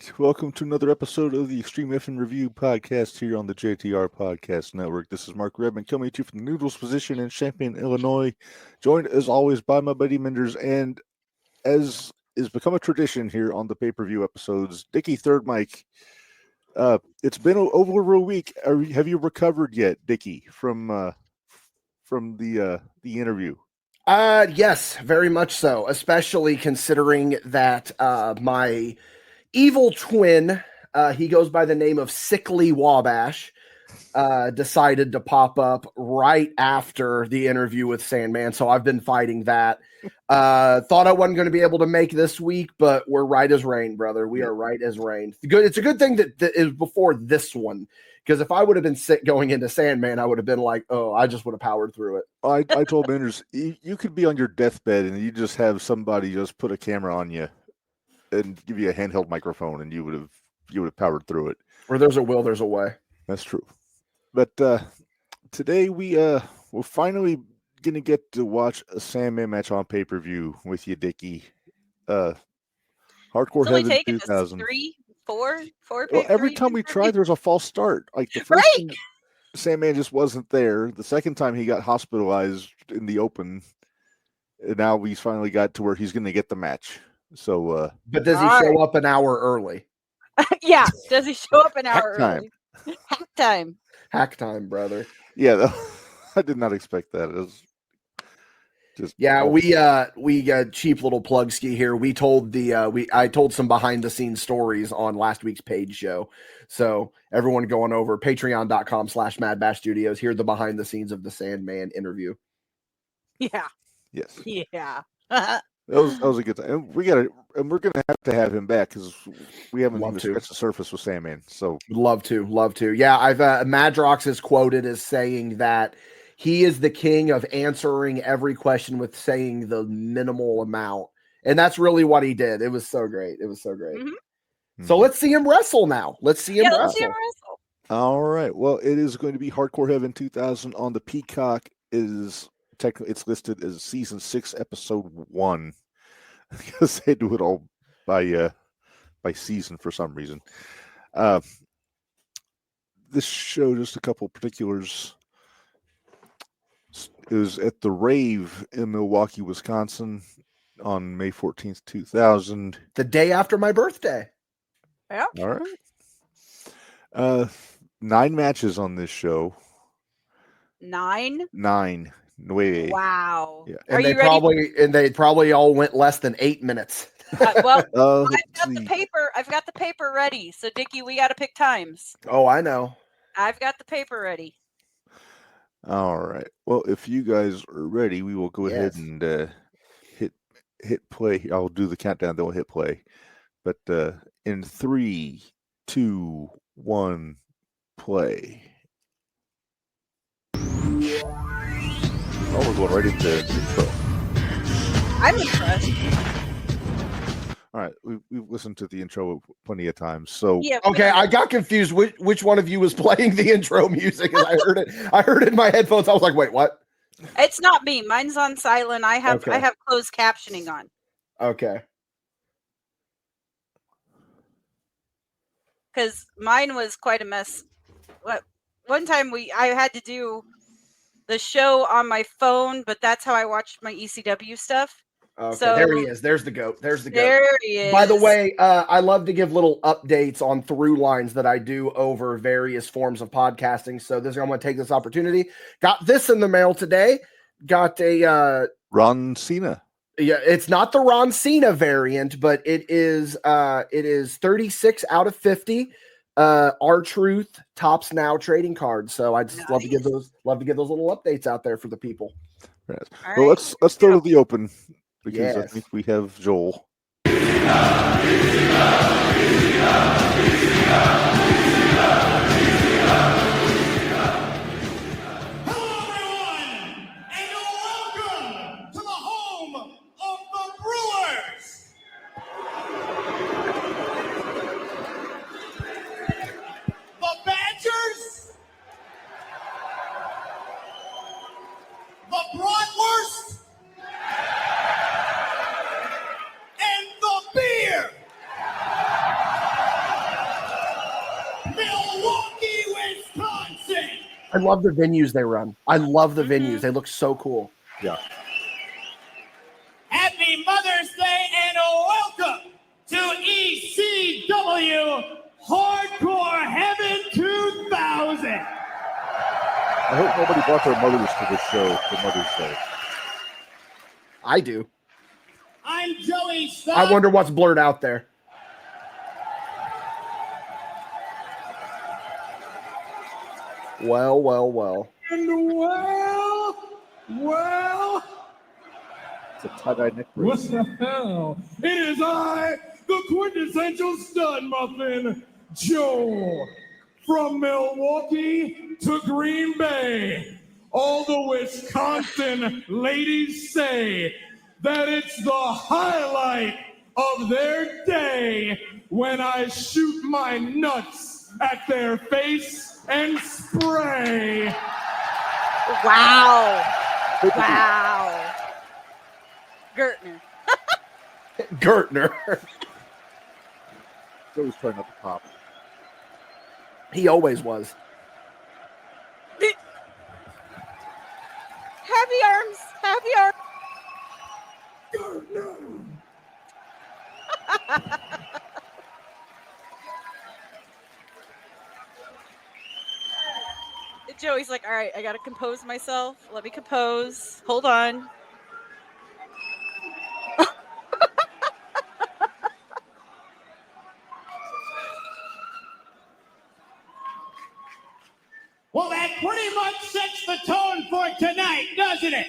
right, welcome to another episode of the Extreme F and Review podcast here on the JTR Podcast Network. This is Mark Redman coming to you from the Noodles position in Champaign, Illinois, joined as always by my buddy Minderz, and as is become a tradition here on the pay-per-view episodes, Dickie Third Mike. It's been over a week. Have you recovered yet, Dickie, from the interview? Yes, very much so, especially considering that my evil twin, he goes by the name of Sickly Wabash, decided to pop up right after the interview with Sandman. So I've been fighting that. Thought I wasn't going to be able to make this week, but we're right as rain, brother. We are right as rain. It's a good thing that is before this one, because if I would have been sick going into Sandman, I would have been like, oh, I just would have powered through it. I told Minderz, you could be on your deathbed and you just have somebody just put a camera on you and give you a handheld microphone, and you would have powered through it. Where there's a will, there's a way. That's true. But today we're finally gonna get to watch a Sandman match on pay-per-view with you, Dickie. Hardcore Heaven 2000. 3, 4 Well, every time we try, there's a false start. Like the first time, Sandman just wasn't there. The second time he got hospitalized in the open, and now we finally got to where he's gonna get the match. So, but does he show up an hour early? Yeah, does he show up an hour early? Hack time. Hack time, brother. Yeah, I did not expect that. It was just we got cheap little plug ski here. We told I told some behind the scenes stories on last week's page show. So everyone going over patreon.com/madbashstudios, hear the behind the scenes of the Sandman interview. Yeah. Yes. Yeah. That was a good time. And we're gonna have to have him back because we haven't even scratched the surface with Sandman. So love to. Yeah, I've Madrox is quoted as saying that he is the king of answering every question with saying the minimal amount, and that's really what he did. It was so great. Mm-hmm. So let's see him wrestle now. Let's see him wrestle. All right. Well, it is going to be Hardcore Heaven 2000 on the Peacock. It's listed as season 6, episode 1, because they do it all by season for some reason. This show, just a couple of particulars. It was at the Rave in Milwaukee, Wisconsin, on May 14th, 2000. The day after my birthday. Yeah. All right. 9 matches on this show. 9. Wait. Wow. Yeah. And they probably all went less than 8 minutes. Well, I've got the paper ready. So Dickie, we got to pick times. Oh, I know. I've got the paper ready. All right. Well, if you guys are ready, we will go ahead and hit play. I'll do the countdown, then we'll hit play. But in 3, 2, 1, play. Oh, we're going right into the intro. I'm impressed. All right, we've listened to the intro plenty of times. So yeah, okay, I got confused. Which one of you was playing the intro music? I heard it in my headphones. I was like, wait, what? It's not me. Mine's on silent. I have closed captioning on. Okay. Because mine was quite a mess. One time I had to do the show on my phone, but that's how I watched my ECW stuff. Okay, so there he is. There's the goat. There he is. By the way, I love to give little updates on through lines that I do over various forms of podcasting. So I'm going to take this opportunity. Got this in the mail today. Got a Ron Cena. Yeah, it's not the Ron Cena variant, but it is 36 out of 50. R-Truth Tops Now trading cards. So I just love to give those little updates out there for the people. Yes. Well, let's throw to the open, because I think we have Joel. I love the venues they run. I love the venues. They look so cool. Yeah. Happy Mother's Day and welcome to ECW Hardcore Heaven 2000. I hope nobody brought their mothers to this show for Mother's Day. I do. I'm Joey Stuck. I wonder what's blurred out there. Well, well, well. And well. It's a tie-dye neck What brace. the hell? It is I, the quintessential stud muffin, Joe. From Milwaukee to Green Bay, all the Wisconsin ladies say that it's the highlight of their day when I shoot my nuts at their face and spray. Wow. Wow. Gertner. Gertner. Joey's trying not to pop. He always was. Happy arms. Happy arms. Joey's like, all right, I got to compose myself. Let me compose. Hold on. Well, that pretty much sets the tone for tonight, doesn't it?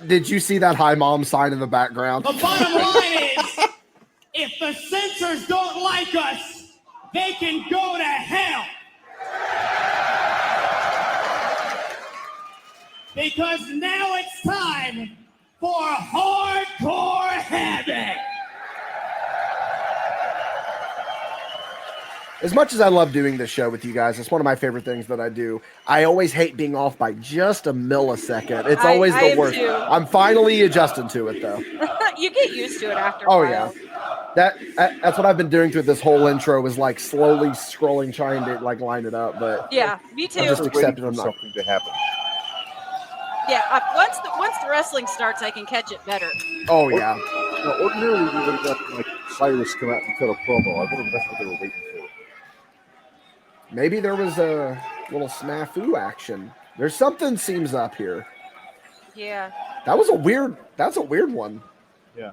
Did you see that Hi Mom sign in the background? The bottom line is, if the censors don't like us, they can go to hell. Because now it's time for Hardcore Heaven. As much as I love doing this show with you guys, it's one of my favorite things that I do. I always hate being off by just a millisecond. It's always I the am worst. too. I'm finally adjusting to it, though. You get used to it after a Oh, while. yeah. That's what I've been doing through this whole intro is like slowly scrolling, trying to like line it up. But Yeah, me too. I'm just Waiting accepting for I'm not. something to happen. Yeah, once the wrestling starts, I can catch it better. Oh, yeah. Now, ordinarily, we would have got like Cyrus come out and cut a promo. I wonder if that's what they were waiting for. Maybe there was a little snafu action. There's something seems up here. Yeah. That's a weird one. Yeah.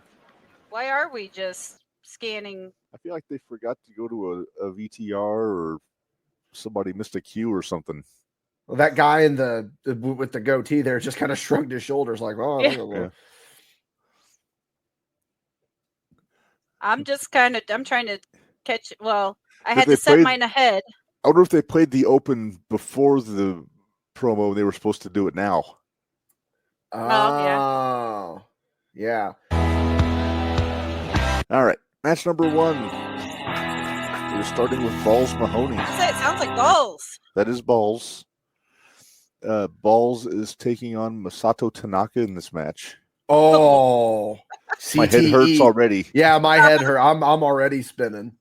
Why are we just scanning? I feel like they forgot to go to a VTR or somebody missed a cue or something. Well, that guy in the with the goatee there just kind of shrugged his shoulders like, oh, Yeah. Yeah. I'm trying to catch it. Well, I Did had they to set play- mine ahead. I wonder if they played the open before the promo and they were supposed to do it now. Oh, yeah. All right. Match number 1. We're starting with Balls Mahoney. It sounds like balls. That is Balls. Balls is taking on Masato Tanaka in this match. Oh, My head hurts already. Yeah, my head hurt. I'm already spinning.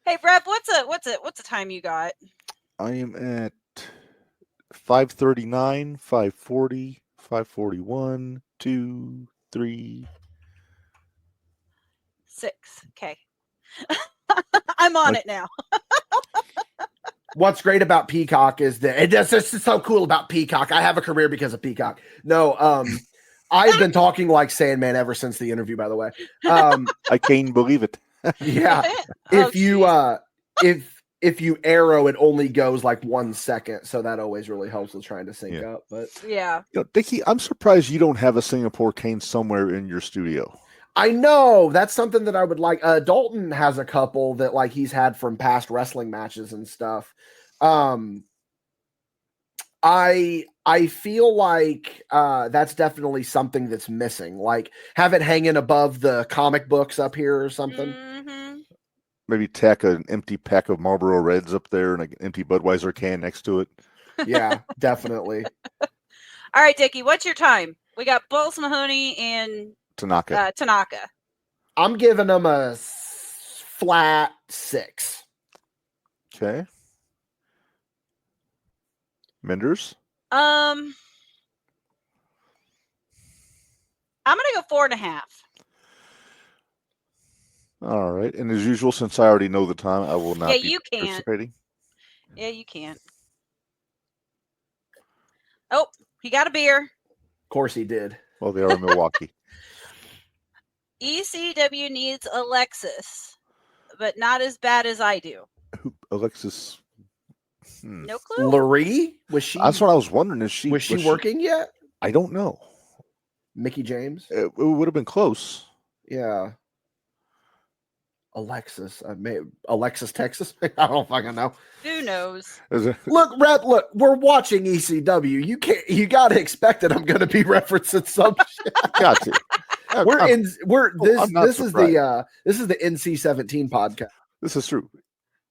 Hey, Brad, what's a time you got? I am at 5:39, 5:40, 5:41, 2, 3. 6. Okay. I'm on it now. What's great about Peacock is that this is so cool about Peacock. I have a career because of Peacock. No, I've been talking like Sandman ever since the interview, by the way. I can't believe it. Yeah. Oh, If you arrow, it only goes like 1 second. So that always really helps with trying to sync Yeah. up. But Yeah. Dickie, I'm surprised you don't have a Singapore cane somewhere in your studio. I know that's something that I would like. Dalton has a couple that like he's had from past wrestling matches and stuff. I feel like that's definitely something that's missing. Like have it hanging above the comic books up here or something. Mm-hmm. Maybe tack an empty pack of Marlboro Reds up there and an empty Budweiser can next to it. Yeah, definitely. All right, Dickie, what's your time? We got Balls Mahoney and Tanaka. Tanaka. I'm giving them a flat 6. Okay. Minderz? I'm gonna go 4.5. All right. And as usual, since I already know the time, I will not Yeah, be you can't. participating. Yeah, you can't. Oh, he got a beer. Of course he did. Well, they are in Milwaukee. ECW needs Alexis, but not as bad as I do. Alexis. No clue. Laree? Was she? That's what I was wondering. Was she working yet? I don't know. Mickey James? It would have been close. Yeah. Alexis. Alexis, Texas? I don't fucking know. Who knows? Look, Red, look, we're watching ECW. You gotta expect that I'm gonna be referencing some shit. Got to. This is the NC-17 podcast. This is true.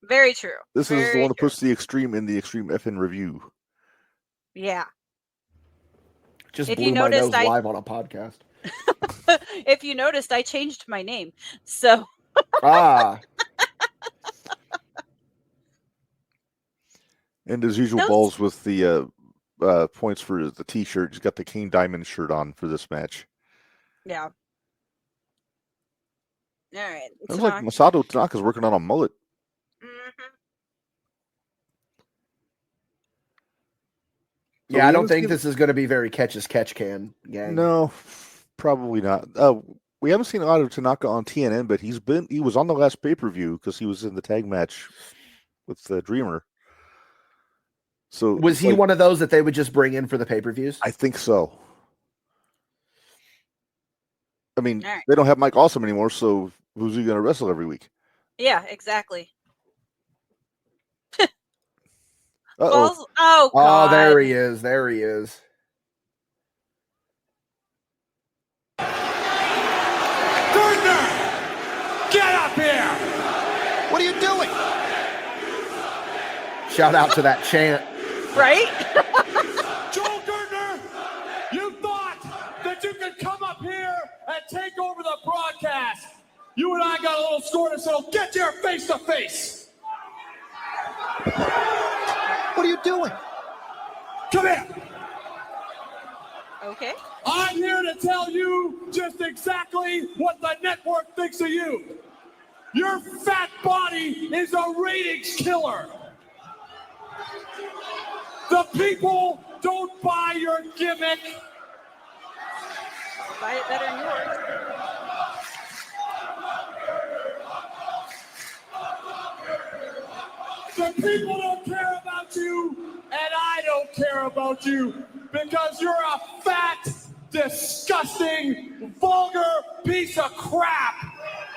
Very true. This is the one that puts the extreme in the extreme FN review. Yeah. Just If blew you my nose noticed, live on a podcast. If you noticed, I changed my name. So And as usual, Balls with the points for the T-shirt. He's got the King Diamond shirt on for this match. yeah. All right. Looks like Masato Tanaka's working on a mullet. So yeah, I don't think this is going to be very catch can gang. No, probably not. We haven't seen a lot of Tanaka on TNN, but he was on the last pay-per-view because he was in the tag match with the Dreamer. So was he one of those that they would just bring in for the pay-per-views? I think so. I mean, they don't have Mike Awesome anymore, so who's he going to wrestle every week? Yeah, exactly. Uh-oh. Oh, God. Oh, there he is. There he is. Gardner! Get up here! What are you doing? Shout out to that chant. Right? Joel Gardner, you thought that you could come up here and take over the broadcast. You and I got a little score to settle. Get your face to face. What are you doing? Come here. Okay. I'm here to tell you just exactly what the network thinks of you. Your fat body is a ratings killer. The people don't buy your gimmick. Buy it better than yours. The people don't care about you, and I don't care about you, because you're a fat, disgusting, vulgar piece of crap.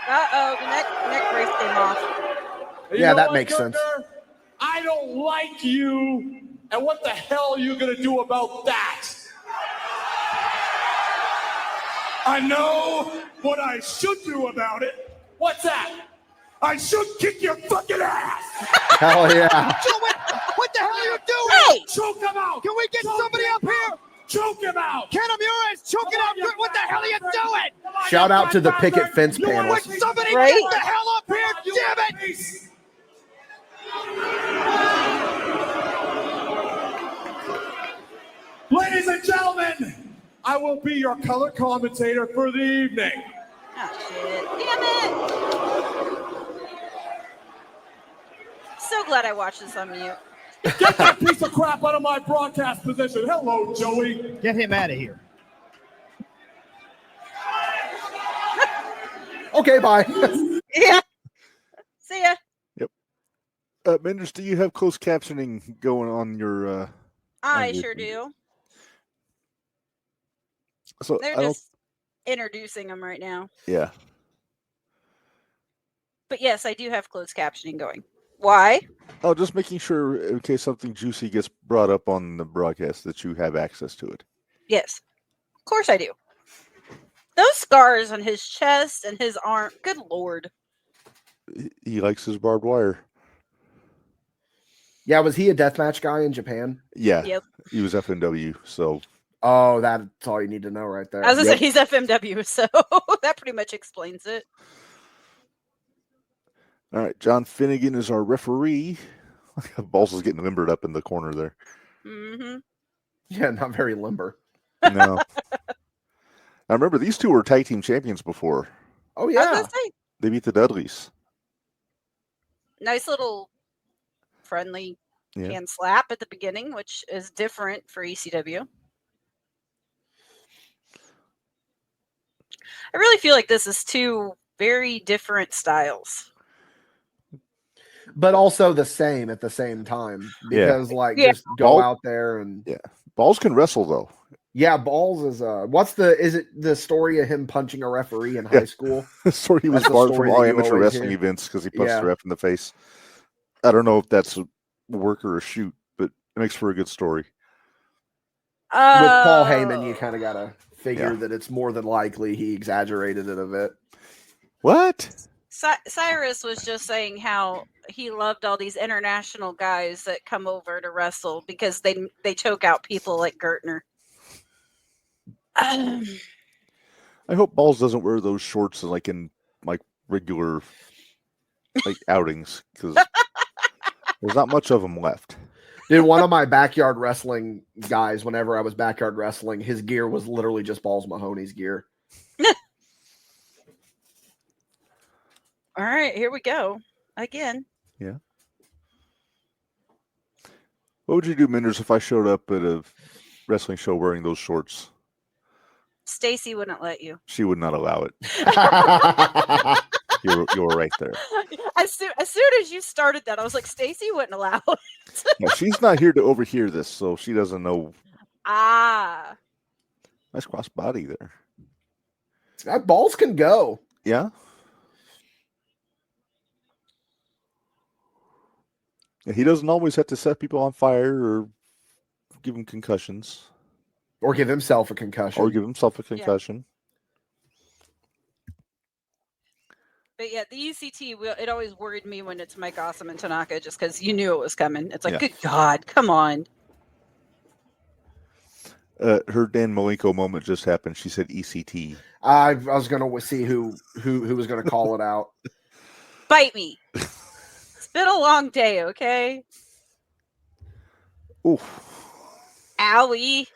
Uh-oh, the neck brace came off. Yeah, that makes sense. I don't like you, and what the hell are you going to do about that? I know what I should do about it. What's that? I should kick your fucking ass. Hell yeah. What the hell are you doing? Hey! Choke him out. Can we get somebody up here? Choke him out. Ken Amura's choking out. What the hell are you doing? Shout out to the picket fence panels. Somebody Right? get the hell up here, damn it! Ladies and gentlemen, I will be your color commentator for the evening. Oh, shit. Damn it. So glad I watched this on mute. Get that piece of crap out of my broadcast position. Hello, Joey. Get him out of here. Okay, bye. Yeah. See ya. Yep. Minderz, do you have closed captioning going on your? I sure do. So They're just introducing them right now. Yeah. But yes, I do have closed captioning going. Why? Oh, just making sure in case something juicy gets brought up on the broadcast that you have access to it. Yes. Of course I do. Those scars on his chest and his arm. Good Lord. He likes his barbed wire. Yeah, was he a deathmatch guy in Japan? Yeah. Yep. He was FNW, so. Oh, that's all you need to know right there. I was going to say he's FMW, so that pretty much explains it. All right, John Finnegan is our referee. Balls is getting limbered up in the corner there. Mm-hmm. Yeah, not very limber. No. I remember these two were tag team champions before. Oh, I was yeah. gonna say, They beat the Dudleys. nice little friendly Yeah. hand slap at the beginning, which is different for ECW. I really feel like this is two very different styles. But also the same at the same time. Because, Yeah. just go Ball- out there and... Yeah. Balls can wrestle, though. Yeah, Balls is... is it the story of him punching a referee in high school? So he was That's the barred story from all that you amateur always wrestling hear. events because he punched Yeah. the ref in the face. I don't know if that's a work or a shoot, but it makes for a good story. With Paul Heyman, you Oh. kind of got to figure Yeah. that it's more than likely he exaggerated it a bit. What? Cyrus was just saying how he loved all these international guys that come over to wrestle because they choke out people like Gertner. I hope Balls doesn't wear those shorts like in like regular like outings because there's not much of them left. Dude, one of my backyard wrestling guys, whenever I was backyard wrestling, his gear was literally just Balls Mahoney's gear. All right, here we go again. What would you do, Minderz, if I showed up at a wrestling show wearing those shorts? Stacy wouldn't let you. She would not allow it. You were right there. As soon as you started that, I was like, Stacy wouldn't allow it. Yeah, she's not here to overhear this, so she doesn't know. Ah, Nice cross body there. That Balls can go. Yeah. Yeah, he doesn't always have to set people on fire or give them concussions Or give himself a concussion. or give himself a concussion. but yeah, the UCT, it always worried me when it's Mike Awesome and Tanaka just because you knew it was coming. It's like, Yeah. good God, come on. Her Dan Malenko moment just happened. She said ECT. I was going to see who was going to call it out. Bite me. It's been a long day, okay? Ooh. Owie.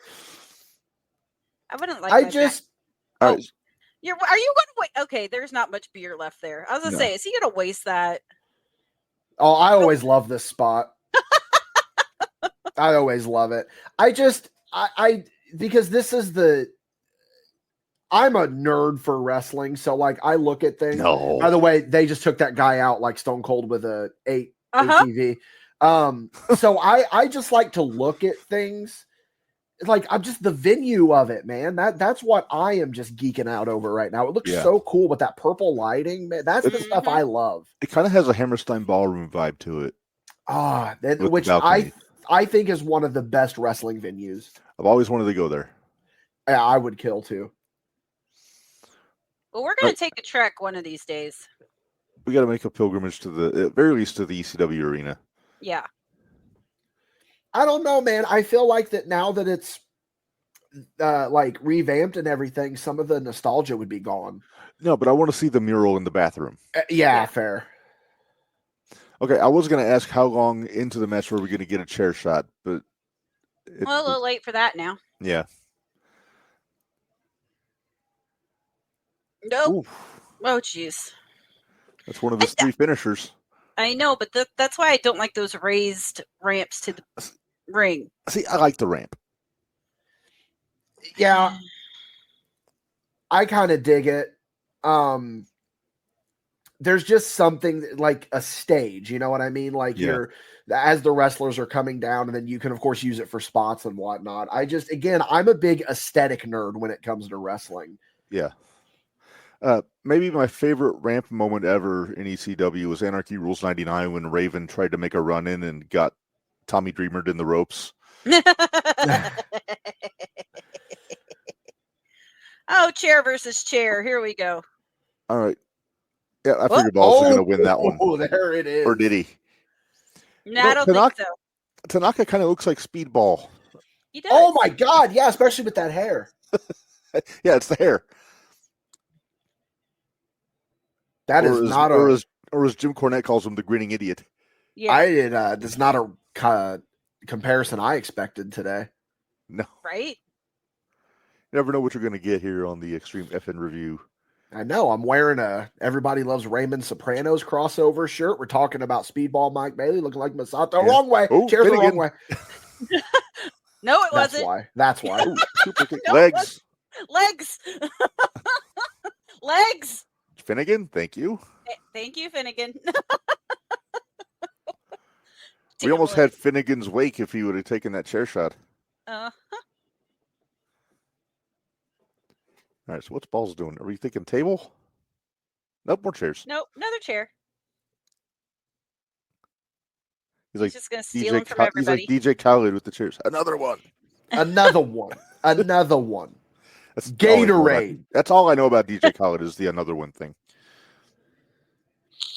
I wouldn't like I my just... All Oh. right. Are you going to wait? Okay, there's not much beer left there. I was going to No. say, is he going to waste that? Oh, I always love this spot. I always love it. Because this is I'm a nerd for wrestling, so like I look at things. No. By the way, they just took that guy out like Stone Cold with a 8 Uh-huh. ATV. So I just like to look at things. Like I'm just the venue of it, man. That's what I am just geeking out over right now. It looks Yeah. so cool with that purple lighting, man. That's the stuff Mhm. I love. It kind of has a Hammerstein ballroom vibe to it. With the Which balcony. I think is one of the best wrestling venues. I've always wanted to go there. Yeah, I would kill too. Well, we're going to take a trek one of these days. We got to make a pilgrimage to the, at very least, to the ECW arena. Yeah. I don't know, man. I feel like that now that it's like revamped and everything, some of the nostalgia would be gone. No, but I want to see the mural in the bathroom. Yeah, Yeah. fair. Okay, I was going to ask how long into the match were we going to get a chair shot, but Well, a little late for that now. yeah. Nope. Ooh, Oh, jeez. that's one of his 3 finishers. I know, but that's why I don't like those raised ramps to the ring. See, I like the ramp. Yeah, I kind of dig it. There's just something like a stage, you know what I mean? Like Yeah. you're as the wrestlers are coming down, and then you can of course use it for spots and whatnot. I'm a big aesthetic nerd when it comes to wrestling. Yeah. Maybe my favorite ramp moment ever in ECW was Anarchy Rules 99 when Raven tried to make a run in and got Tommy Dreamered in the ropes. Oh, chair versus chair. Here we go. All right. Yeah, I figured Balls was going to win that one. Oh, there it is. Or did he? No, No, I don't think Tanaka- so. Tanaka kind of looks like Speedball. He does. Oh my God. Yeah. Especially with that hair. Yeah, it's the hair. That is or not or a, as or as Jim Cornette calls him, the grinning idiot. Yeah. That's not a comparison I expected today. No, Right? you never know what you're going to get here on the Extreme FN review. I know. I'm wearing a Everybody Loves Raymond Sopranos crossover shirt. We're talking about Speedball Mike Bailey looking like Masato. Yeah. Wrong way. Oh, Chair's the Finnegan. wrong way. No, it That's wasn't. why. That's why. Ooh, super kick. No, it Legs. Legs. Legs. Finnegan, thank you. Thank you, Finnegan. We almost had Finnegan's wake if he would have taken that chair shot. Uh, All right, so what's Balls doing? Are we thinking table? Nope, more chairs. nope, another chair. He's like just gonna steal them from He's everybody. like DJ Khaled with the chairs. Another one. Another one. Another one. That's all I know about- Gatorade. That's all I know about DJ Khaled is the another one thing.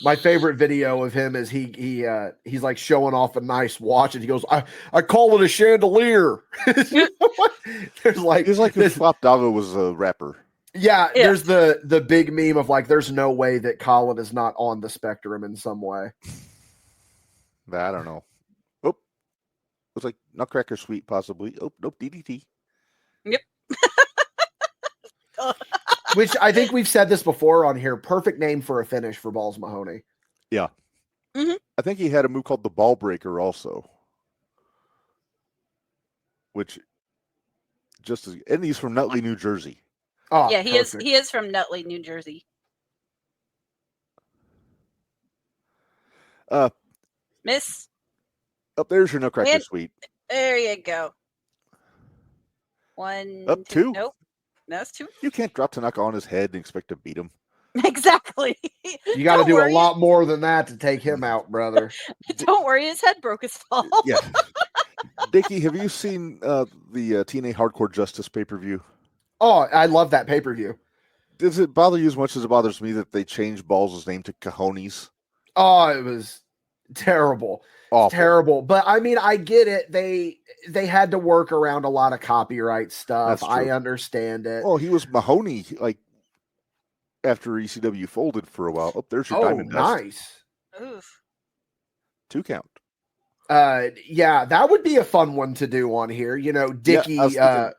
My favorite video of him is he's like showing off a nice watch and he goes, I call it a chandelier. There's like He's like if this, Flop Doggo was a rapper. yeah, Yeah. there's the big meme of like there's no way that Colin is not on the spectrum in some way. I don't know. Oh, looks like Nutcracker Sweet possibly. Oh, nope, DDT. Which I think we've said this before on here. Perfect name for a finish for Balls Mahoney. Yeah. Mhm. I think he had a move called the Ball Breaker also. Which just as, and he's from Nutley, New Jersey. Oh, Yeah, he perfect. is from Nutley, New Jersey. Miss, Up there's your Nutcracker And- Sweet. there you go. One, Up two. Nope, that's two. You can't drop Tanaka on his head and expect to beat him. Exactly. You got to Don't do worry. a lot more than that to take him out, brother. Don't worry, his head broke his fall. Yeah. Dickie, have you seen the TNA Hardcore Justice pay-per-view? Oh, I love that pay-per-view. Does it bother you as much as it bothers me that they changed Balls' name to Cajones? Oh, it was terrible. Awful. Terrible. But I mean, I get it. They had to work around a lot of copyright stuff. That's true. I understand it. Well, he was Mahoney, like, after ECW folded for a while. Oh, there's your Oh, Diamond Dust. nice. Oof. 2 count. Yeah, that would be a fun one to do on here. You know, Dickie, I was thinking-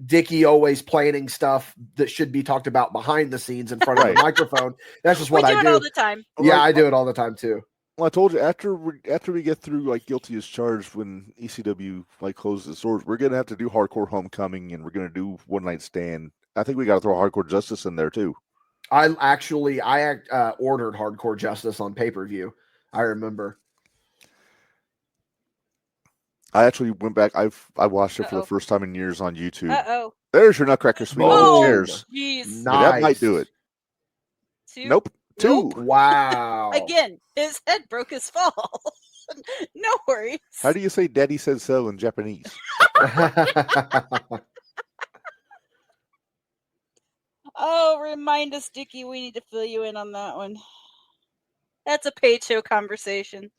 Dickie always planning stuff that should be talked about behind the scenes in front of Right. the microphone. That's just what we I do it do. all the time. Yeah, Like, I do it all the time too. Well, I told you after we get through like Guilty as Charged when ECW like closes its doors, we're gonna have to do Hardcore Homecoming and we're gonna do One Night Stand. I think we got to throw Hardcore Justice in there too. I ordered Hardcore Justice on pay-per-view. I remember. I actually went back. I watched it for the Uh-oh. first time in years on YouTube. Uh-oh. There's your Nutcracker Sweet on Boom. the chairs. Jeez. Nice. Yeah, that might do it. Two. Nope. 2. Wow. Again, his head broke his fall. No worries. How do you say "Daddy said so" in Japanese? Oh, remind us, Dickie. We need to fill you in on that one. That's a paid show conversation.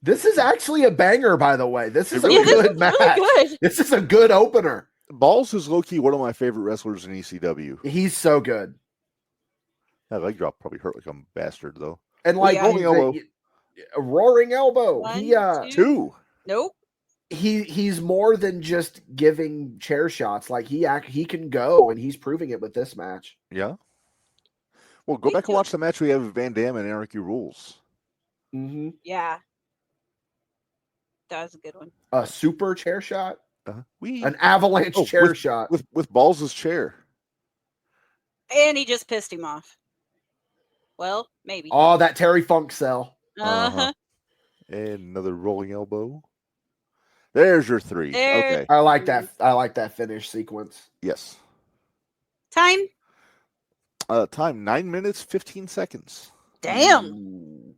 This is actually a banger, by the way. This is a Yeah, this good is match. really good. This is a good opener. Balls is low key one of my favorite wrestlers in ECW. He's so good. That leg drop probably hurt like a bastard though. And like Yeah. Rolling elbow. a roaring elbow. One, He 2. Nope. he's more than just giving chair shots. Like he can go, and he's proving it with this match. Yeah. Well, go Me back too. and watch the match we have with Van Dam and Anarchy Rules. Mm-hmm. Yeah. That was a good one. A super chair shot, We an avalanche Oh, chair shot. with Balls' chair. And he just pissed him off. Well, maybe. Oh, that Terry Funk cell. Uh-huh. And another rolling elbow. There's your 3. There- Okay. I like that. I like that finish sequence. Yes. Time. Time 9 minutes 15 seconds. Damn. Ooh.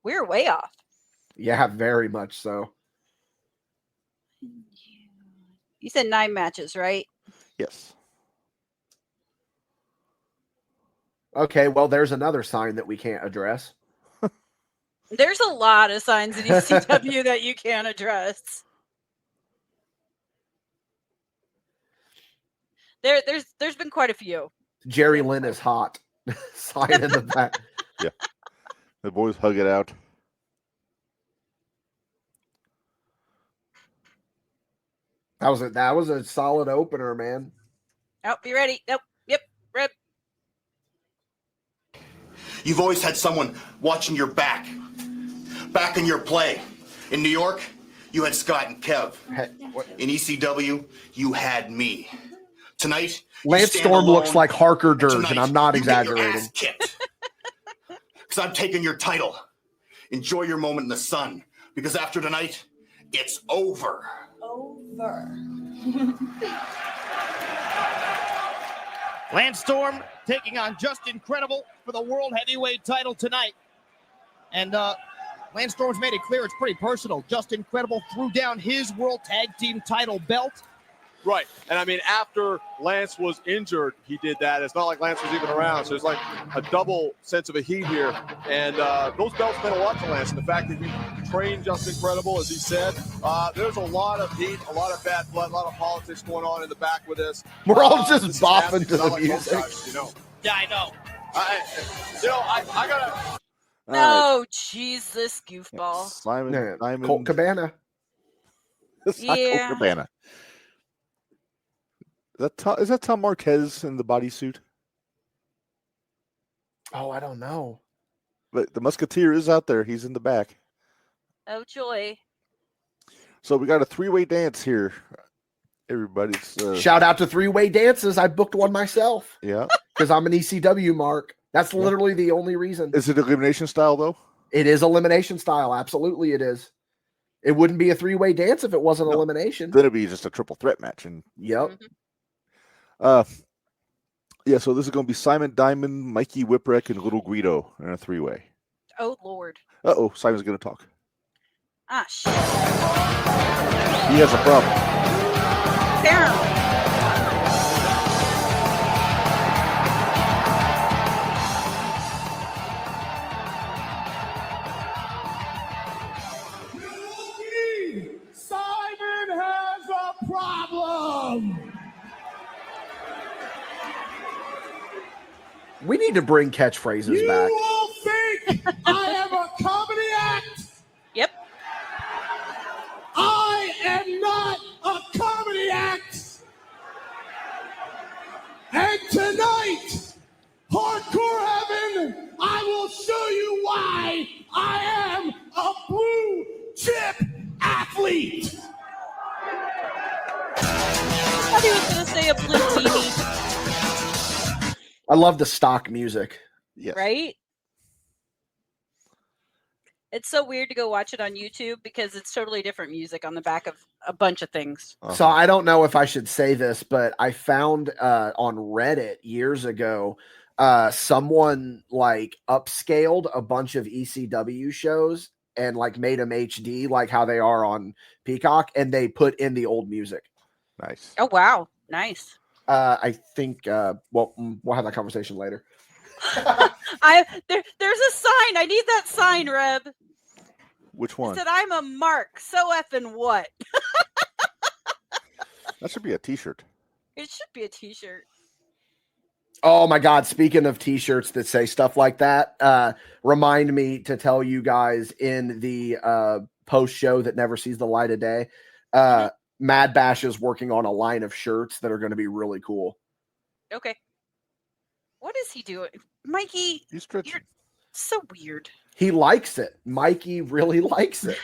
We're way off. Yeah, very much so. You said 9 matches, right? Yes. Okay, well, there's another sign that we can't address. There's a lot of signs in ECW that you can't address. There's been quite a few. Jerry Lynn is hot. Sign in the back. Yeah. The boys hug it out. That was a solid opener, man. Oh, be ready. Nope. Yep. Rip. You've always had someone watching your back in your play. In New York, you had Scott and Kev. In ECW, you had me. Tonight, Lance Storm looks like Harker Dirge, and I'm not exaggerating. Because I'm taking your title. Enjoy your moment in the sun, because after tonight, it's over. Lance Storm taking on Just Incredible for the World Heavyweight title tonight. And Lance Storm's made it clear it's pretty personal. Just Incredible threw down his World Tag Team title belt. Right. And I mean, after Lance was injured, he did that. It's not like Lance was even around. So it's like a double sense of a heat here. And those belts meant a lot to Lance. And the fact that he trained Just Incredible, as he said, there's a lot of heat, a lot of bad blood, a lot of politics going on in the back with this. We're all just bopping to the like music. guys, you know. Yeah, I know. I gotta. No, Jesus, goofball. Simon Colt Cabana. Yeah. Colt Cabana. Is that Tom Marquez in the bodysuit? Oh, I don't know. But the Musketeer is out there. He's in the back. Oh, joy. So we got a three-way dance here. Everybody. Shout out to three-way dances. I booked one myself. Yeah. Because I'm an ECW mark. That's literally the only reason. Is it elimination style, though? It is elimination style. Absolutely it is. It wouldn't be a three-way dance if it wasn't elimination. Then it'd be just a triple threat match. And Yep. yeah, so this is going to be Simon Diamond, Mikey Whipwreck, and Little Guido in a three-way. Oh, Lord. Uh-oh, Simon's going to talk. Ah, shit. He has a problem. Apparently. Simon has a problem. We need to bring catchphrases You back. all think I am a comedy act? Yep. I am not a comedy act. And tonight, Hardcore Heaven, I will show you why I am a blue chip athlete. I thought he was going to say a blue beanie. I love the stock music. Yes. Right? It's so weird to go watch it on YouTube because it's totally different music on the back of a bunch of things. Uh-huh. So I don't know if I should say this, but I found on Reddit years ago, someone like upscaled a bunch of ECW shows and like made them HD, like how they are on Peacock, and they put in the old music. Nice. Oh, wow. Nice. I think, we'll have that conversation later. There's a sign. I need that sign, Reb. Which It one? said I'm a mark. So effing what? That should be a t-shirt. It should be a t-shirt. Oh my God. Speaking of t-shirts that say stuff like that, remind me to tell you guys in the post show that never sees the light of day, Mad Bash is working on a line of shirts that are going to be really cool. Okay. What is he doing? Mikey, You stretch. you're so weird. He likes it. Mikey really likes it.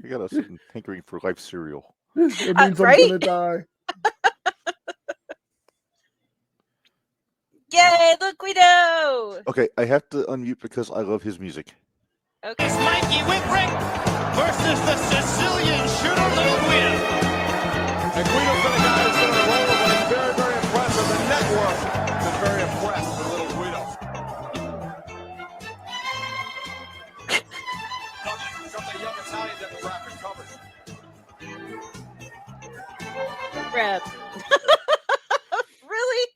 You got us hankering for life cereal. It means right? I'm going to die. Yay, look, Guido. Okay, I have to unmute because I love his music. Okay. It's Mikey Whipwreck versus the Sicilian shooter, Little Guido. And Guido's been a guy who's been on a roll, but he's very, very impressive. The network has been very impressed with Little Guido. Got the young Italian demographic covered. Reb. Really?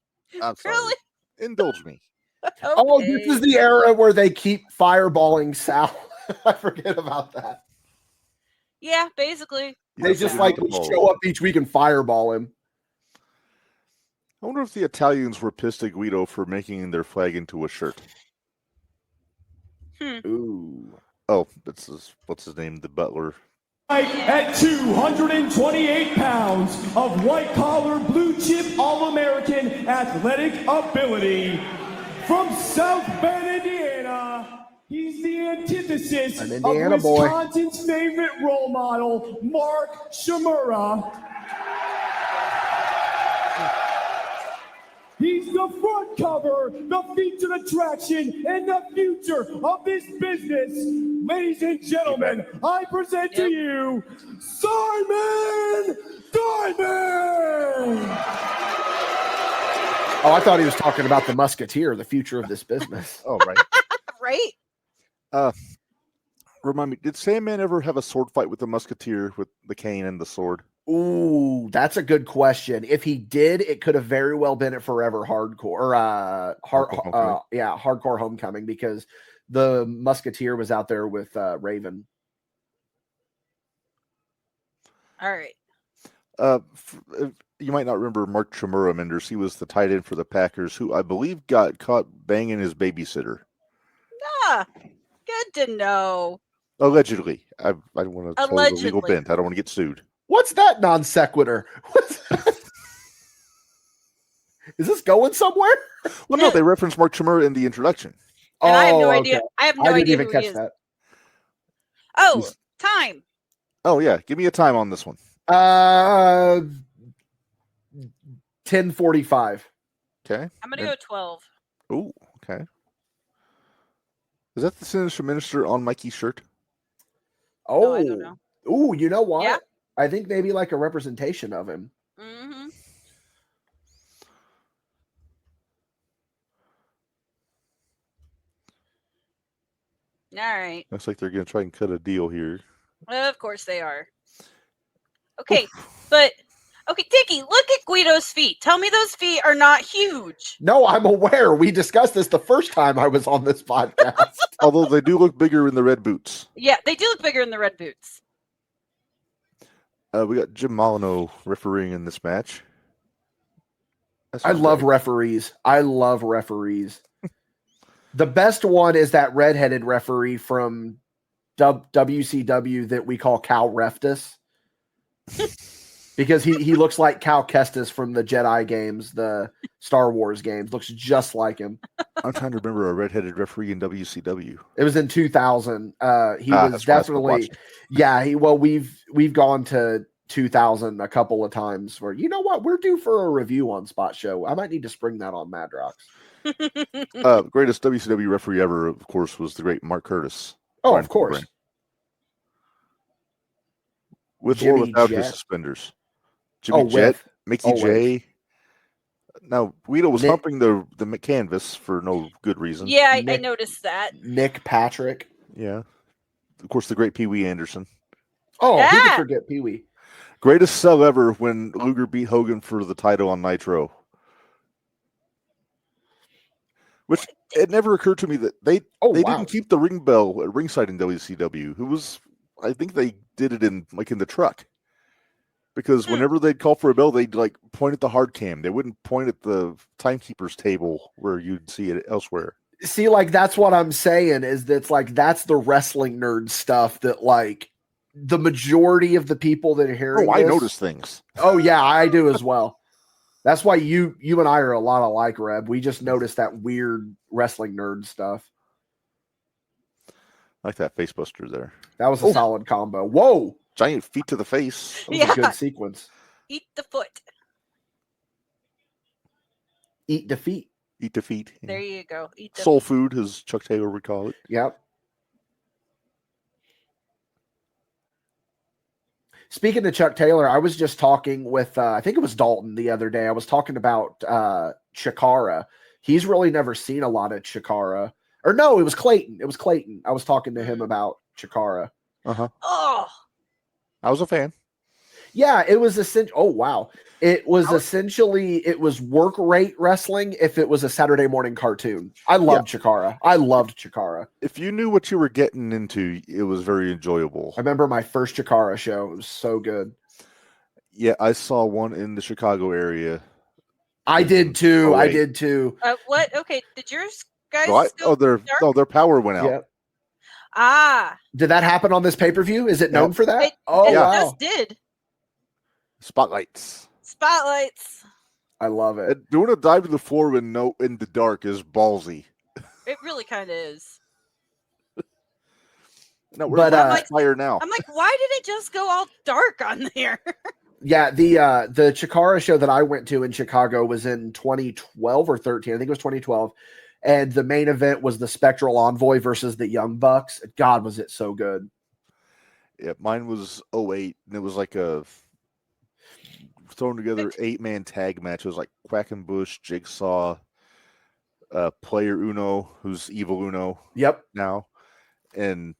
I'm sorry. Really? Indulge me. Oh, this Okay. is the era where they keep fireballing Sal. I forget about that. Yeah, basically. They just like show up each week and fireball him. I wonder if the Italians were pissed at Guido for making their flag into a shirt. Ooh. Oh, what's his name? The butler. At 228 pounds of white-collar, blue-chip, all-American athletic ability. From South Bend, Indiana, he's the antithesis An of Indiana boy. Wisconsin's favorite role model, Mark Shimura. He's the front cover, the featured attraction, and the future of this business. Ladies and gentlemen, I present to you, Simon Diamond! Oh, I thought he was talking about the Musketeer, the future of this business. Oh, right. Right? Remind me, did Sandman ever have a sword fight with the Musketeer with the cane and the sword? Ooh, that's a good question. If he did, it could have very well been at Forever Hardcore, Hardcore Homecoming, because the Musketeer was out there with Raven. All right. You might not remember Mark Chimura, Minderz. He was the tight end for the Packers, who I believe got caught banging his babysitter. Ah, good to know. Allegedly. I don't want to tell the legal Allegedly. bent. I don't want to get sued. What's that non sequitur? Is this going somewhere? Well, no, they referenced Mark Chimura in the introduction. And I have no okay. idea. I have no I didn't idea even who catch he is. that. Oh, time. Oh, yeah. Give me a time on this one. 10:45. Okay. I'm going to go 12. Oh, okay. Is that the Sinister Minister on Mikey's shirt? Oh, I don't know. Ooh, you know what? Yeah. I think maybe like a representation of him. Mm-hmm. All right. Looks like they're going to try and cut a deal here. Of course they are. Okay, but Dickie, look at Guido's feet. Tell me those feet are not huge. No, I'm aware. We discussed this the first time I was on this podcast. Although they do look bigger in the red boots. Yeah, they do look bigger in the red boots. We got Jim Molyneux refereeing in this match. I love referees. I love referees. The best one is that redheaded referee from WCW that we call Cal Reftus. Because he looks like Cal Kestis from the Jedi games, the Star Wars games. Looks just like him. I'm trying to remember a redheaded referee in WCW. It was in 2000. He was definitely, we've gone to 2000 a couple of times where, you know what, we're due for a review on Spot Show. I might need to spring that on Madrox. Greatest WCW referee ever, of course, was the great Mark Curtis. Oh, of course. With Jimmy or without Jet. his suspenders. Jimmy Jet, Mickey J. Now, Guido was humping the canvas for no good reason. Yeah, I noticed that. Nick Patrick. Yeah. Of course, the great Pee Wee Anderson. Oh, who could forget Pee Wee? Greatest sell ever when Luger beat Hogan for the title on Nitro. Which it never occurred to me that they didn't keep the ring bell at ringside in WCW. It was, I think they did it in the truck. Because whenever they'd call for a bell, they'd point at the hard cam. They wouldn't point at the timekeeper's table where you'd see it elsewhere. See, that's what I'm saying is that's the wrestling nerd stuff that the majority of the people that are hearing I notice things. Oh yeah, I do as well. That's why you and I are a lot alike, Reb. We just noticed that weird wrestling nerd stuff. I like that face buster there. That was a solid combo. Whoa. Giant feet to the face. That was a good sequence. Eat the foot. Eat defeat. Eat defeat. Yeah. There you go. Eat the soul food, as Chuck Taylor would call it. Yep. Speaking of Chuck Taylor, I was just talking with, I think it was Dalton the other day. I was talking about Chikara. He's really never seen a lot of Chikara. Or no, it was Clayton. It was Clayton. I was talking to him about Chikara. Uh-huh. Oh. I was a fan. Yeah, it was essentially. Oh wow, it was essentially work rate wrestling. If it was a Saturday morning cartoon, I loved Chikara. I loved Chikara. If you knew what you were getting into, it was very enjoyable. I remember my first Chikara show. It was so good. Yeah, I saw one in the Chicago area I did too. Oh, I wait. did too. What? Okay. Did yours guys? Their power went out. Yeah. Ah. Did that happen on this pay-per-view? Is it known for that? It wow. just did. Spotlights. Spotlights. I love it. And doing a dive to the floor in the dark is ballsy. It really kind of is. No, we're on fire now. I'm like, why did it just go all dark on there? Yeah, the Chikara show that I went to in Chicago was in 2012 or 13. I think it was 2012. And the main event was the Spectral Envoy versus the Young Bucks. God, was it so good. Yeah, mine was 08, and it was like a thrown together 8-man tag match. It was like Quackenbush, Jigsaw, Player Uno, who's Evil Uno. Yep. Now, and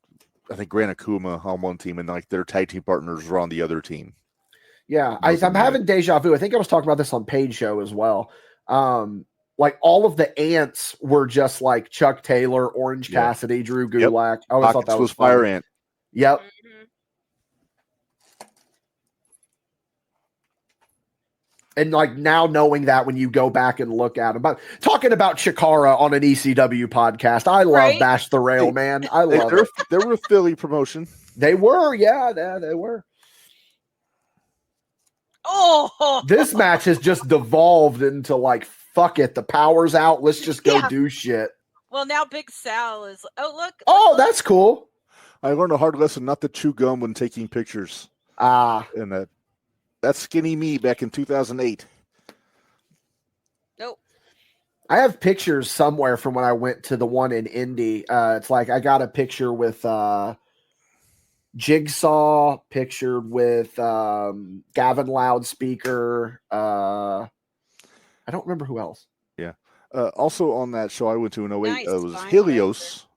I think Gran Akuma on one team, and like their tag team partners were on the other team. Yeah, I'm having deja vu. I think I was talking about this on Paige Show as well. Like all of the ants were just like Chuck Taylor, Orange Cassidy, Drew Gulak. I always thought that was Fire fun. Ant. Yep. Mm-hmm. And like now knowing that when you go back and look at them, but talking about Chikara on an ECW podcast, I love Bash the Rail, man. I love it. They were a Philly promotion. They were, yeah, they were. Oh, this match has just devolved into like, fuck it, the power's out. Let's just go do shit. Well, now Big Sal is. Oh, look. Oh, that's cool. I learned a hard lesson not to chew gum when taking pictures. And that's skinny me back in 2008. Nope. I have pictures somewhere from when I went to the one in Indy. It's like I got a picture with Jigsaw, pictured with Gavin Loudspeaker. I don't remember who else. Yeah. Also on that show I went to in 08 Nice, was Helios,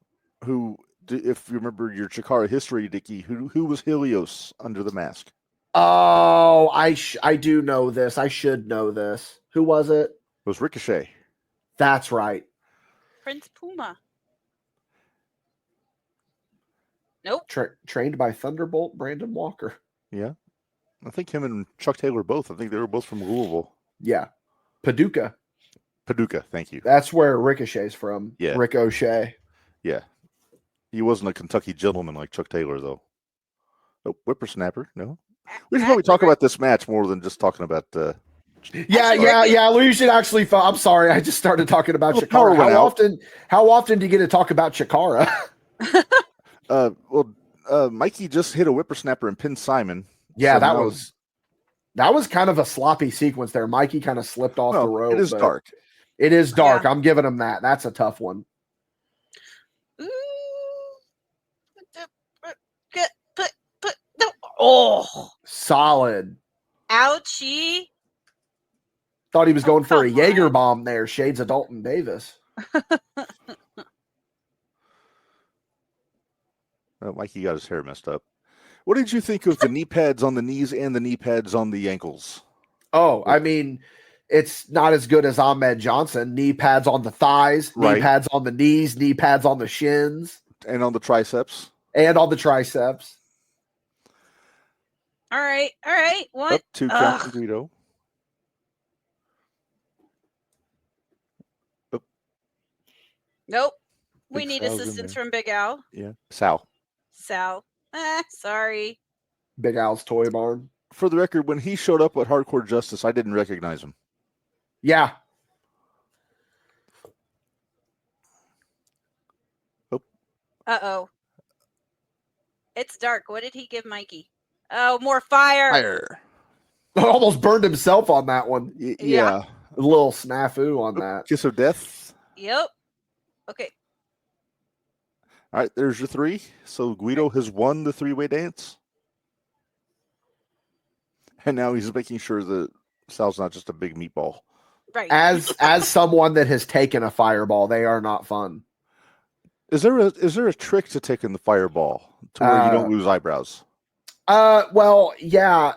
who, if you remember your Chikara history, Dickie, who was Helios under the mask? Oh, I do know this. I should know this. Who was it? It was Ricochet. That's right. Prince Puma. Nope. Trained by Thunderbolt Brandon Walker. Yeah. I think him and Chuck Taylor both. I think they were both from Louisville. Yeah. Paducah. Thank you. That's where Ricochet's from. Yeah. Ricochet. Yeah. He wasn't a Kentucky gentleman like Chuck Taylor, though. Oh, whippersnapper. No. We should probably talk about this match more than just talking about Yeah. We should actually. I'm sorry, I just started talking about Chikara. How often do you get to talk about Chikara? Mikey just hit a whippersnapper and pinned Simon. Yeah, so that was kind of a sloppy sequence there. Mikey kind of slipped off the rope. It is dark. It is dark. Yeah. I'm giving him that. That's a tough one. Oh, solid. Ouchie. Thought he was going for a Jaeger bomb there. Shades of Dalton Davis. Mikey got his hair messed up. What did you think of the knee pads on the knees and the knee pads on the ankles? Oh, I mean, it's not as good as Ahmed Johnson. Knee pads on the thighs, knee pads on the knees, knee pads on the shins. And on the triceps. All right. What? Up 2 count from Guido. Nope. We Big need Sal's assistance from Big Al. Yeah. Sal. Sorry. Big Al's Toy Barn. For the record, when he showed up at Hardcore Justice, I didn't recognize him. Yeah. Oh. Uh-oh. It's dark. What did he give Mikey? Oh, more fire. Almost burned himself on that one. Yeah. A little snafu on that. Kiss of death. Yep. Okay. All right, there's your 3. So Guido has won the 3-way dance. And now he's making sure that Sal's not just a big meatball. Right. As someone that has taken a fireball, they are not fun. Is there a trick to taking the fireball to where you don't lose eyebrows? Well, yeah.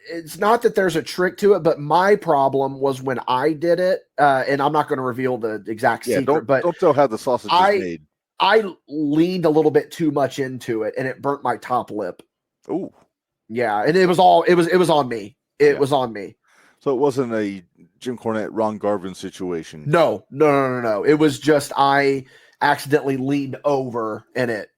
It's not that there's a trick to it, but my problem was when I did it, and I'm not going to reveal the exact secret, but don't tell how the sausage is made. I leaned a little bit too much into it, and it burnt my top lip. Ooh. Yeah, and it was on me. It was on me. So it wasn't a Jim Cornette, Ron Garvin situation. No. It was just I accidentally leaned over and it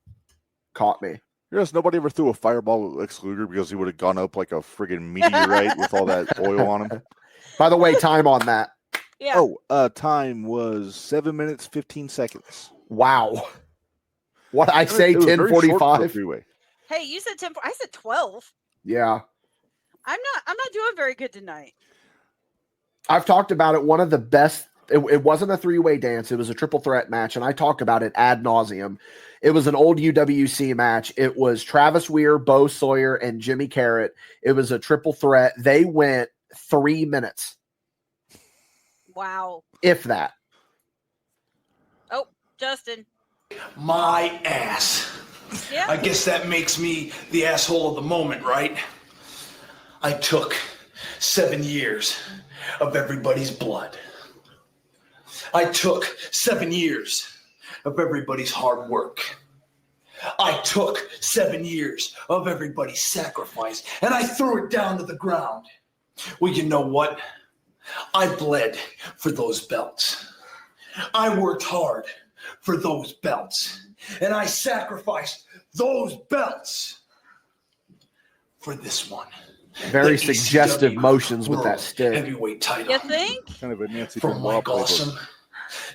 caught me. Yes, nobody ever threw a fireball at Excluder because he would have gone up like a friggin' meteorite with all that oil on him. By the way, time on that. Yeah. Oh, time was 7 minutes, 15 seconds. Wow. What I say, It was very short for 10:45. a three-way. Hey, you said 10. I said 12. Yeah. I'm not doing very good tonight. I've talked about it. One of the best. It wasn't a three-way dance. It was a triple threat match, and I talk about it ad nauseum. It was an old UWC match. It was Travis Weir, Bo Sawyer, and Jimmy Carrot. It was a triple threat. They went 3 minutes, Wow. if that. Oh, Justin. My ass. Yeah. I guess that makes me the asshole of the moment, right? I took 7 years of everybody's blood. I took 7 years of everybody's hard work. I took 7 years of everybody's sacrifice, and I threw it down to the ground. Well, you know what? I bled for those belts. I worked hard for those belts, and I sacrificed those belts for this one. Very The suggestive ECW motions with that World stick. Heavyweight title. You think? Kind of a Nancy From Benoit Mike playbook. Awesome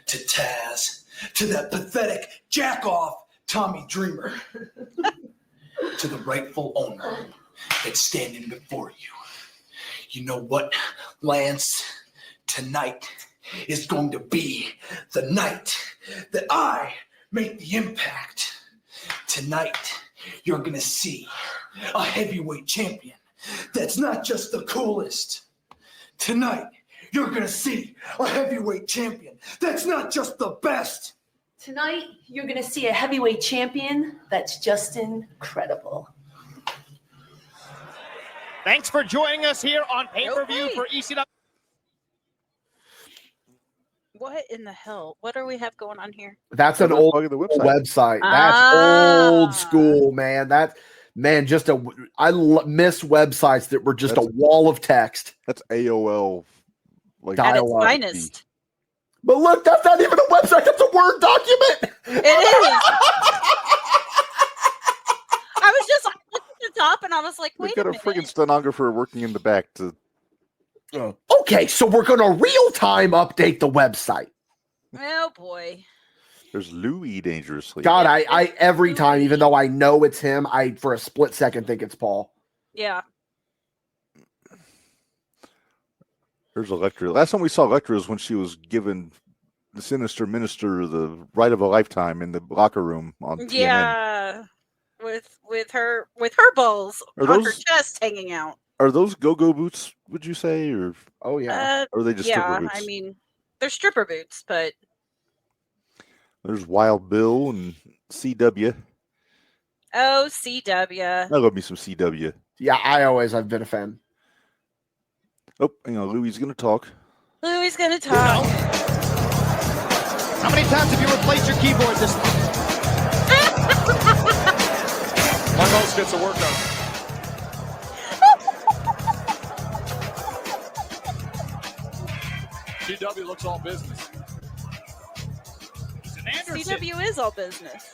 to Taz to that pathetic jack-off Tommy Dreamer to the rightful owner that's standing before you. You know what, Lance? Tonight is going to be the night that I make the impact. Tonight, you're going to see a heavyweight champion that's not just the coolest. Tonight, you're going to see a heavyweight champion that's not just the best. Tonight, you're going to see a heavyweight champion that's just incredible. Thanks for joining us here on pay-per-view Okay. for ECW. What in the hell? What do we have going on here? That's an They're old plugging the website. That's Ah. old school, man. I miss websites that were just a wall of text. That's AOL. Like At its Dialogue. finest. But look, that's not even a website. That's a Word document. It is. I was just looking at the top and I was like, We've wait got a a minute. friggin' stenographer working in the back to. Okay, so we're going to real time update the website. Oh boy. There's Louis dangerously. God, I every time, even though I know it's him, I for a split second think it's Paul. Yeah. There's Electra. Last time we saw Electra was when she was given the Sinister Minister the right of a lifetime in the locker room on TNN. Yeah. With her balls Are on her those- chest hanging out. Are those go-go boots, would you say? Or Oh, yeah. are they just Yeah, stripper boots? I mean, they're stripper boots, but There's Wild Bill and CW. oh, CW. I love me some CW. Yeah, I've been a fan. Oh, hang on. Louis is going to talk. Louis gonna talk. How many times have you replaced your keyboard this week? My mouse gets a workout. CW looks all business. It's an Anderson. CW is all business.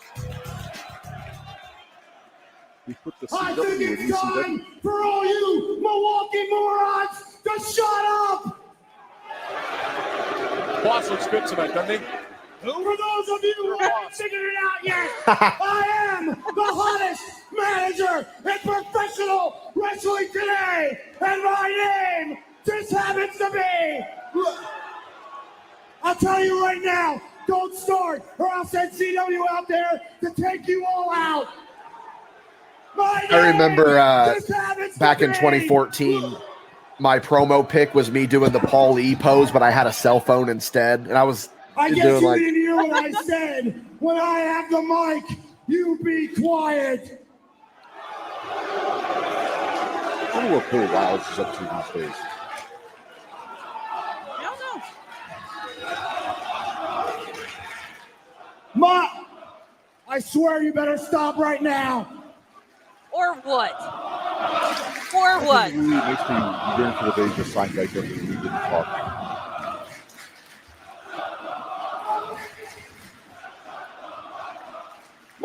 We put the I CW think in it's ECW. time for all you Milwaukee morons to shut up! Boss looks good tonight, doesn't he? For those of you who haven't figured it out yet, I am the hottest manager in professional wrestling today, and my name just happens to be. I'll tell you right now, don't start, or I'll send CW out there to take you all out. My I remember name just happens to back in be- 2014, my promo pick was me doing the Paul E pose, but I had a cell phone instead, and I was I guess doing you like didn't hear what I said. When I have the mic, you be quiet. I wonder what Bill Wiles is up to these days. I don't know. I swear you better stop right now. Or what? 4-1. It makes me yearn for the days of sign guys that we didn't talk.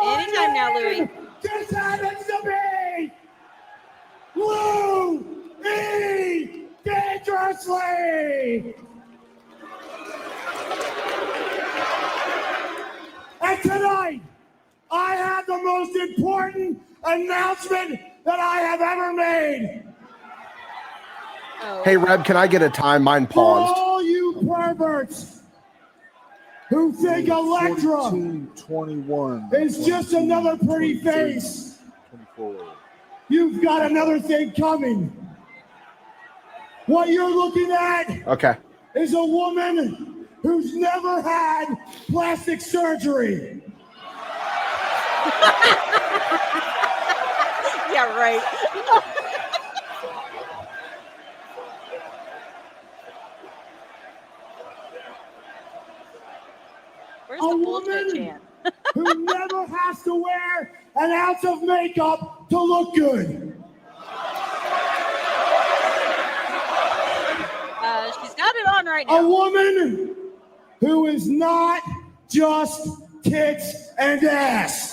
Anytime now, Louie. This happens to be Louie Dangerously. And tonight, I have the most important announcement that I have ever made. Oh. Hey, Reb, can I get a time? Mine For paused. all you perverts who think Elektra 21. is just another pretty face, 24. you've got another thing coming. What you're looking at Okay. is a woman who's never had plastic surgery. Yeah, right. Where's A the bullshit woman chant? who never has to wear an ounce of makeup to look good. She's got it on right A now. woman who is not just tits and ass.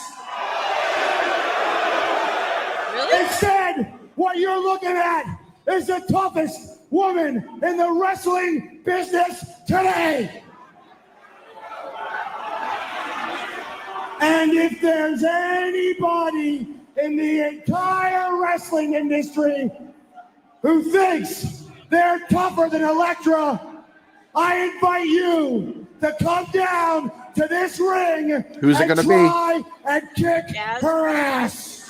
Really? Instead, what you're looking at is the toughest woman in the wrestling business today. And if there's anybody in the entire wrestling industry who thinks they're tougher than Elektra, I invite you to come down to this ring. Who's it gonna be? try and kick Jazz? her ass.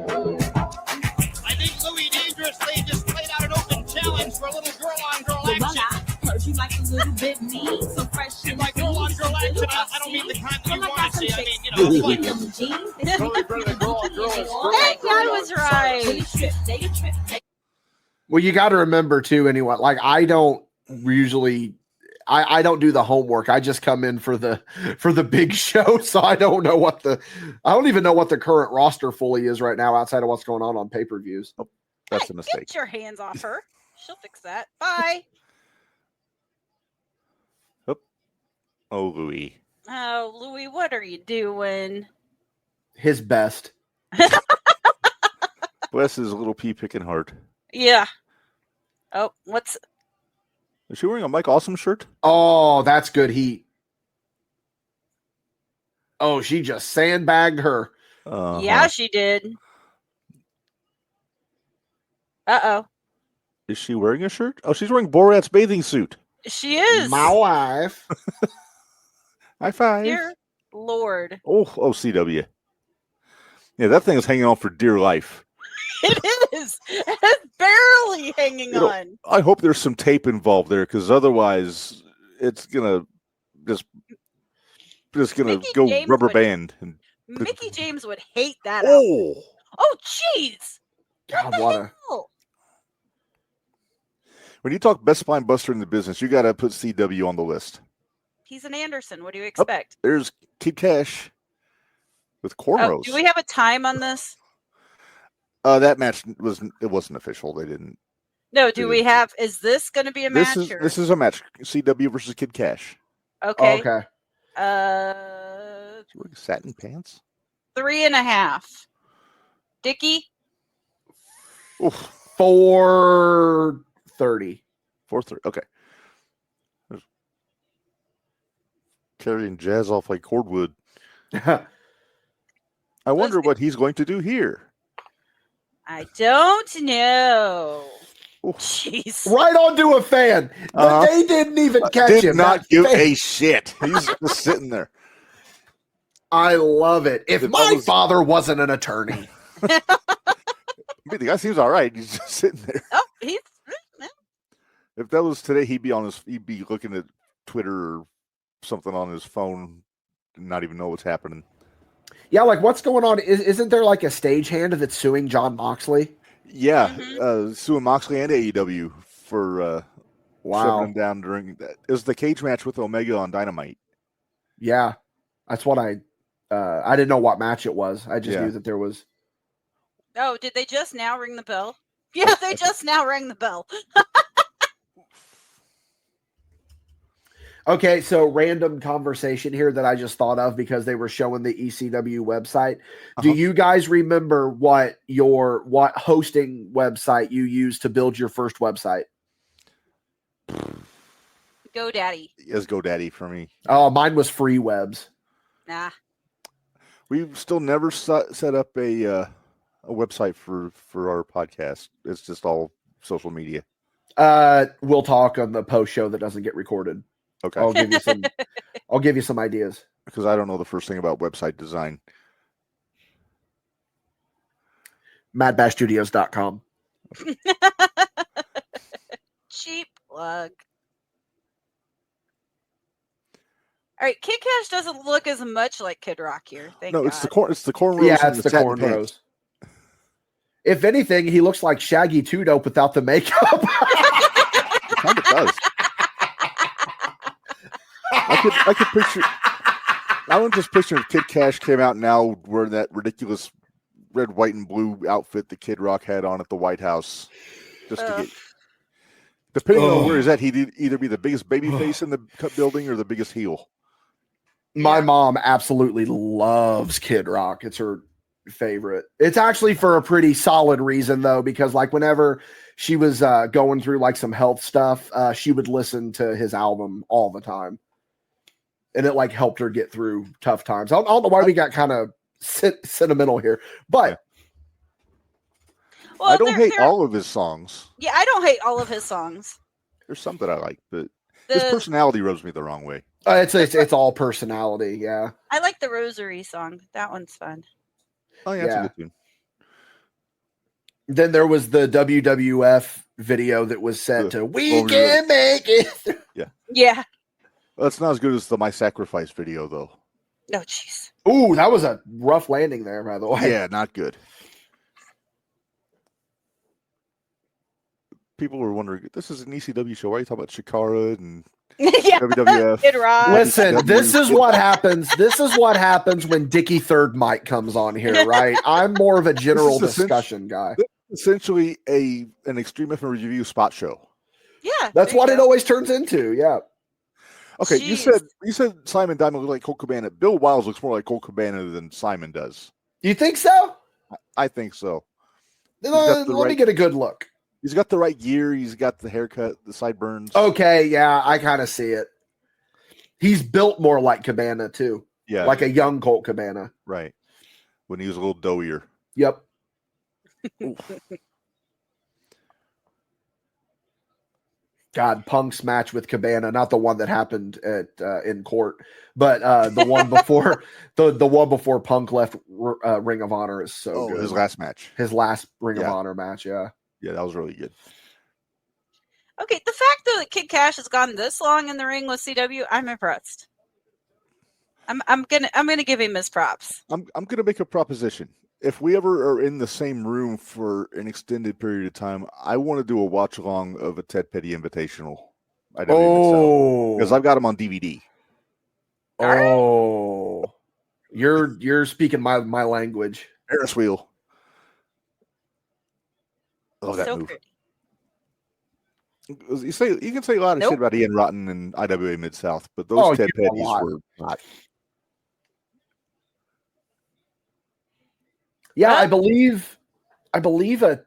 I think Louie Dangerously just laid out an open challenge for a little girl-on-girl action. Heard you like a little bit mean, so fresh And and by girl-on-girl action, I don't mean the kind that you want to see. I mean, you know, like Totally better than girl on girl. That guy was right. Well, you got to remember too, anyway. Like I don't usually, I don't do the homework. I just come in for the big show, so I don't even know what the current roster fully is right now, outside of what's going on pay-per-views. That's Hey, a mistake. Get your hands off her. She'll fix that. Bye. Oh, Louis. Oh, Louie, what are you doing? His best. Bless his little pea picking heart. Yeah. Oh, what's Is she wearing a Mike Awesome shirt? Oh, that's good heat. Oh, she just sandbagged her. Yeah, she did. Uh-oh. Is she wearing a shirt? Oh, she's wearing Borat's bathing suit. She is. My wife. High five. Dear Lord. Oh, CW. Yeah, that thing is hanging on for dear life. It is. It's barely hanging You know, on. I hope there's some tape involved there, because otherwise it's gonna just gonna Mickey go James rubber would- band. And Mickey James would hate that. oh, Oh, jeez. God, what a Oh, when you talk best spine buster in the business, you got to put CW on the list. he's an Anderson. What do you expect? There's Kid Kash with Oh, cornrows. do we have a time on this? That match wasn't official. They didn't. No, do we have? Is this going to be a match? This is a match. CW versus Kid Kash. Okay. okay. Is he wearing satin pants? 3.5. Dickie? Oof, 4:30. 4-3. Okay. There's carrying Jazz off like cordwood. I wonder what he's going to do here. I don't know. Oof. Jeez. Right onto a fan. They didn't even catch Did him. not That give fan- a shit. He's just sitting there. I love it. If If my that was- father wasn't an attorney. I mean, the guy seems all right. He's just sitting there. Oh, he's. If that was today, he'd be looking at Twitter or something on his phone and not even know what's happening. Yeah, like what's going on? Isn't there like a stagehand that's suing John Moxley? Yeah, Mhm. suing Moxley and AEW for Wow. him down during that. It was the cage match with Omega on Dynamite. Yeah, that's what I didn't know what match it was. I just knew that there was. Oh, did they just now ring the bell? Yeah, they just now rang the bell. Okay, so random conversation here that I just thought of because they were showing the ECW website. Do you guys remember what hosting website you used to build your first website? GoDaddy. Yes, GoDaddy for me. Oh, mine was Free Webs. Nah. We've still never set up a website for our podcast. It's just all social media. We'll talk on the post show that doesn't get recorded. Okay. I'll give you some ideas. Because I don't know the first thing about website design. madbashstudios.com. Cheap plug. All right, Kid Kash doesn't look as much like Kid Rock here. Thank God. It's the cornrows. Yeah, and it's the satin cornrows. pants. If anything, he looks like Shaggy 2 Dope without the makeup. It kind of does. I could picture. I would just picture if Kid Kash came out now wearing that ridiculous red, white, and blue outfit that Kid Rock had on at the White House, just to get. Depending on where he's at, he'd either be the biggest baby face in the building or the biggest heel. My mom absolutely loves Kid Rock. It's her favorite. It's actually for a pretty solid reason, though, because like whenever she was going through like some health stuff, she would listen to his album all the time. And it like helped her get through tough times. I don't know why we got kind of sentimental here, but well, I don't hate all of his songs. Yeah, I don't hate all of his songs. There's some that I like, but his personality rubs me the wrong way. It's all personality. Yeah, I like the Rosary song. That one's fun. Oh yeah, that's a good tune. Then there was the WWF video that was set to "We Can Make It." Yeah. Well, that's not as good as the My Sacrifice video, though. No, jeez. Ooh, that was a rough landing there, by the way. Yeah, not good. People were wondering, this is an ECW show. Why are you talking about Shikara and WWF? Kid Rock. Listen, this is what happens. This is what happens when Dickie Third Mike comes on here, right? I'm more of a general discussion guy. Essentially, an Extreme F Review spot show. Yeah, that's what it always turns into. Yeah. Okay, you said Simon Diamond looked like Colt Cabana. Bill Wiles looks more like Colt Cabana than Simon does. You think so? I think so. Let me get a good look. He's got the right gear. He's got the haircut, the sideburns. Okay, yeah, I kind of see it. He's built more like Cabana too. Yeah, like a young Colt Cabana. Right. When he was a little doughier. Yep. God, Punk's match with Cabana, not the one that happened at in court, but the one before the one before Punk left Ring of Honor is so good. His last match. His last Ring of Honor match, yeah. Yeah, that was really good. Okay, the fact that Kid Kash has gone this long in the ring with CW, I'm impressed. I'm gonna give him his props. I'm gonna make a proposition. If we ever are in the same room for an extended period of time, I want to do a watch along of a Ted Petty Invitational. Because I've got him on DVD. Oh, you're speaking my language. Ferris wheel. I love that move. You can say a lot of shit about Ian Rotten and IWA Mid-South, but those Ted Petties were hot. Yeah, I believe a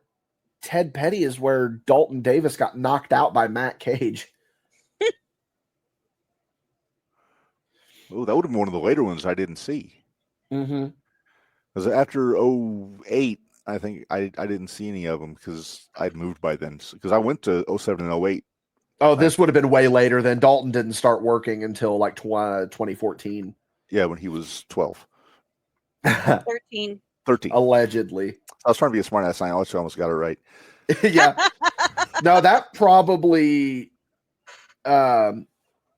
Ted Petty is where Dalton Davis got knocked out by Matt Cage. Oh, that would have been one of the later ones I didn't see. Mm-hmm. Because after 08, I think I didn't see any of them because I'd moved by then. Because I went to 07 and 08. Oh, this would have been way later then. Dalton didn't start working until like 2014. Yeah, when he was 12. 13. Allegedly. I was trying to be a smart ass. I almost got it right. Yeah. No, that probably. Let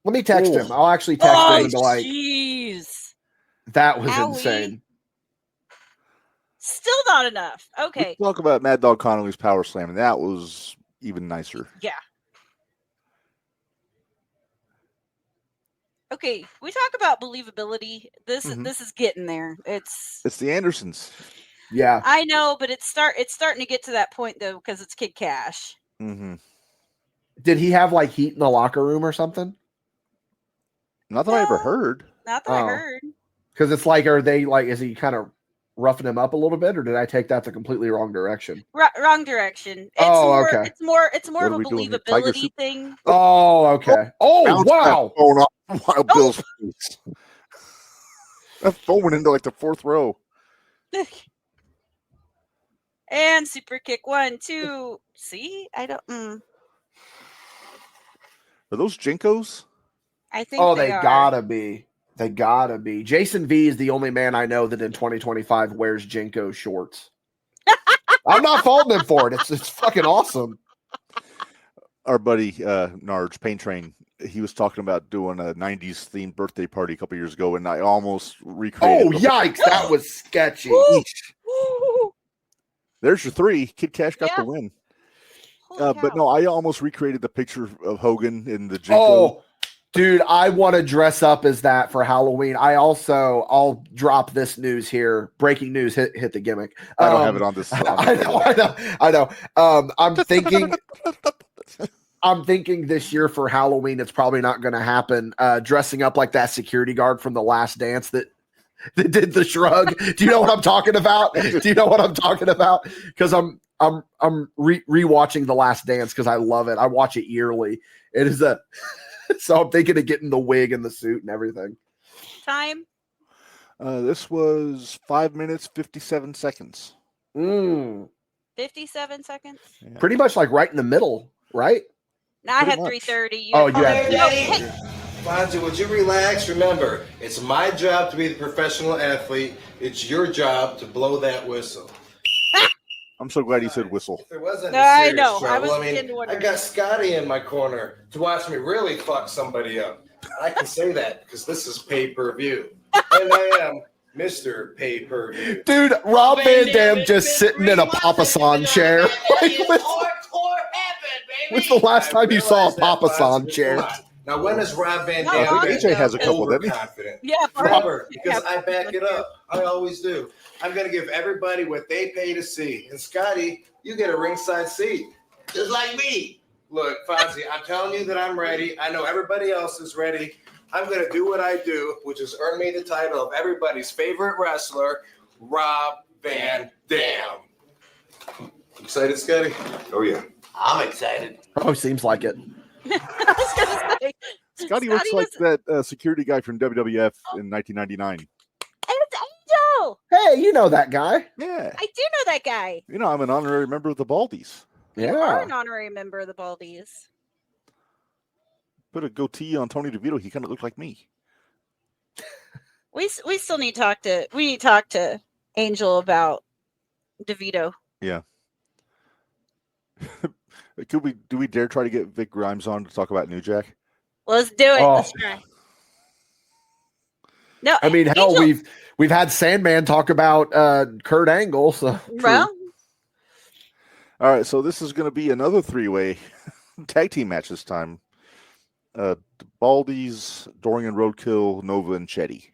me text him. I'll actually text him and be like, jeez. That was insane. Still not enough. Okay. Let's talk about Mad Dog Connolly's Power Slam, and that was even nicer. Yeah. Okay, we talk about believability. This is getting there. It's the Andersons. Yeah, I know, but it's starting to get to that point though because it's Kid Kash. Mm-hmm. Did he have like heat in the locker room or something? Not that I ever heard. Not that I heard. Because it's like, are they like? Is he kind of roughing him up a little bit, or did I take that the completely wrong direction? Wrong direction. Okay. It's more of are a we doing here? Tiger believability soup? thing. Oh, okay. Oh, Bounce wow. back going off Wild Bill's face. That phone went into like the fourth row. And super kick 1, 2. See, I don't. Are those Jinkos? I think. Oh, they are. gotta be. They gotta be. Jason V is the only man I know that in 2025 wears Jinko shorts. I'm not faulting him for it. It's fucking awesome. Our buddy Narge Pain Train, he was talking about doing a 90s themed birthday party a couple years ago, and I almost recreated. Oh, yikes! That was sketchy. There's your 3. Kid Kash got the win. But no, I almost recreated the picture of Hogan in the Jinko. Oh, dude, I want to dress up as that for Halloween. I'll drop this news here. Breaking news, hit the gimmick. I don't have it on this. I know. I'm thinking this year for Halloween, it's probably not going to happen. Dressing up like that security guard from The Last Dance that did the shrug. Do you know what I'm talking about? Because I'm rewatching The Last Dance because I love it. I watch it yearly. It is so I'm thinking of getting the wig and the suit and everything. Time. This was 5 minutes 57 seconds. 57 seconds. Yeah. Pretty much like right in the middle, right? No, I had 3:30. Oh, you had. Hey. Fonzie, would you relax? Remember, it's my job to be the professional athlete. It's your job to blow that whistle. I'm so glad he said whistle. If there wasn't I serious know. trouble, I I got Scotty in my corner to watch me really fuck somebody up. I can say that because this is pay-per-view. And I am Mr. Pay-Per-View. Dude, Rob Van Dam just sitting in a Papa San chair. When's the last time you saw a Papa San chair? Now, when is Rob Van No, Dam AJ has a couple, doesn't he? overconfident? Yeah, Forever, because I back it up. I always do. I'm going to give everybody what they pay to see. And Scotty, you get a ringside seat. Just like me. Look, Fonzie, I'm telling you that I'm ready. I know everybody else is ready. I'm going to do what I do, which is earn me the title of everybody's favorite wrestler, Rob Van Dam. Excited, Scotty? Oh, yeah. I'm excited. Oh, seems like it. I was gonna say, Scotty looks like that security guy from WWF in 1999. It's Angel. Hey, you know that guy. Yeah. I do know that guy. You know, I'm an honorary member of the Baldies. You are Yeah. an honorary member of the Baldies. Put a goatee on Tony DeVito. He kind of looked like me. We still need to talk to Angel about DeVito. Yeah. Do we dare try to get Vic Grimes on to talk about New Jack? Let's do it. Oh. Let's try. No, I mean, hell, Angel, we've had Sandman talk about Kurt Angle. So well, All right, so this is going to be another 3-way tag team match this time. Baldies, Doring and Roadkill, Nova and Chetti.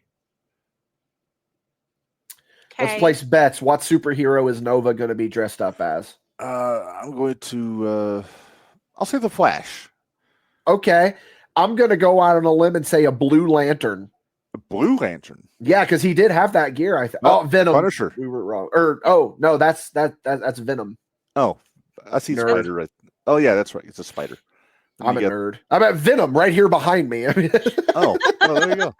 let's place bets. What superhero is Nova going to be dressed up as? I'm going to I'll say the Flash. Okay, I'm going to go out on a limb and say a Blue Lantern. A Blue Lantern. Yeah, because he did have that gear. No, Venom. Punisher. We were wrong. No, that's Venom. Oh, I see Nerd. Spider right. Oh yeah, that's right. It's a spider. I'm a nerd. I'm at Venom right here behind me. I mean, Oh, well, there you go.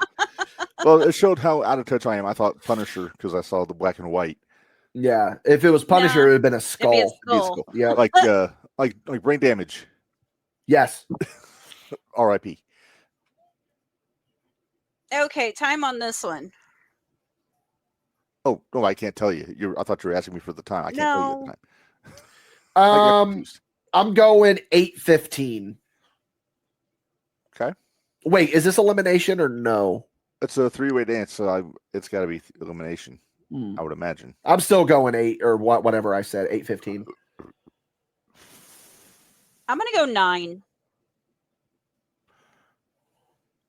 Well, it showed how out of touch I am. I thought Punisher because I saw the black and white. yeah, if it was Punisher, it would have been a skull. It'd be a skull. Yeah, like brain damage. yes. R.I.P. okay, time on this one. Oh no, I can't tell you. I thought you were asking me for the time. I can't tell you the time. I get confused. I'm going 8:15. Okay. Wait, is this elimination or no? It's a 3-way dance, so it's got to be elimination. I would imagine. I'm still going 8 or whatever I said. 8:15. I'm gonna go 9.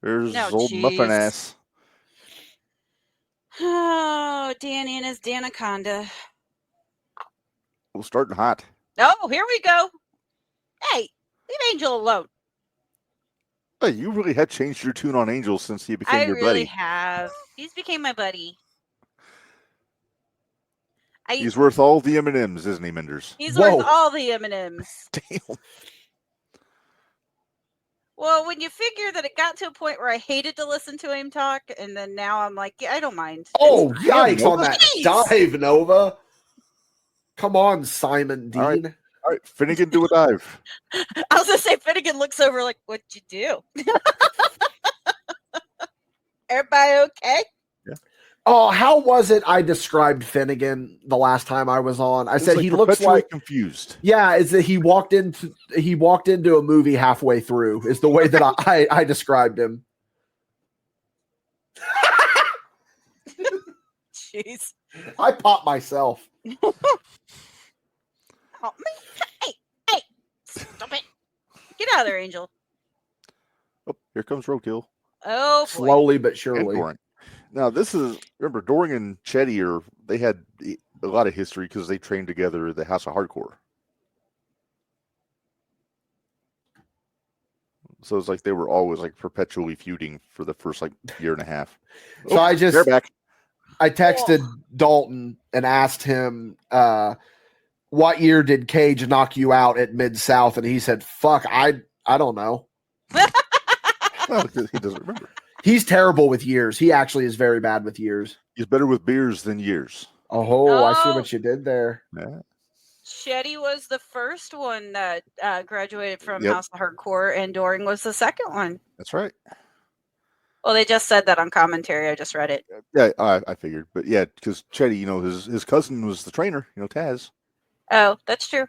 There's No, old muffin jeez. ass. Oh, Danny and his Danaconda. We're starting hot. Oh, here we go. Hey, leave Angel alone. Hey, you really had changed your tune on Angel since he became I your really buddy. have. He's became my buddy. He's worth all the M&Ms, isn't he, Minderz? He's worth all the M&Ms. Damn. Well, when you figure that it got to a point where I hated to listen to him talk, and then now I'm like, yeah, I don't mind. Oh, It's yikes fine. on that Jeez. dive, Nova. Come on, Simon Dean. All right, Finnegan, do a dive. I was going to say, Finnegan looks over like, what'd you do? Everybody okay? Oh, how was it I described Finnegan the last time I was on? I said like he looks perpetually like confused. Yeah, is that he walked into a movie halfway through is the way that I described him. Jeez. I popped myself. Oh, hey, stop it. Get out of there, Angel. Oh, here comes Roadkill. Oh, boy. Slowly but And surely. Doring. Now, remember, Doring and Chetti they had a lot of history because they trained together at the House of Hardcore. So it's like they were always like perpetually feuding for the first like year and a half. So I they're back. I texted Dalton and asked him, what year did Cage knock you out at Mid-South? And he said, fuck, I don't know. Well, he doesn't remember. He's terrible with years. He actually is very bad with years. He's better with beers than years. Oh, I see what you did there. Yeah. Chetti was the first one that graduated from Yep. House of Hardcore, and Doring was the second one. That's right. Well, they just said that on commentary. I just read it. Yeah, I figured. But yeah, because Chetti, his cousin was the trainer, Taz. Oh, that's true.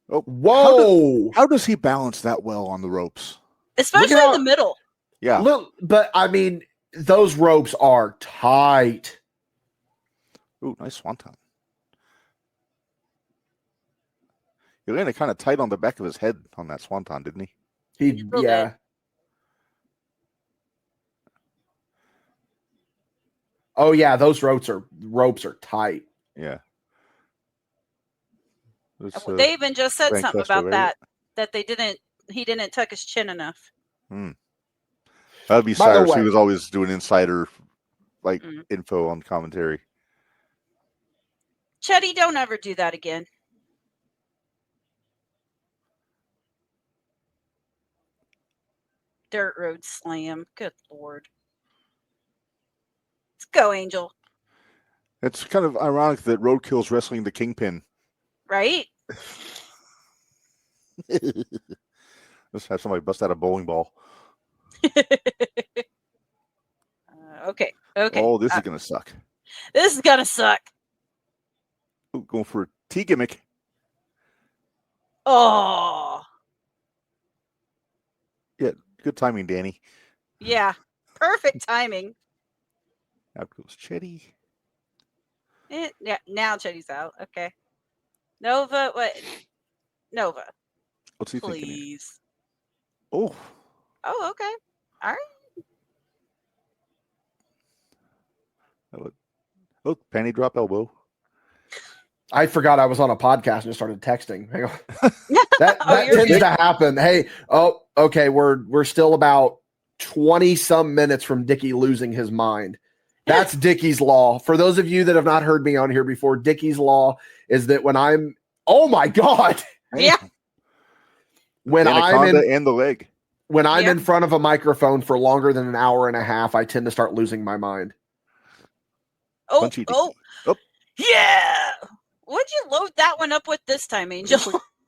Oh, whoa! How does he balance that well on the ropes? Especially in the middle. Yeah. But I mean, those ropes are tight. Ooh, nice swanton. He landed kind of tight on the back of his head on that swanton, didn't he? Yeah. Oh yeah, those ropes are tight. Yeah. They even just said Frank something Custer, about right? that he didn't tuck his chin enough. That'd be By the Cyrus. He way- was always doing insider info on commentary. Chetti, don't ever do that again. Dirt road slam. Good Lord. Let's go, Angel. It's kind of ironic that Roadkill's wrestling the Kingpin. Right? Let's have somebody bust out a bowling ball. Okay. Okay. Oh, this is going to suck. This is gonna suck. Ooh, going for a T gimmick. Oh. Yeah, good timing, Danny. Yeah. Perfect timing. Out goes Chetti. Yeah. Now Chetti's out. Okay. Nova. What? Nova. What's he thinking? Please. Oh, Oh, okay. All right. oh, panty drop elbow. I forgot I was on a podcast and started texting. Hang on. That you're tends good. to happen. Hey, okay, we're still about 20 some minutes from Dickie losing his mind. That's Dickie's law. For those of you that have not heard me on here before, Dickie's law is that when I'm oh my god. Yeah. When Anaconda and the leg. when I'm Yeah. in front of a microphone for longer than an hour and a half, I tend to start losing my mind. Oh. Punchy Oh. Dicky. Oh, Yeah. What'd you load that one up with this time, Angel?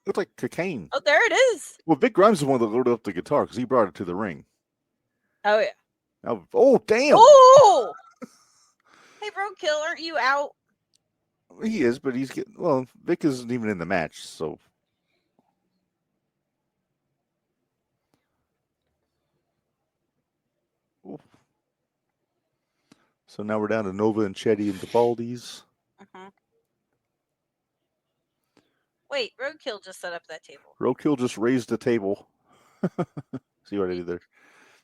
looks like cocaine. Oh, there it is. Well, Vic Grimes is the one that loaded up the guitar because he brought it to the ring. Oh yeah. Now, oh, damn. Oh. Hey, Roadkill, aren't you out? He is, but he's getting Vic isn't even in the match, so Oof. So now we're down to Nova and Chetti and the Baldies. Uh-huh. Wait, Roadkill just set up that table. Roadkill just raised the table. See what I did there?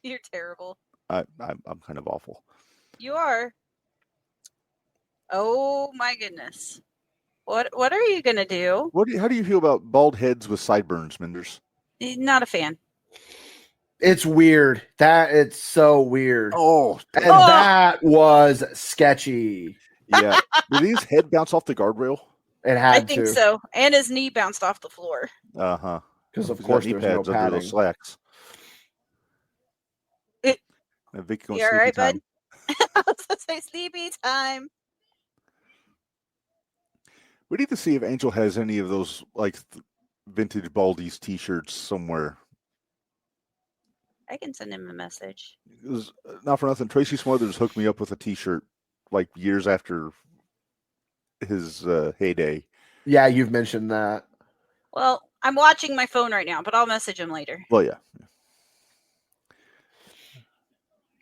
You're terrible. I'm kind of awful. You are. Oh my goodness. What are you gonna do? How do you feel about bald heads with sideburns, Minderz? Not a fan. It's weird. It's so weird. Oh, and that was sketchy. Yeah. Did his head bounce off the guardrail? It had I think so. And his knee bounced off the floor. Uh-huh. Because of course there's no under padding. those slacks. Vicky going You all sleepy right, time. bud? I was gonna say sleepy time. We need to see if Angel has any of those like vintage Baldies t-shirts somewhere. I can send him a message. Not for nothing, Tracy Smothers hooked me up with a t-shirt like years after his heyday. Yeah, you've mentioned that. Well, I'm watching my phone right now, but I'll message him later. Well, yeah.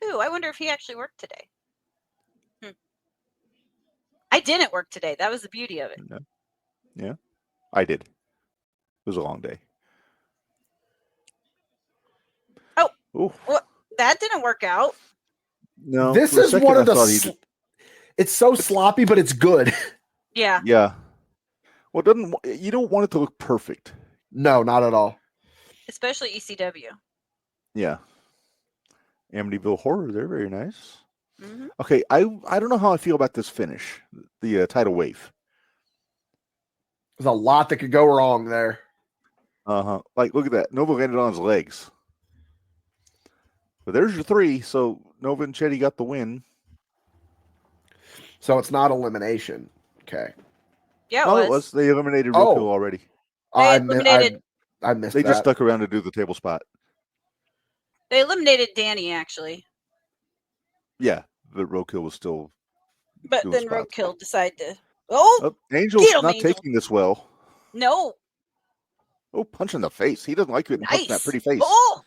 Ooh, I wonder if he actually worked today. I didn't work today. That was the beauty of it. Yeah, I did. It was a long day. Oh, ooh. Well, that didn't work out. No, this is one of the. It's so sloppy, but it's good. Yeah. Yeah. Well, you don't want it to look perfect. No, not at all. Especially ECW. Yeah. Amityville Horror, they're very nice. Mm-hmm. Okay, I don't know how I feel about this finish, the tidal wave. There's a lot that could go wrong there. Like, look at that. Nova landed on his legs. But there's your 3. So Nova and Chetti got the win. So it's not elimination. Okay. Yeah, it was. They eliminated Roadkill already. I eliminated. I missed They that. just stuck around to do the table spot. They eliminated Danny, actually. Yeah, but Roadkill was still. But then Roadkill decided to. Oh, Angel's not taking this well. No. Oh, punch in the face. He doesn't like it. Punch in that pretty face. Oh.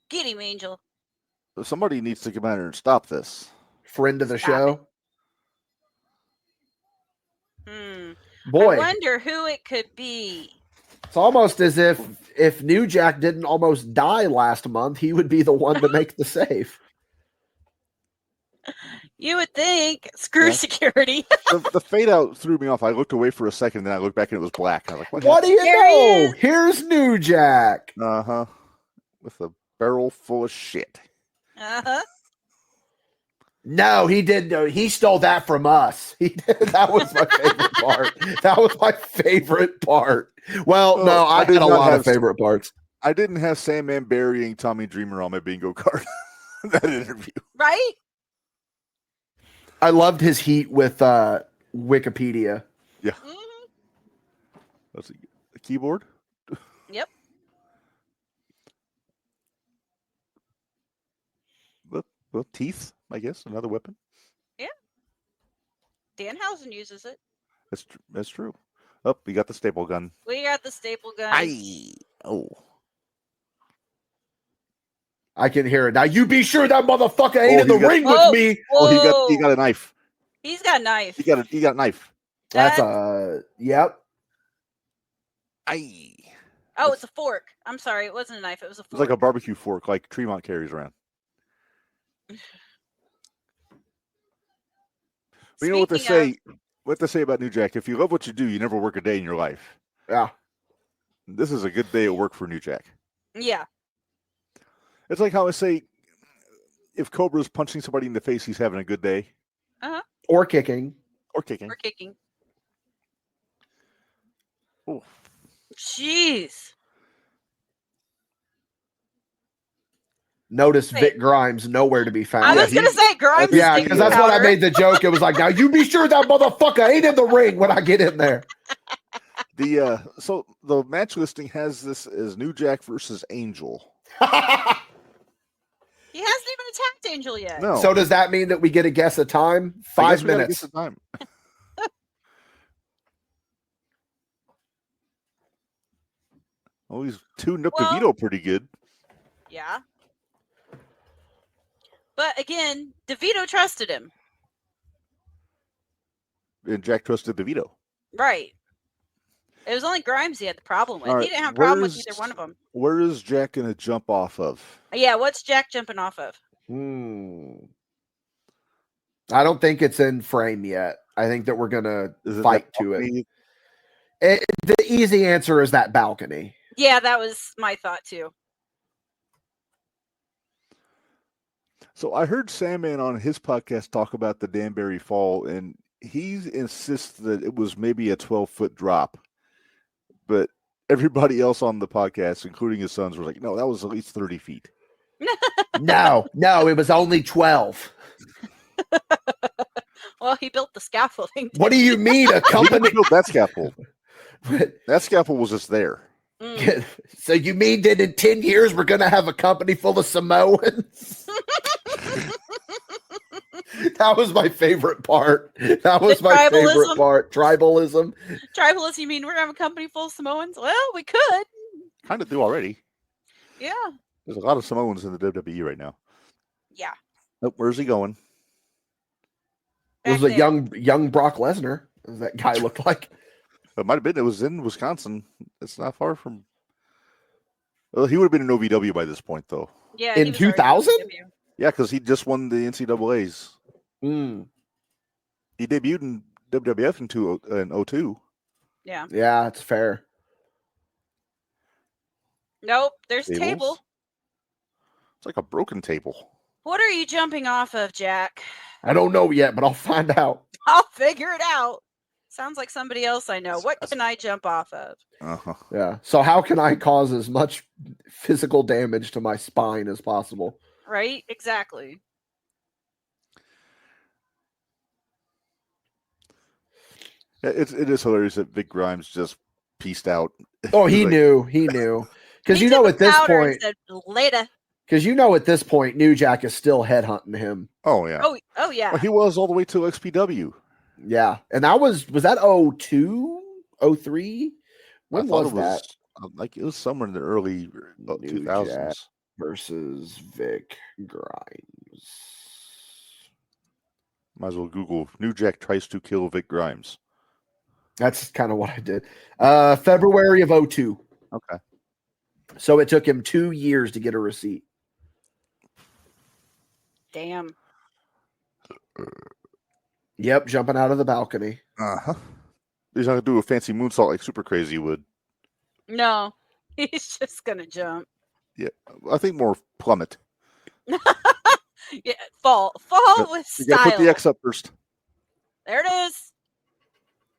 Get him, Angel. Somebody needs to come out here and stop this. Friend of the show. I Boy, wonder who it could be. It's almost as if New Jack didn't almost die last month, he would be the one to make the save. You would think. Screw security. The fade out threw me off. I looked away for a second, then I looked back and it was black. I was like, what do you know? Here's New Jack. With a barrel full of shit. No, he didn't. He stole that from us. He did. That was my favorite part. That was my favorite part. Well, no, I had a lot of favorite parts. I didn't have Sandman burying Tommy Dreamer on my bingo card. That interview. Right? I loved his heat with Wikipedia. Yeah. That's a keyboard. Yep. Well, teeth, I guess, another weapon. Yeah. Danhausen uses it. That's true. Oh, we got the staple gun. We got the staple gun. I can hear it. Now you be sure that motherfucker ain't in the ring with me. Oh, he got a knife. He's got a knife. He got a knife. That's yep. Oh, it's a fork. I'm sorry, it wasn't a knife. It was a fork. It's like a barbecue fork, like Tremont carries around. But you know what they say? What they say about New Jack? If you love what you do, you never work a day in your life. Yeah. This is a good day at work for New Jack. Yeah. It's like how I say, if Cobra's punching somebody in the face, he's having a good day. Or kicking. Or kicking. Or kicking. Oh. Jeez. Notice Vic Grimes nowhere to be found. I was going to say Grimes. Yeah, because that's what I made the joke. It was like, now you be sure that motherfucker ain't in the ring when I get in there. So the match listing has this as New Jack versus Angel. He hasn't even attacked Angel yet. No. So does that mean that we get a guess of time? 5 minutes. Guess of time. Oh, he's tuned up DeVito pretty good. Yeah. But again, DeVito trusted him. And Jack trusted DeVito. Right. It was only Grimes he had the problem with. All He right, didn't have a problem with either one of them. Where is Jack going to jump off of? Yeah, what's Jack jumping off of? I don't think it's in frame yet. I think that we're going to fight to it. The easy answer is that balcony. Yeah, that was my thought too. So I heard Sandman on his podcast talk about the Danbury Fall, and he insists that it was maybe a 12-foot drop. But everybody else on the podcast, including his sons, were like, no, that was at least 30 feet. No, it was only 12. Well, he built the scaffolding. What do you mean? A company built that scaffold? That scaffold was just there. So you mean that in 10 years we're going to have a company full of Samoans? That was my favorite part. That was my favorite part. Tribalism. Tribalism, you mean we're going to have a company full of Samoans? Well, we could. Kind of do already. Yeah. There's a lot of Samoans in the WWE right now. Yeah. Oh, where's he going? It was a young Brock Lesnar. What does that guy look like? It might have been. It was in Wisconsin. It's not far from. Well, he would have been in OVW by this point, though. Yeah. In 2000? Yeah, because he just won the NCAAs. He debuted in WWF in 2002. Yeah. Yeah, it's fair. Nope. There's Tables? table. It's like a broken table. What are you jumping off of, Jack? I don't know yet, but I'll find out. I'll figure it out. Sounds like somebody else I know. What can I jump off of? Yeah. So how can I cause as much physical damage to my spine as possible? Right? Exactly. Yeah, it is hilarious that Vic Grimes just pieced out. Oh, he knew. Because at this point, later. Because at this point, New Jack is still headhunting him. Oh yeah. Oh yeah. Well, he was all the way to XPW. Yeah, and that was that 02, 03? When was that? Like it was somewhere in the early 2000s. Versus Vic Grimes. Might as well Google New Jack tries to kill Vic Grimes. That's kind of what I did. February of 02. Okay. So it took him 2 years to get a receipt. Damn. Yep, jumping out of the balcony. Uh-huh. He's not going to do a fancy moonsault like Super Crazy would. No, he's just going to jump. Yeah, I think more plummet. Yeah, fall with style. You got to put the X up first. There it is.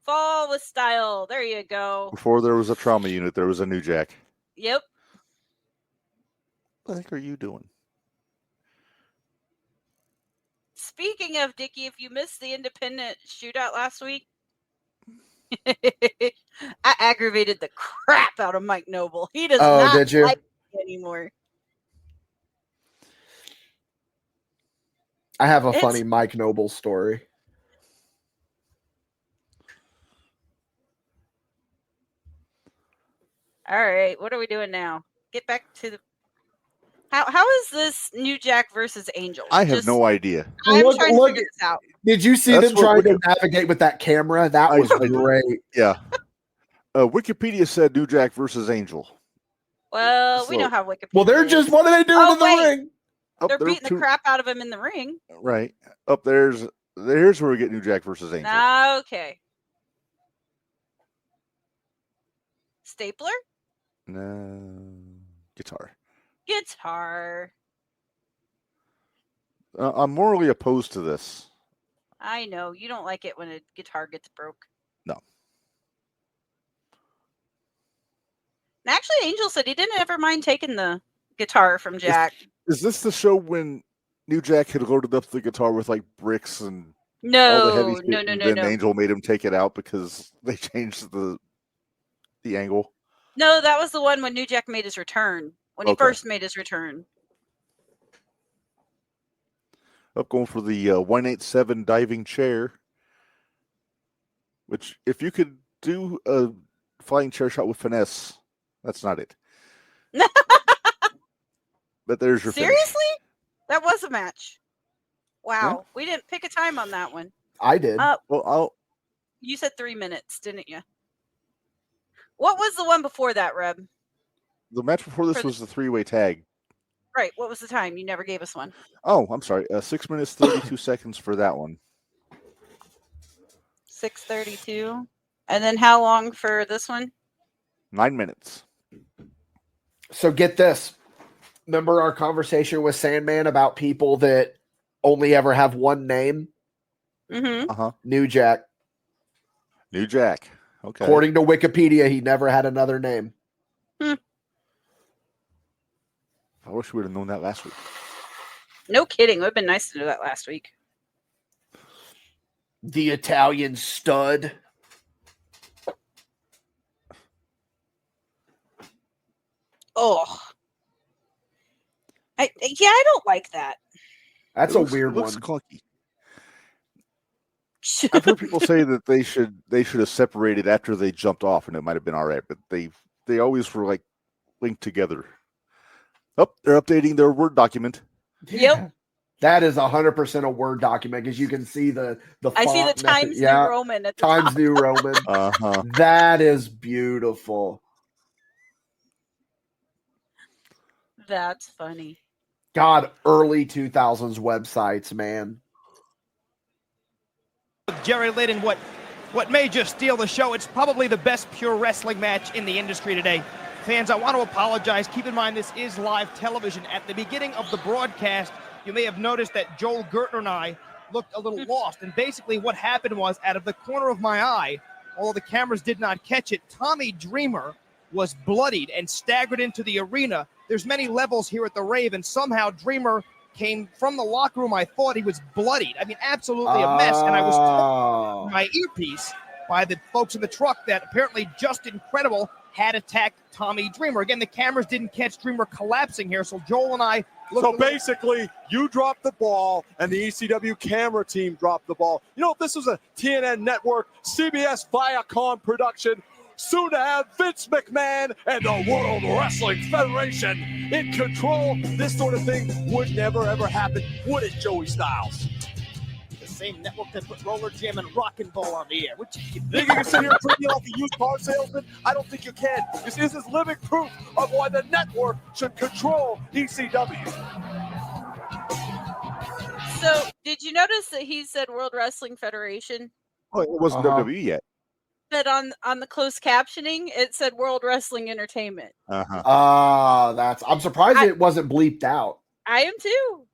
Fall with style. There you go. Before there was a trauma unit, there was a New Jack. Yep. What the heck are you doing? Speaking of Dickie, if you missed the independent shootout last week, I aggravated the crap out of Mike Noble. He does not did you? like me anymore. I have a funny Mike Noble story. All right, what are we doing now? Get back to the. How is this New Jack versus Angel? I have no idea. I'm trying to figure this out. Did you see them trying to navigate with that camera? That was great. Yeah. Wikipedia said New Jack versus Angel. Well, we know how Wikipedia. Well, they're just. What are they doing in the ring? They're beating the crap out of him in the ring. Right. Up there's where we get New Jack versus Angel. Okay. Stapler? No. Guitar. I'm morally opposed to this. I know. You don't like it when a guitar gets broke. No. And actually, Angel said he didn't ever mind taking the guitar from Jack. Is this the show when New Jack had loaded up the guitar with like bricks and no, all the heavy shit, no. Then Angel made him take it out because they changed the angle? No, that was the one when New Jack made his return. When he first made his return. Up going for the 187 diving chair. Which, if you could do a flying chair shot with finesse, that's not it. But there's your Seriously? finish. That was a match. Wow. Yeah. We didn't pick a time on that one. I did. Well, You said 3 minutes, didn't you? What was the one before that, Reb? The match before this was the 3-way tag. Right. What was the time? You never gave us one. Oh, I'm sorry. 6 minutes, 32 seconds for that one. 6:32. And then how long for this one? 9 minutes. So get this. Remember our conversation with Sandman about people that only ever have one name? Mm-hmm. Uh-huh. New Jack. New Jack. Okay. According to Wikipedia, he never had another name. Hmm. I wish we would have known that last week. No kidding. It would have been nice to do that last week. The Italian stud. Oh. I don't like that. That's a weird looks one. clunky. I've heard people say that they should have separated after they jumped off, and it might have been all right, but they always were like linked together. Oh, they're updating their Word document. Yep. That is 100% a Word document because you can see the I see the font. Times New Roman at the Times top. New Roman. Uh-huh. That is beautiful. That's funny. God, early 2000s websites, man. Jerry Lynn in what may just steal the show. It's probably the best pure wrestling match in the industry today. Fans, I want to apologize. Keep in mind this is live television. At the beginning of the broadcast, you may have noticed that Joel Gertner and I looked a little lost. And basically what happened was, out of the corner of my eye, although the cameras did not catch it, Tommy Dreamer was bloodied and staggered into the arena. There's many levels here at the Rave, and somehow Dreamer came from the locker room. I thought he was bloodied. I mean, absolutely a mess. And I was told in my earpiece by the folks in the truck that apparently Just Incredible had attacked Tommy Dreamer. Again, the cameras didn't catch Dreamer collapsing here, so Joel and I looked. So basically, you dropped the ball, and the ECW camera team dropped the ball. You know, if this was a TNN network, CBS Viacom production, soon to have Vince McMahon and the World Wrestling Federation in control, this sort of thing would never, ever happen, would it, Joey Styles? The same network that put Roller Jam and Rockin' Ball on the air. Think you can sit here and treat me like a used car salesman? I don't think you can. This is living proof of why the network should control ECW. So, did you notice that he said World Wrestling Federation? Oh, it wasn't WWE yet. But on the closed captioning, it said World Wrestling Entertainment. Uh-huh. I'm surprised it wasn't bleeped out. I am too.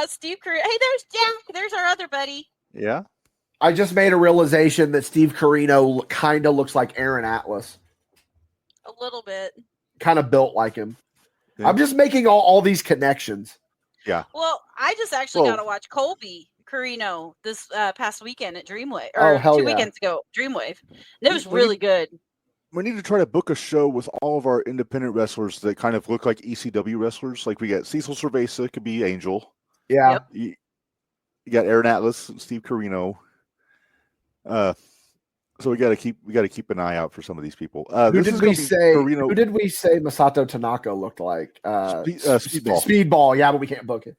Steve Carino. Hey, there's Jack. There's our other buddy. Yeah. I just made a realization that Steve Carino kind of looks like Aaron Atlas. A little bit. Kind of built like him. Yeah. I'm just making all these connections. Yeah. Well, I just actually got to watch Colby Corino this past weekend at Dreamwave. Oh, hell 2 yeah. weekends ago, Dreamwave. And it was really good. We need to try to book a show with all of our independent wrestlers that kind of look like ECW wrestlers. Like we got Cecil Cerveza, could be Angel. Yeah. Yep. You got Aaron Atlas and Steve Carino. So we got to keep an eye out for some of these people. Who did we say Masato Tanaka looked like? Speedball. Speedball, yeah, but we can't book it.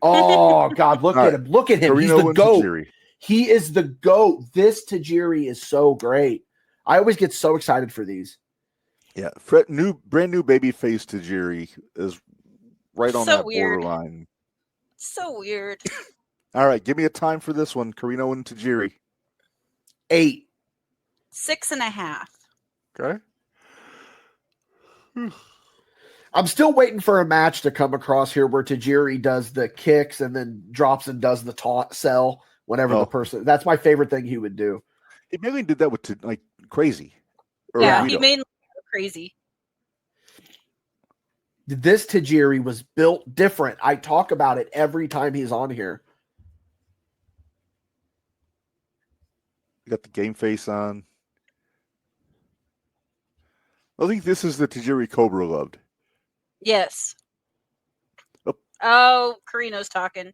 Oh God, look at him. Look at him. He's Corino the and GOAT. Tajiri. He is the GOAT. This Tajiri is so great. I always get so excited for these. Yeah, brand new baby face Tajiri is right on that borderline. So weird. All right, give me a time for this one, Corino and Tajiri. 8. 6.5. Okay. I'm still waiting for a match to come across here where Tajiri does the kicks and then drops and does the taunt sell whenever the person. That's my favorite thing he would do. He mainly did that with like Crazy. Yeah, he made Crazy. This Tajiri was built different. I talk about it every time he's on here. You got the game face on. I think this is the Tajiri Cobra loved. Yes. Oh, Carino's talking.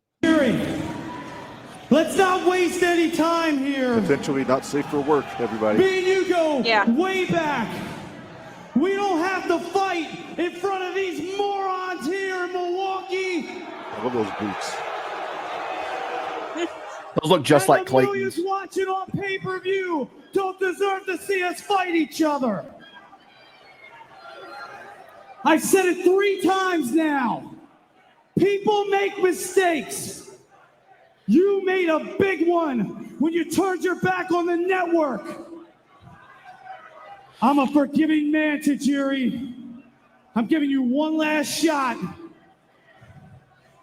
Let's not waste any time here. Potentially not safe for work, everybody. Me and you go way back. We don't have to fight in front of these morons here in Milwaukee. I love those boots. Those look just like Clayton's. Clayton's. Millions watching on pay-per-view don't deserve to see us fight each other. I've said it 3 times now. People make mistakes. You made a big one when you turned your back on the network. I'm a forgiving man, Tajiri. I'm giving you one last shot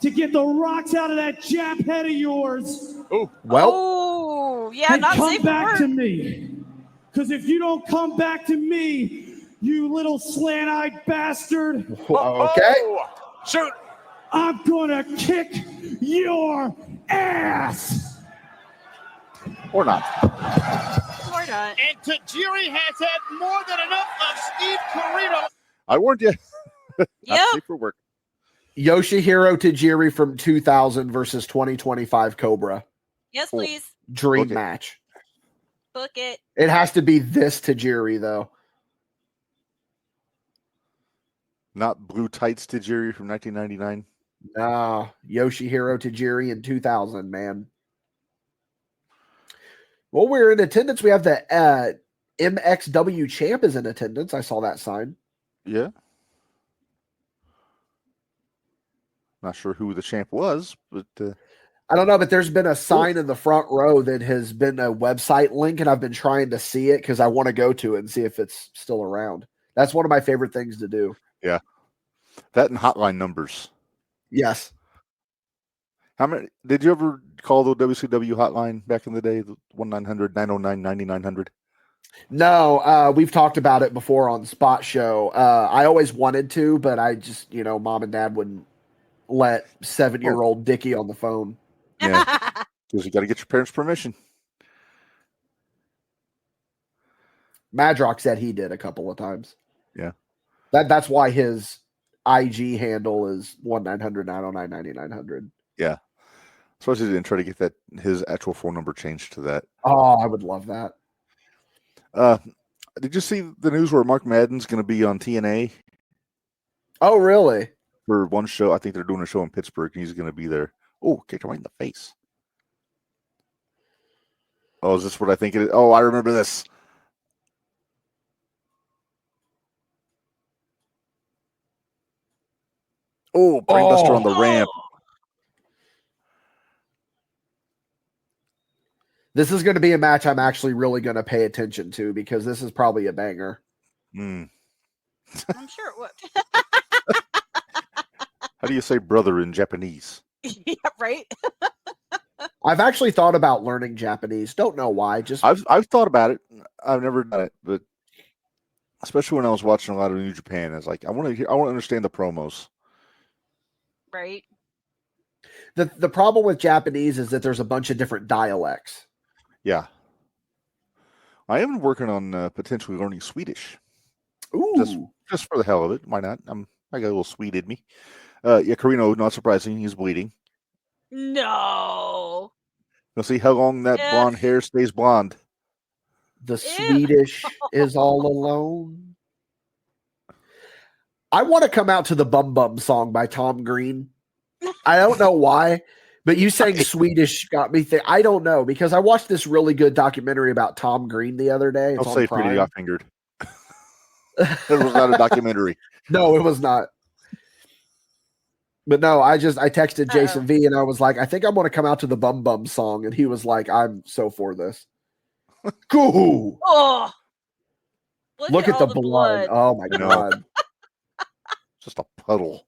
to get the rocks out of that Jap head of yours. Oh, well. Oh, yeah, and not come safe back for to work. me. Because if you don't come back to me, you little slant-eyed bastard. Okay. Shoot. I'm gonna kick your ass. Or not. Or not. And Tajiri has had more than enough of Steve Corino. I warned you. Yep. Not safe for work. Yoshihiro Tajiri from 2000 versus 2025 Cobra. Yes, please. Dream Book it. match. Book it. It has to be this Tajiri, though. Not Blue Tights Tajiri from 1999. Nah, Yoshihiro Tajiri in 2000, man. Well, we're in attendance. We have the MXW champ is in attendance. I saw that sign. Yeah. Not sure who the champ was, but I don't know, but there's been a sign in the front row that has been a website link, and I've been trying to see it because I want to go to it and see if it's still around. That's one of my favorite things to do. yeah. That and hotline numbers. Yes. How many did you ever call the WCW hotline back in the day? The 1-900-909-9900? No, we've talked about it before on Spot Show. I always wanted to, but I just, mom and dad wouldn't let 7-year-old Dickie on the phone. Yeah. Because you got to get your parents' permission. Madrox said he did a couple of times. Yeah. That's why his IG handle is 1-900-909-9900. Yeah. Especially didn't try to get his actual phone number changed to that. Oh, I would love that. Did you see the news where Mark Madden's going to be on TNA Oh, really? for one show? I think they're doing a show in Pittsburgh, and he's going to be there. Oh, kicked him right in the face. Oh, is this what I think it is? Oh, I remember this. Oh, brainbuster on the ramp. This is going to be a match I'm actually really going to pay attention to because this is probably a banger. Mm. I'm sure it would. How do you say brother in Japanese? Yeah, right? I've actually thought about learning Japanese. Don't know why. Just I've thought about it. I've never done it, but especially when I was watching a lot of New Japan, I was like, I want to understand the promos. Right. the problem with Japanese is that there's a bunch of different dialects. Yeah. I am working on potentially learning Swedish. Ooh. Just for the hell of it. Why not? I got a little Swede in me. Yeah, Corino, not surprising, he's bleeding. No. You'll see how long that blonde hair stays blonde. The Swedish is all alone. I want to come out to the Bum Bum song by Tom Green. I don't know why, but you saying Swedish got me think. I don't know because I watched this really good documentary about Tom Green the other day. It's I'll on say Prime. pretty got fingered. It was not a documentary. No, it was not. But no, I texted Jason V and I was like, I think I'm going to come out to the Bum Bum song. And he was like, I'm so for this. Cool. Oh. Look at the blood. Oh my God. Just a puddle.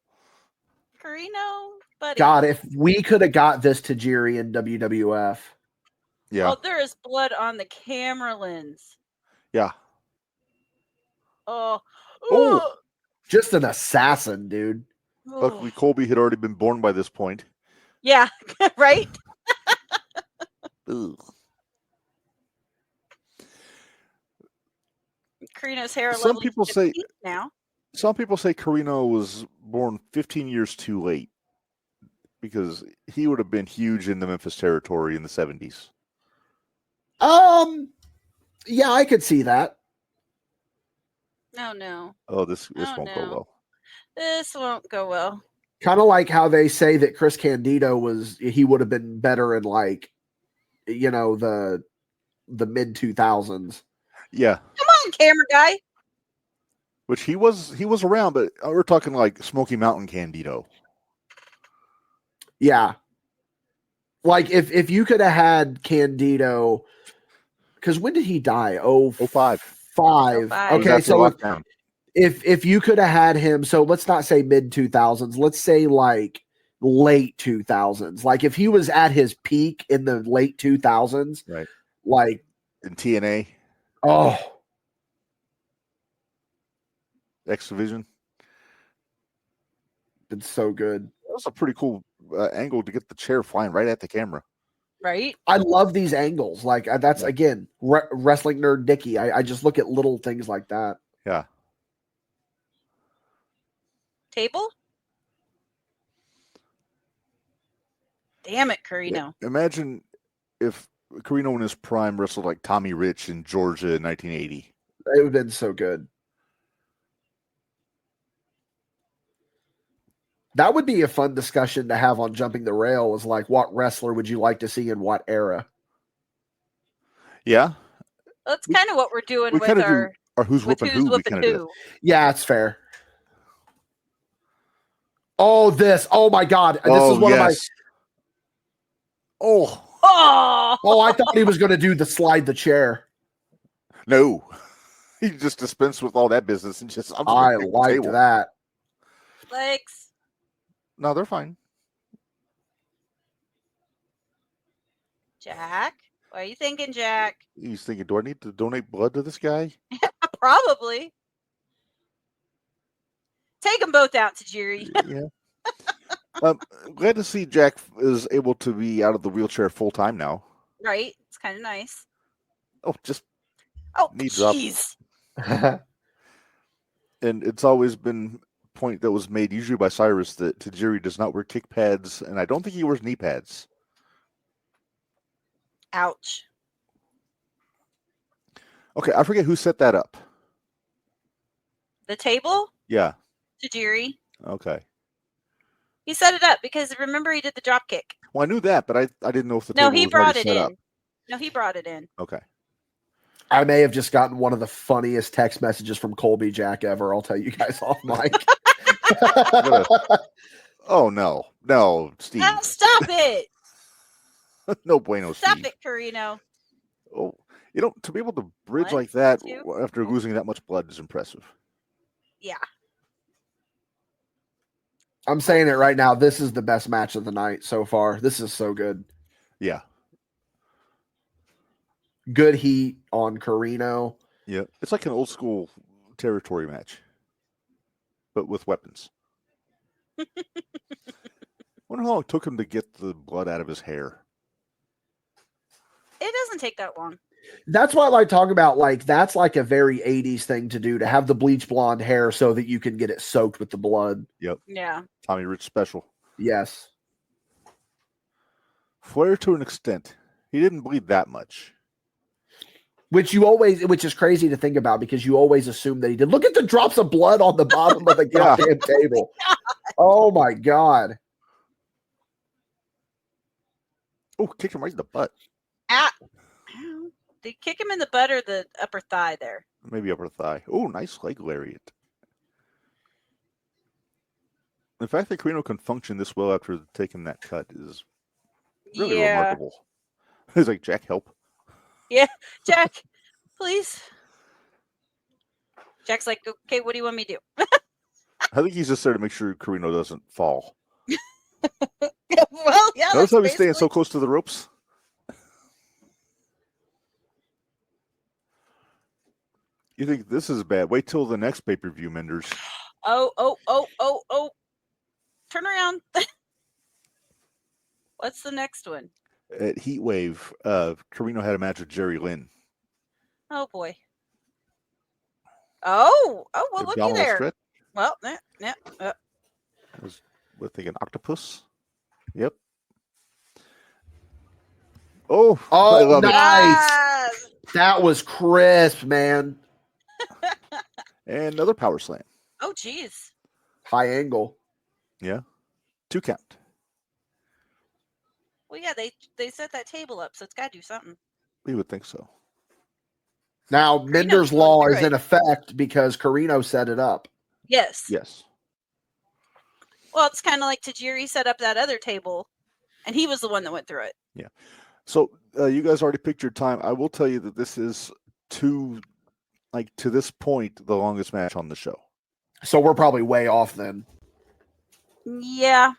Corino, buddy. God, if we could have got this Tajiri in WWF. Yeah. Oh, there is blood on the camera lens. Yeah. Oh. Oh, just an assassin, dude. Luckily, Colby had already been born by this point. Yeah, right? Ugh. Corino's hair Some level people say now. Some people say Corino was born 15 years too late because he would have been huge in the Memphis territory in the 70s. Yeah, I could see that. Oh no. Oh, this won't go well. This won't go well. Kind of like how they say that Chris Candido he would have been better in like, the mid 2000s. Yeah. Come on, camera guy. Which he was around, but we're talking like Smoky Mountain Candido. Yeah. Like if you could have had Candido, because when did he die? 05. 5. Okay, so if you could have had him, so let's not say mid 2000s, let's say like late 2000s. Like if he was at his peak in the late 2000s, right? Like in TNA, X Division, it's so good. That was a pretty cool angle to get the chair flying right at the camera. Right. I love these angles. Like that's again, wrestling nerd Dickie. I just look at little things like that. Yeah. Table? Damn it, Corino. Yeah. Imagine if Corino in his prime wrestled like Tommy Rich in Georgia in 1980. It would have been so good. That would be a fun discussion to have on Jumping the Rail, is like, what wrestler would you like to see in what era? Yeah. That's kind of what we're doing with our Who's Whooping Who. Yeah, it's fair. Oh, oh my God. This is one of my. Oh, I thought he was going to do the slide the chair. No. He just dispensed with all that business and just. I liked that. Legs. No, they're fine. Jack? What are you thinking, Jack? He's thinking, do I need to donate blood to this guy? Probably. Take them both out to Jerry. Yeah. Glad to see Jack is able to be out of the wheelchair full time now. Right. It's kind of nice. Oh, just. Oh, jeez. And it's always been a point that was made usually by Cyrus that Tajiri does not wear kick pads, and I don't think he wears knee pads. Ouch. Okay, I forget who set that up. The table? Yeah. Tajiri. Okay. He set it up because remember he did the drop kick. Well, I knew that, but I didn't know if the No, table he was brought already it set in. up. No, he brought it in. Okay. I may have just gotten one of the funniest text messages from Colby Jack ever. I'll tell you guys off mic. Oh, no, Steve. Oh, stop it. No bueno, Stop Steve. it, Corino. Oh, to be able to bridge 1, like that 2. after losing that much blood is impressive. Yeah. I'm saying it right now. This is the best match of the night so far. This is so good. Yeah. Good heat on Corino. Yeah. It's like an old school territory match, but with weapons. Wonder how long it took him to get the blood out of his hair. It doesn't take that long. That's why I like talking about, like, that's like a very 80s thing to do, to have the bleach blonde hair so that you can get it soaked with the blood. Yep. Yeah. Tommy Rich special. Yes. Flair to an extent. He didn't bleed that much. Which is crazy to think about, because you always assume that he did. Look at the drops of blood on the bottom of the goddamn table. Oh my God. Oh, kicked him right in the butt. They kick him in the butt or the upper thigh there? Maybe upper thigh. Oh, nice leg lariat. The fact that Corino can function this well after taking that cut is really remarkable. He's like, Jack, help. Yeah, Jack, please. Jack's like, okay, what do you want me to do? I think he's just there to make sure Corino doesn't fall. Well, yeah. Notice how he's staying so close to the ropes? You think this is bad? Wait till the next pay-per-view, Minderz. Oh. Turn around. What's the next one? At Heatwave, Corino had a match with Jerry Lynn. Oh, boy. Oh, well, looky there. Stretch. Well, We're thinking octopus. Yep. Oh, I love nice. That was crisp, man. And another power slam. Oh, geez. High angle. Yeah. 2 count. Well, yeah, they set that table up, so it's got to do something. We would think so. Now, Minderz Corino's law going is through in effect because Corino set it up. Yes. Yes. Well, it's kind of like Tajiri set up that other table, and he was the one that went through it. Yeah. So you guys already picked your time. I will tell you that this is to this point the longest match on the show. So we're probably way off then. Yeah.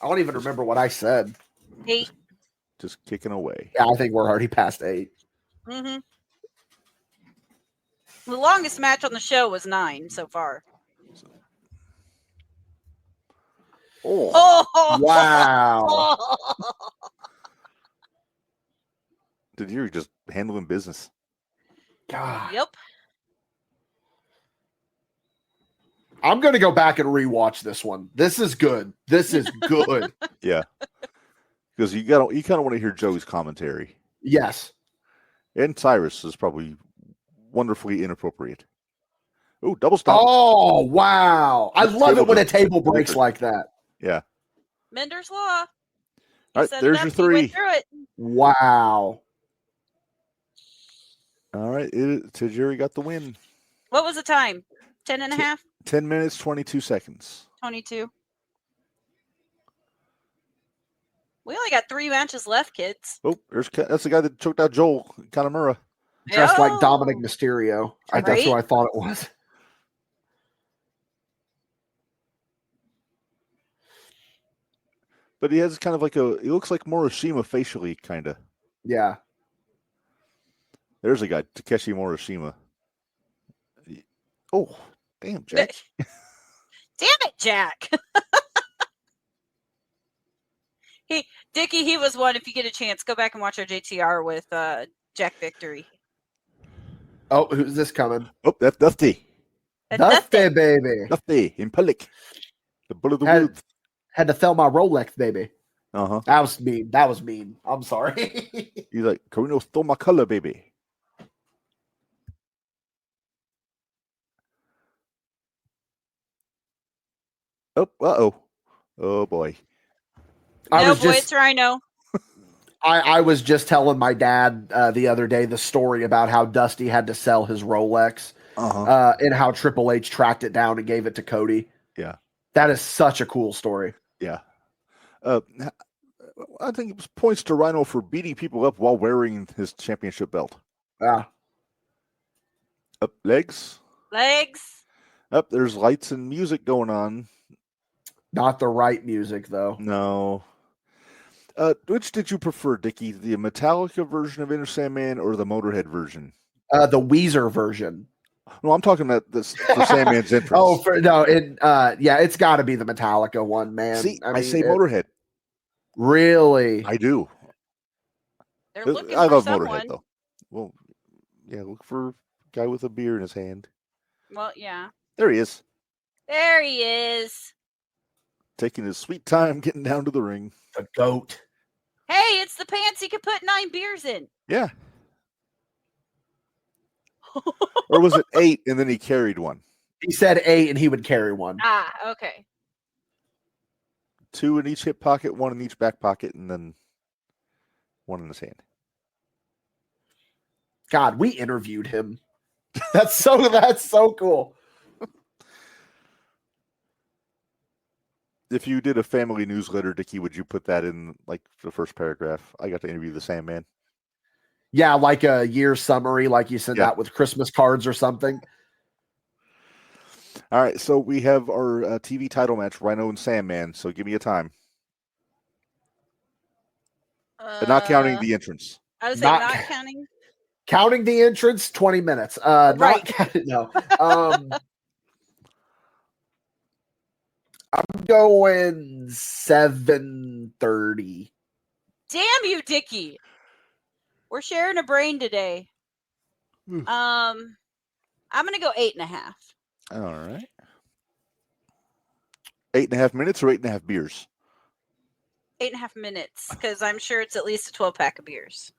I don't even remember what I said. 8. Just kicking away. Yeah, I think we're already past 8. Mm-hmm. The longest match on the show was 9 so far. Oh, wow. Did you just handling business? God. Yep. I'm going to go back and rewatch this one. This is good. This is good. Yeah. Because you kind of want to hear Joey's commentary. Yes. And Cyrus is probably wonderfully inappropriate. Oh, double stop. Oh, wow. I love it when a table breaks like that. Yeah. Minderz law. All right, there's your 3. Went through it. Wow. All right, Tajiri got the win. What was the time? 10 and a half? 10 minutes, 22 seconds. 22. We only got 3 matches left, kids. Oh, that's the guy that choked out Joel Kanamura. Dressed like Dominic Mysterio. Right? That's who I thought it was. But he has kind of like he looks like Morishima facially, kind of. Yeah. There's a guy, Takeshi Morishima. Oh, damn, Jack. Damn it, Jack. Dickie, he was one. If you get a chance, go back and watch our JTR with Jack Victory. Oh, who's this coming? Oh, that's Dusty. Dusty, baby. Dusty in public. The bull of the woods. Had to sell my Rolex, baby. Uh-huh. That was mean. That was mean. I'm sorry. He's like, Corino stole my color, baby. Oh, uh-oh. Oh, boy. It's Rhino. I was just telling my dad the other day the story about how Dusty had to sell his Rolex and how Triple H tracked it down and gave it to Cody. Yeah. That is such a cool story. Yeah. I think it was points to Rhino for beating people up while wearing his championship belt. Yeah. Up legs. Legs. Up there's lights and music going on. Not the right music, though. No. Which did you prefer, Dickie? The Metallica version of Enter Sandman or the Motorhead version? The Weezer version. No, I'm talking about the Sandman's entrance. It's got to be the Metallica one, man. See, I say Motorhead. Really? I do. They're looking I for love someone. Motorhead, though. Well, yeah, look for a guy with a beer in his hand. Well, yeah. There he is. There he is. Taking his sweet time getting down to the ring. The GOAT. Hey, it's the pants he could put 9 beers in. Yeah. Or was it 8 and then he carried one? He said 8 and he would carry one. Ah, okay. 2 in each hip pocket, 1 in each back pocket, and then 1 in his hand. God, we interviewed him. That's so cool. If you did a family newsletter, Dickie, would you put that in like the first paragraph? I got to interview the Sandman. Yeah, like a year summary, like you sent out with Christmas cards or something. All right, so we have our TV title match, Rhino and Sandman. So give me a time. Not counting the entrance. I was saying not counting. Counting the entrance, 20 minutes. Right. Not counting, no. I'm going 7:30. Damn you, Dickie. We're sharing a brain today. I'm gonna go 8.5. All right. 8.5 minutes or 8.5 beers? 8.5 minutes, because I'm sure it's at least a 12-pack of beers.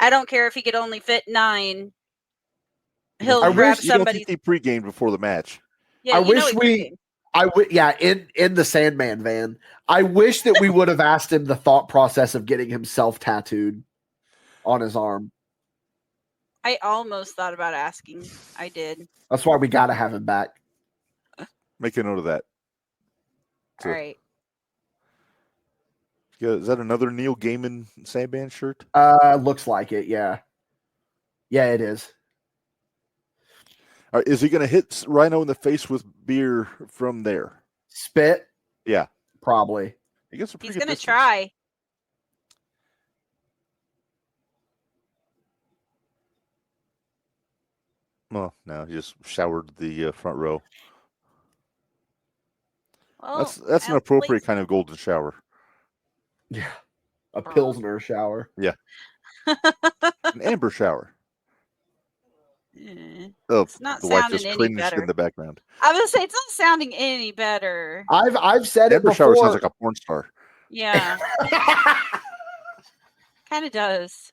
I don't care if he could only fit 9. He'll grab somebody. You don't think he pre-gamed before the match. Yeah, in the Sandman van. I wish that we would have asked him the thought process of getting himself tattooed on his arm. I almost thought about asking. I did. That's why we got to have him back. Make a note of that. All right. Yeah, is that another Neil Gaiman Sandman shirt? Looks like it. Yeah. Yeah, it is. All right, is he going to hit Rhino in the face with beer from there? Spit? Yeah. Probably. He's going to try. Well, no, he just showered the front row. Well, that's an appropriate kind of golden shower. Yeah. A Pilsner shower. Yeah. An amber shower. Oh, it's not the wife sounding just any cringed better. In the background. I was going to say, it's not sounding any better. I've said amber it before. Shower sounds like a porn star. Yeah. Kind of does.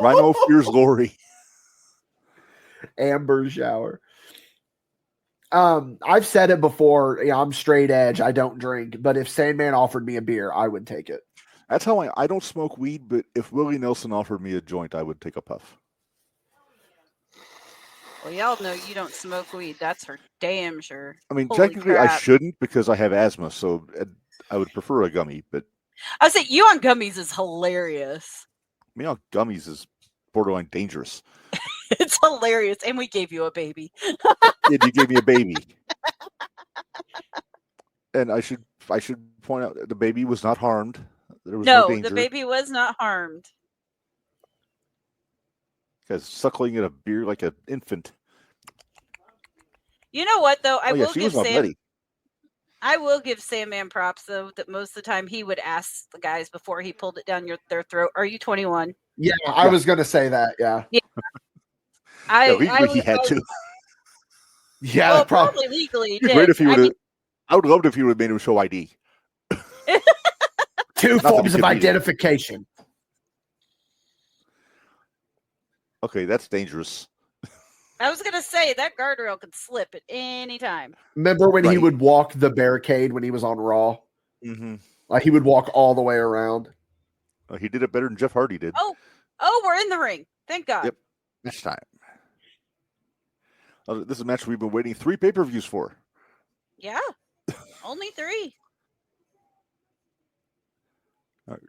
Rhino fears Lori. Amber shower. I've said it before. Yeah, I'm straight edge. I don't drink, but if Sandman offered me a beer, I would take it. That's how I don't smoke weed, but if Willie Nelson offered me a joint, I would take a puff. Well, y'all know you don't smoke weed. That's for damn sure. I mean, Holy technically, crap. I shouldn't because I have asthma, so I would prefer a gummy. But I say you on gummies is hilarious. me on gummies is borderline dangerous. It's hilarious, and we gave you a baby. You gave me a baby, and I should point out that the baby was not harmed. There was no danger. The baby was not harmed. Because suckling at a beer like an infant. You know what though? I will give Sandman props though that most of the time he would ask the guys before he pulled it down their throat, "Are you 21?" Yeah, I was going to say that. Yeah. Legally he had to. Yeah, well, probably legally. He did. Great if he would. I would love it if he would have made him show ID. 2 forms of identification. Okay, that's dangerous. I was gonna say that guardrail could slip at any time. Remember when he would walk the barricade when he was on Raw? Mm-hmm. Like he would walk all the way around. He did it better than Jeff Hardy did. Oh, we're in the ring. Thank God. Yep, next time. This is a match we've been waiting 3 pay-per-views for. Yeah, only 3. All right.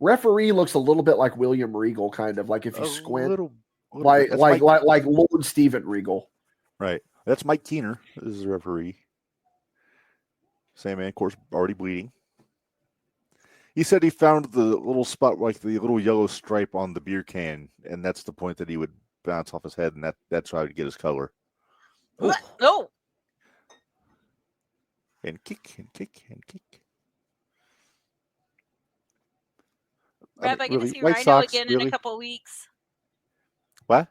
Referee looks a little bit like William Regal, kind of like if you squint, like Lord Steven Regal. Right. That's Mike Keener. This is the referee. Sandman, of course, already bleeding. He said he found the little spot, like the little yellow stripe on the beer can, and that's the point that he would bounce off his head, and that's how he'd get his color. What? No. And kick, and kick, and kick. Rev, I get to see Rhino again in a couple weeks. What?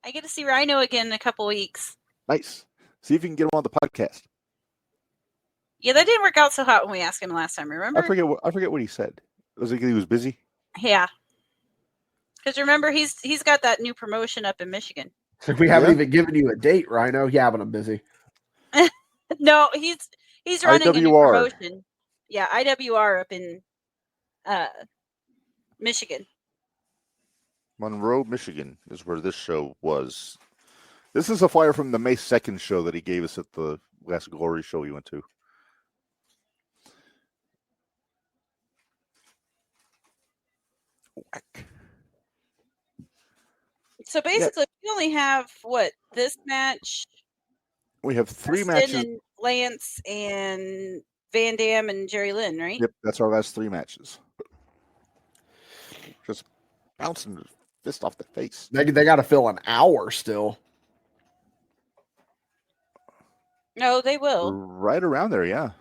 I get to see Rhino again in a couple weeks. Nice. See if you can get him on the podcast. Yeah, that didn't work out so hot when we asked him last time. Remember? I forget what he said. Was it he was busy? Yeah. Because remember, he's got that new promotion up in Michigan. We haven't even given you a date, Rhino. Yeah, but I'm busy. No, he's running a new IWR. promotion. Yeah, IWR up in Michigan. Monroe, Michigan is where this show was. This is a flyer from the May 2nd show that he gave us at the last Glory show we went to. Whack. So basically, we only have this match. We have 3 Preston matches. And Lance and Van Dam and Jerry Lynn, right? Yep, that's our last 3 matches. Just bouncing the fist off the face. They got to fill an hour still. No, they will. Right around there, yeah.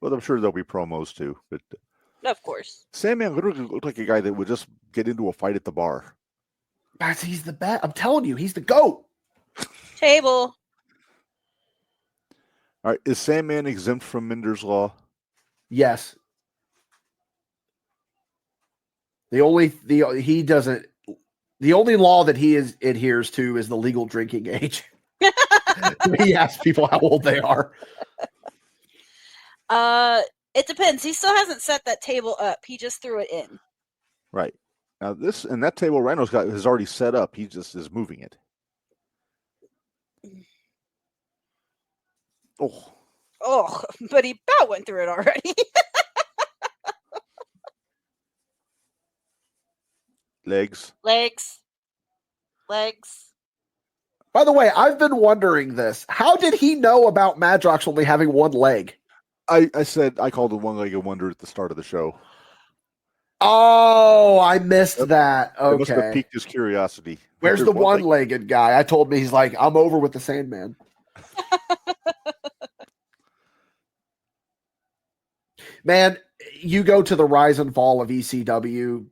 Well, I'm sure there'll be promos too. But Of course. Sandman literally looked like a guy that would just get into a fight at the bar. He's the best. I'm telling you, he's the GOAT. Table. All right, is Sandman exempt from Minderz law? Yes. The only law that he adheres to is the legal drinking age. He asks people how old they are. It depends. He still hasn't set that table up. He just threw it in. Right. Now this and that table Rhino's got is already set up. He just is moving it. Oh, but he about went through it already. Legs. By the way, I've been wondering this. How did he know about Madrox only having one leg? I said I called it one-legged wonder at the start of the show. Oh, I missed that. It must have Okay. piqued his curiosity. Where's the There's one leg. one-legged guy? I told me he's like, I'm over with the Sandman. Man, you go to the rise and fall of ECW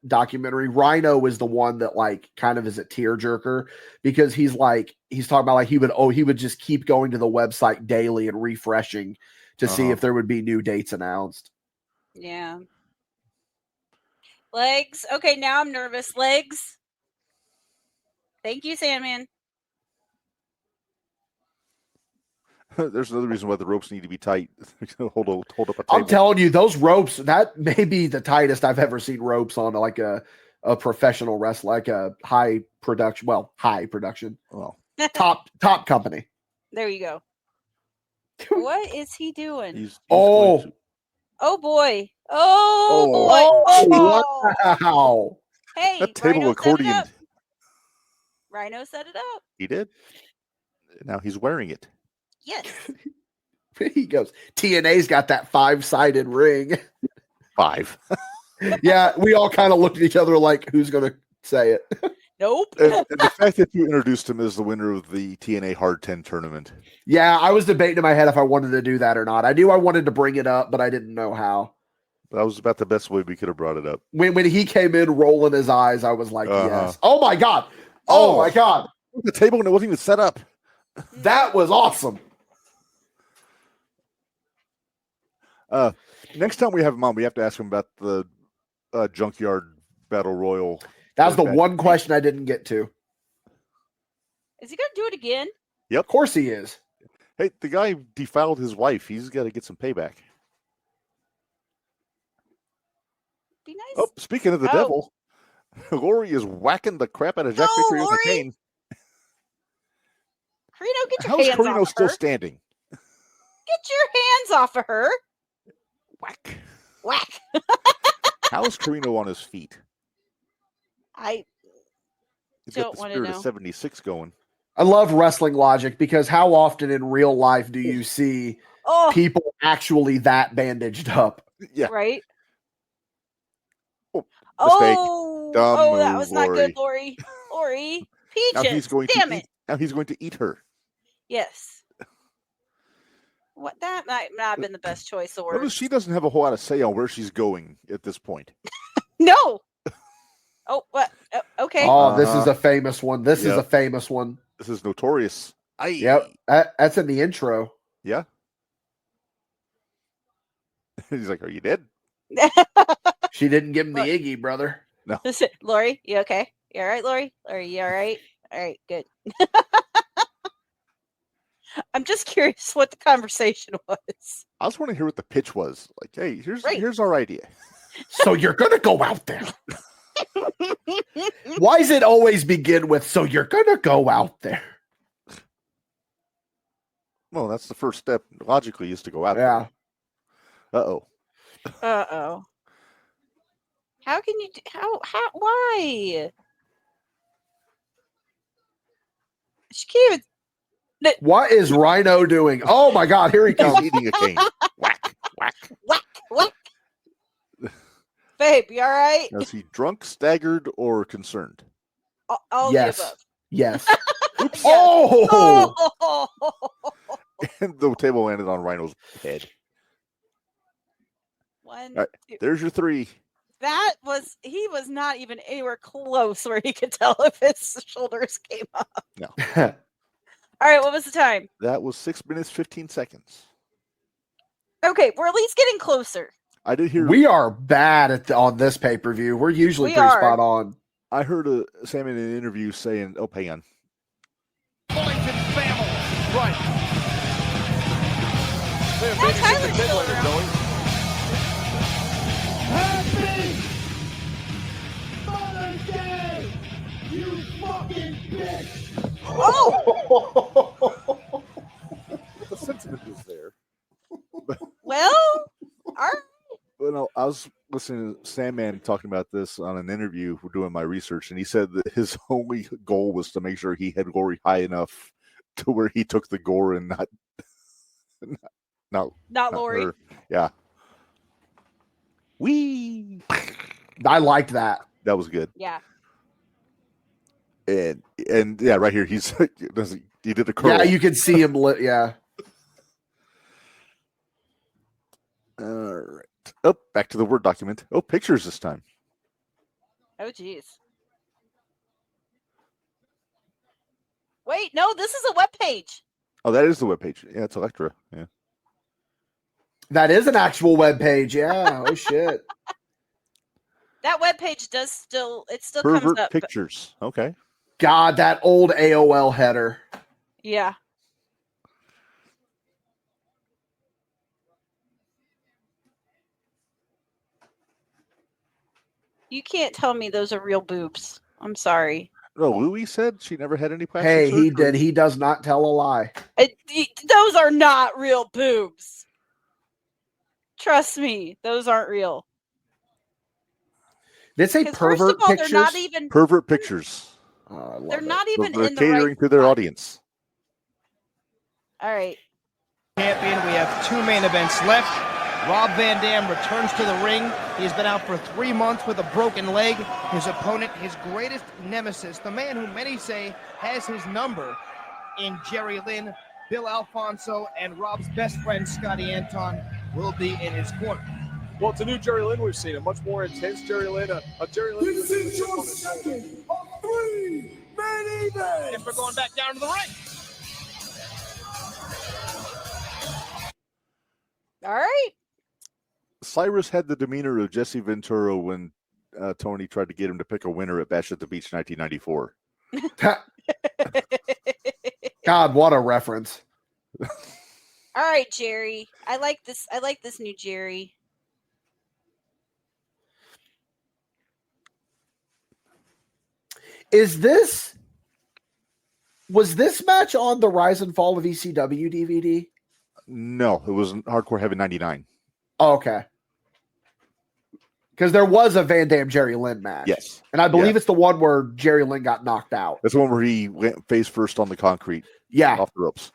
documentary. Rhino is the one that like kind of is a tearjerker because he's talking about like he would just keep going to the website daily and refreshing to see if there would be new dates announced. Yeah. Legs. Okay, now I'm nervous. Legs. Thank you, Sandman. There's another reason why the ropes need to be tight. hold up a table. I'm telling you, those ropes, that may be the tightest I've ever seen ropes on like a professional wrestler, like a high production. Well, top company. There you go. What is he doing? he's Oh. going to- Oh boy. Oh boy. Oh. Wow. Hey, that table Rhino set it accordioned. up. Rhino set it up. He did. Now he's wearing it. Yes. He goes, TNA's got that 5-sided ring. 5. Yeah, we all kind of looked at each other like, who's going to say it? Nope. and the fact that you introduced him as the winner of the TNA Hard 10 tournament. Yeah, I was debating in my head if I wanted to do that or not. I knew I wanted to bring it up, but I didn't know how. That was about the best way we could have brought it up. When he came in rolling his eyes, I was like, yes. Oh my God. Oh my God. The table and it wasn't even set up. That was awesome. Next time we have him on, we have to ask him about the Junkyard Battle Royal. That was the one question I didn't get to. Is he gonna do it again? Yep. Of course he is. Hey, the guy defiled his wife. He's got to get some payback. Be nice. Oh, speaking of the devil, Lori is whacking the crap out of Jack Victory with a cane. Corino, get your How is hands Corino off still of her. standing? Get your hands off of her. Whack. Whack. How is Corino on his feet? I He's got don't the want to spirit know. of 76 going. I love wrestling logic because how often in real life do you see Oh, people actually that bandaged up? Yeah. right. Mistake. Oh, Dumb oh, that move, was not good, Lori. Lori. Now Peaches. he's going Damn to it. eat. Now he's going to eat her. Yes. What that might not have been the best choice of Notice words. she doesn't have a whole lot of say on where she's going at this point. No. Oh, what? Okay. Oh, this is a famous one. This is Yep. a famous one. This is notorious. Yep. That's in the intro. Yeah. He's like, "Are you dead?" She didn't give him the Look. Iggy, brother. No. Listen, Lori, you okay? You all right, Lori? Lori, you all right? All right, good. I'm just curious what the conversation was. I just want to hear what the pitch was. Like, hey, here's Right. here's our idea. So you're gonna go out there. Why does it always begin with "so you're gonna go out there"? Well, that's the first step. Logically, is to go out Yeah. there. Uh-oh. Uh-oh. How can you how why? She can't even What is Rhino doing? Oh my God, here he He's comes. eating a cane. Whack, whack. whack. Babe, you all right? Now, is he drunk, staggered, or concerned? All Yes. the above. Yes. Yes. Oh, Oh! And the table landed on Rhino's head. One, All right. two. There's your 3. He was not even anywhere close where he could tell if his shoulders came up. No. All right, what was the time? That was 6 minutes, 15 seconds. Okay, we're at least getting closer. I did hear. we are bad on this pay-per-view. We're usually We pretty are. spot on. I heard Sam in an interview saying, "Oh, hang on." Bullington family. Right. Man, Tyler's maybe still later, around. Joey. Happy gay! You fucking bitch! Oh! The sentiment is there. Well, all right. Well, no, I was listening to Sandman talking about this on an interview. We're doing my research, and he said that his only goal was to make sure he had Lori high enough to where he took the gore and not Lori. her. Yeah. Wee. I liked that. That was good. Yeah. And yeah, right here he did a curl. Yeah, you can see him. Yeah. All right. Oh, back to the Word document. Oh, pictures this time. Oh, geez. Wait, no, this is a web page. Oh, that is the webpage. Yeah, it's Elektra. Yeah. That is an actual web page. Yeah. Oh shit. That web page does still comes Pervert up. Pictures. Okay. God, that old AOL header. Yeah. You can't tell me those are real boobs. I'm sorry. No, Louis said she never had any plastic Hey, he surgery. did. He does not tell a lie. Those are not real boobs. Trust me, those aren't real. Did it say 'Cause first pervert of all, pictures? they're not even. Pervert Pictures. Oh, I love They're it. not even They're in the catering right to their spot. audience. All right. Champion. We have 2 main events left. Rob Van Dam returns to the ring. He's been out for 3 months with a broken leg. His opponent, his greatest nemesis, the man who many say has his number in Jerry Lynn, Bill Alfonso, and Rob's best friend, Scotty Anton, will be in his corner. Well, it's a new Jerry Lynn we've seen, a much more intense Jerry Lynn, a Jerry Lynn. This is your second of 3 main events! If we're going back down to the ring. All right. Cyrus had the demeanor of Jesse Ventura when Tony tried to get him to pick a winner at Bash at the Beach 1994. God, what a reference. All right, Jerry. I like this new Jerry. Was this match on the Rise and Fall of ECW DVD? No, it was Hardcore Heaven 99. Oh, okay. Because there was a Van Dam Jerry Lynn match. Yes. And I believe it's the one where Jerry Lynn got knocked out. That's the one where he went face first on the concrete. Yeah. Off the ropes.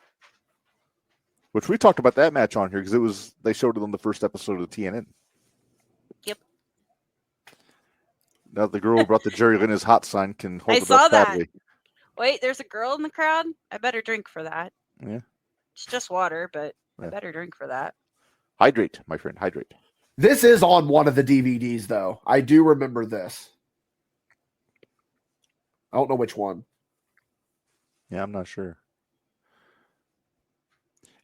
Which we talked about that match on here because they showed it on the first episode of TNN. Yep. Now the girl who brought the Jerry Lynn his hot sign can hold I it saw up that. proudly. Wait, there's a girl in the crowd? I better drink for that. Yeah. It's just water, but I Yeah. better drink for that. Hydrate, my friend, hydrate. This is on one of the DVDs, though. I do remember this. I don't know which one. Yeah, I'm not sure.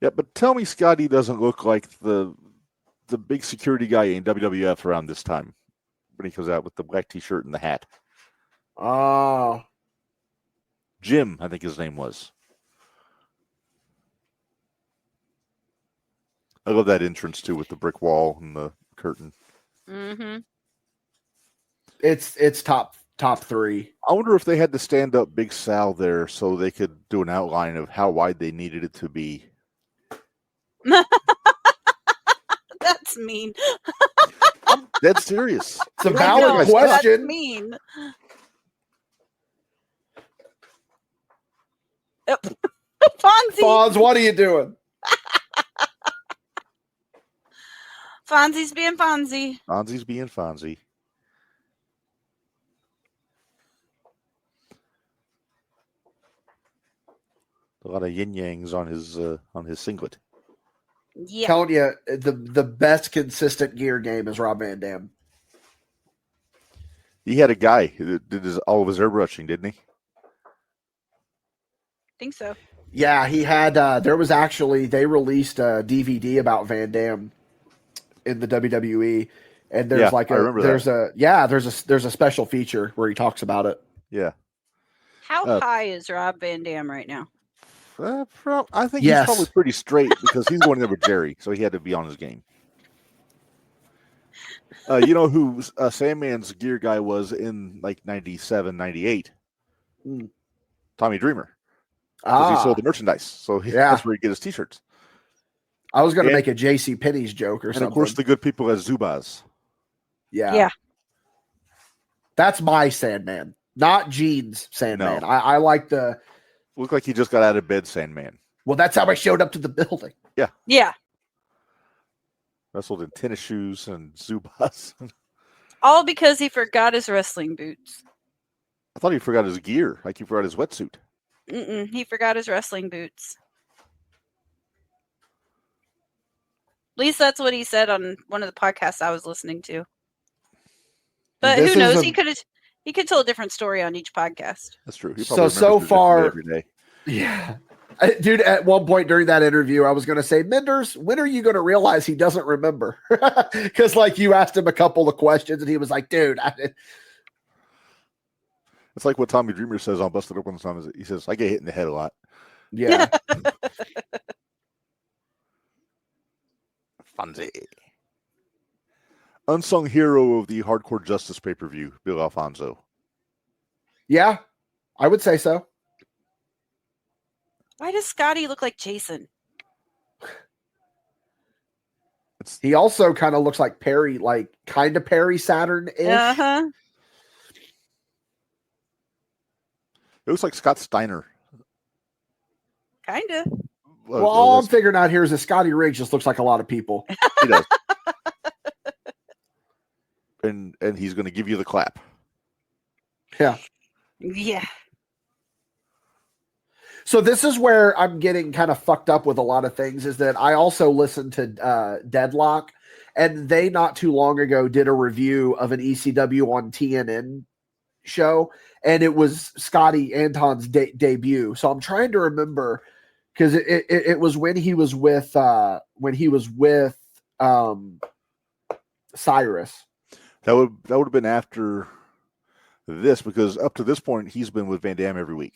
Yeah, but tell me Scotty doesn't look like the big security guy in WWF around this time when he comes out with the black t-shirt and the hat. Oh. Jim, I think his name was. I love that entrance too with the brick wall and the curtain. Mm-hmm. It's top 3. I wonder if they had to stand up Big Sal there so they could do an outline of how wide they needed it to be. That's mean. I'm dead serious. It's a I valid know, That's question. mean. Yep. Fonzie. Fonz, what are you doing? Fonzie's being Fonzie. Fonzie's being Fonzie. A lot of yin yangs on his singlet. Yeah. Telling you, the best consistent gear game is Rob Van Dam. He had a guy who did all of his airbrushing, didn't he? Think so. Yeah, he had. There was actually they released a DVD about Van Dam in the WWE, and there's there's a special feature where he talks about it. Yeah. How high is Rob Van Dam right now? I think Yes. he's probably pretty straight because he's going there with Jerry, so he had to be on his game. You know who Sandman's gear guy was in like 97, 98? Tommy Dreamer. Because he sold the merchandise. So that's where he get his t-shirts. I was going to make a J.C. Penney's joke or something. And of course, the good people at Zubaz. Yeah. That's my Sandman, not Gene's Sandman. No. I like the... Looked like he just got out of bed Sandman. Well, that's how I showed up to the building. Yeah. Yeah. Wrestled in tennis shoes and Zubaz. All because he forgot his wrestling boots. I thought he forgot his gear, like he forgot his wetsuit. He forgot his wrestling boots. At least that's what he said on one of the podcasts I was listening to. But who knows? He could tell a different story on each podcast. That's true. So far, every day. Yeah. Dude, at one point during that interview, I was going to say, Minderz, when are you going to realize he doesn't remember? Because, like, you asked him a couple of questions, and he was like, dude. It's like what Tommy Dreamer says on Busted Open Time. He says, I get hit in the head a lot. Yeah. Fonzie. Unsung hero of the Hardcore Justice pay-per-view, Bill Alfonso. Yeah, I would say so. Why does Scotty look like Jason? He also kind of looks like Perry, like kind of Perry Saturn-ish. Uh-huh. It looks like Scott Steiner. Kind of. Well, all I'm figuring out here is that Scotty Riggs just looks like a lot of people. He does. And he's going to give you the clap. Yeah. Yeah. So this is where I'm getting kind of fucked up with a lot of things, is that I also listened to Deadlock, and they not too long ago did a review of an ECW on TNN show, and it was Scotty Anton's debut. So I'm trying to remember, because it was when he was with Cyrus. That would have been after this, because up to this point he's been with Van Dam every week.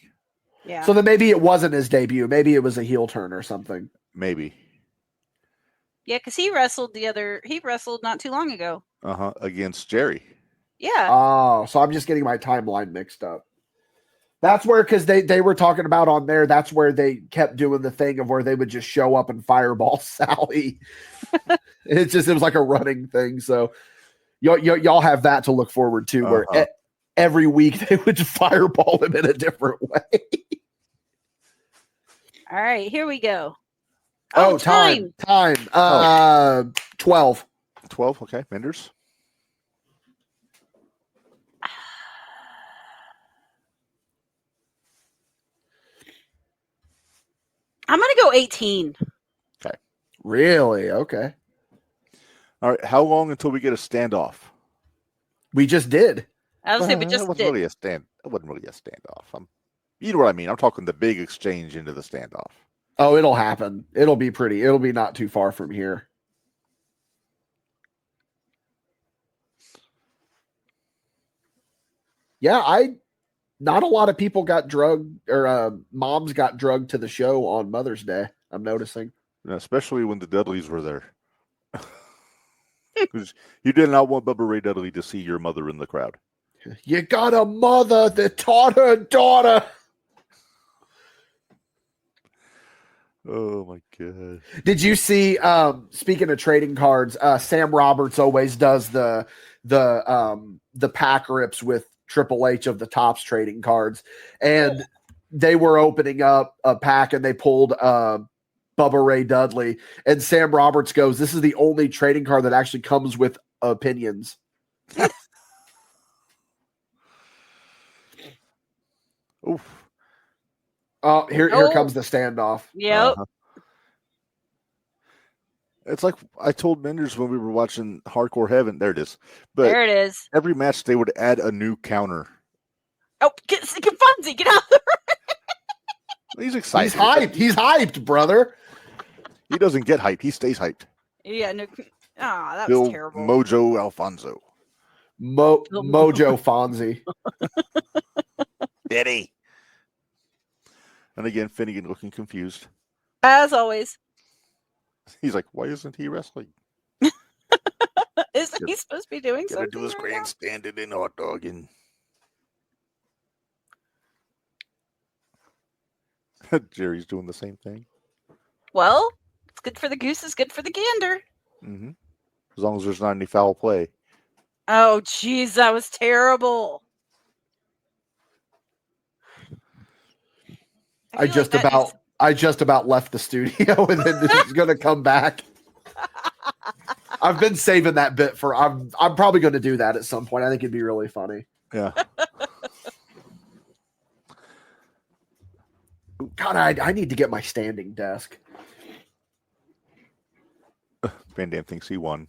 Yeah. So then maybe it wasn't his debut. Maybe it was a heel turn or something. Maybe. Yeah, because he wrestled not too long ago. Against Jerry. Yeah. Oh, so I'm just getting my timeline mixed up. That's where, because they were talking about on there, that's where they kept doing the thing of where they would just show up and fireball Sally. It was like a running thing. So y'all have that to look forward to, where every week they would just fireball him in a different way. All right, here we go. Oh, time. 12. 12, okay. Minderz. I'm going to go 18. Okay. Really? Okay. All right. How long until we get a standoff? We just did. I was saying we just did. It wasn't really a standoff. You know what I mean? I'm talking the big exchange into the standoff. Oh, it'll happen. It'll be not too far from here. Yeah, not a lot of people got drugged, or moms got drugged to the show on Mother's Day, I'm noticing. Especially when the Dudleys were there. You did not want Bubba Ray Dudley to see your mother in the crowd. You got a mother that taught her daughter. Oh my God. Did you see, speaking of trading cards, Sam Roberts always does the pack rips with Triple H of the Tops trading cards, and they were opening up a pack and they pulled Bubba Ray Dudley, and Sam Roberts goes, "This is the only trading card that actually comes with opinions." Oof. Oh, here comes the standoff. Yep. It's like I told Minderz when we were watching Hardcore Heaven. There it is. But there it is. Every match they would add a new counter. Oh, get Fonzie, get out there. He's excited. He's hyped. He's hyped, brother. He doesn't get hyped. He stays hyped. Yeah, no. That Bill was terrible. Mojo Alfonso. Mojo Fonzie. Daddy. And again, Finnegan looking confused. As always. He's like, why isn't he wrestling? Isn't he supposed to be doing Gotta something? do his right now? grandstanding and hot dogging. Jerry's doing the same thing. Well, it's good for the goose, it's good for the gander. Mm-hmm. As long as there's not any foul play. Oh, jeez, that was terrible. I just about left the studio, and then it's going to come back. I've been saving that bit for. I'm probably going to do that at some point. I think it'd be really funny. Yeah. God, I need to get my standing desk. Van Dam thinks he won.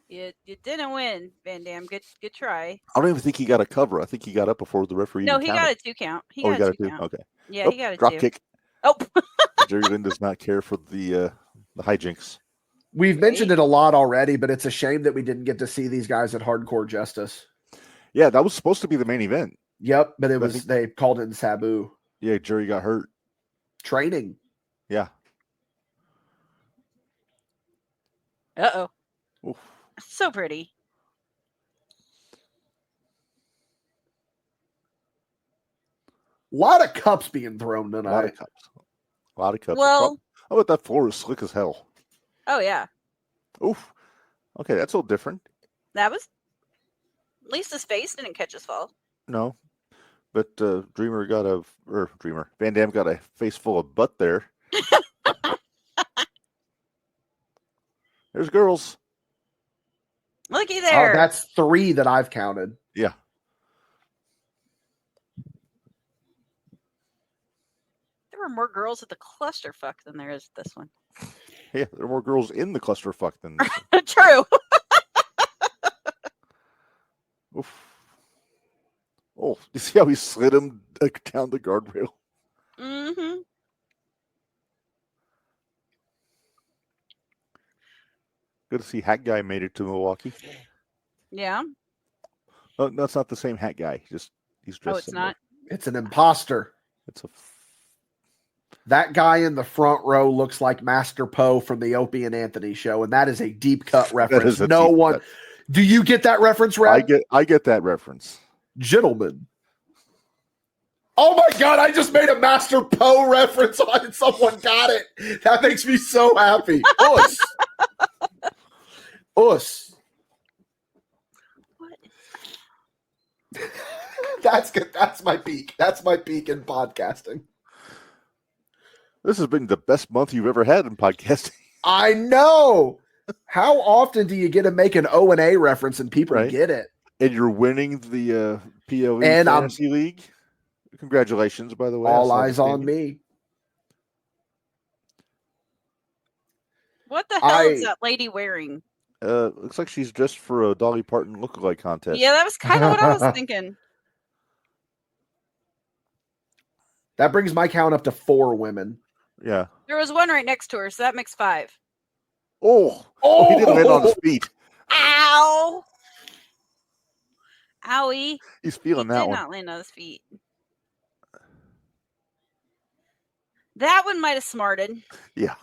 You didn't win, Van Dam. Good try. I don't even think he got a cover. I think he got up before the referee. No, even he counted. got a 2 count. He got got a a 2 2. count. Okay. Yeah, he got a drop 2. kick. Oh. Jerry Lynn does not care for the hijinks. We've mentioned it a lot already, but it's a shame that we didn't get to see these guys at Hardcore Justice. Yeah, that was supposed to be the main event. Yep, but they called it in Sabu. Yeah, Jerry got hurt. Training. Yeah. Uh-oh. Oof. So pretty. A lot of cups being thrown tonight. A lot of cups. A lot of cups. Well, how about that floor is slick as hell? oh yeah. Oof. Okay, that's a little different. That was at least his face didn't catch his fall. No. But Van Dam got a face full of butt there. There's girls. Looky there. Oh, that's 3 that I've counted. Yeah. There were more girls at the clusterfuck than there is this one. Yeah, there are more girls in the clusterfuck than this one. True. Oof. Oh, you see how he slid him down the guardrail? Mm-hmm. Good to see Hat Guy made it to Milwaukee. Yeah. Oh, no, it's not the same Hat Guy. He's dressed. Oh, it's similar. not. It's an imposter. That guy in the front row looks like Master Poe from the Opie and Anthony show, and that is a deep cut reference. No one. Cut. Do you get that reference, Red? I get that reference. Gentlemen. Oh my God, I just made a Master Poe reference on it. Someone got it. That makes me so happy. Us. Us. What? That's good. That's my peak. That's my peak in podcasting. This has been the best month you've ever had in podcasting. I know. How often do you get to make an O&A reference and people get it? And you're winning the POE and Fantasy League. Congratulations, by the way. All eyes on me. What the hell is that lady wearing? Looks like she's dressed for a Dolly Parton lookalike contest. Yeah, that was kind of what I was thinking. That brings my count up to 4 women. Yeah. There was one right next to her, so that makes 5. Oh, he didn't land on his feet. Ow! Owie. He's feeling that He did one. not land on his feet. That one might have smarted. Yeah.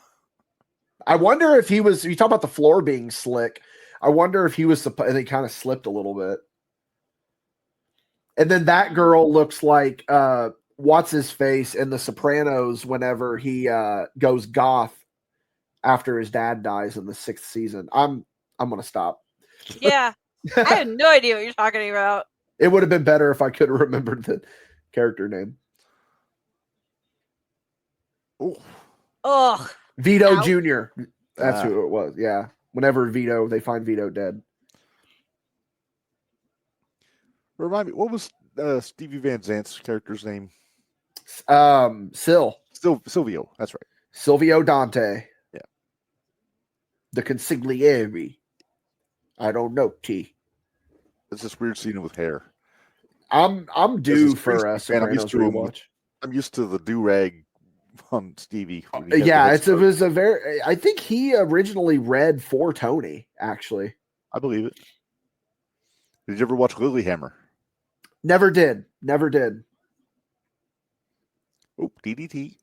I wonder if he was, you talk about the floor being slick. I wonder if he was, and he kind of slipped a little bit. And then that girl looks like, what's his face in The Sopranos whenever he goes goth after his dad dies in the 6th season. I'm going to stop. Yeah. I had no idea what you're talking about. It would have been better if I could have remembered the character name. Oh. Ugh. Vito Ow. Jr. That's who it was. Yeah. Whenever they find Vito dead. Remind me, what was Stevie Van Zant's character's name? Silvio. That's right. Silvio Dante. Yeah. The consigliere. I don't know, T. It's this weird scene with hair. I'm due for a Sopranos rewatch. I'm used to the do-rag on Stevie. Yeah, it was a very. I think he originally read for Tony. Actually, I believe it. Did you ever watch Lilyhammer? Never did. Oh, DDT.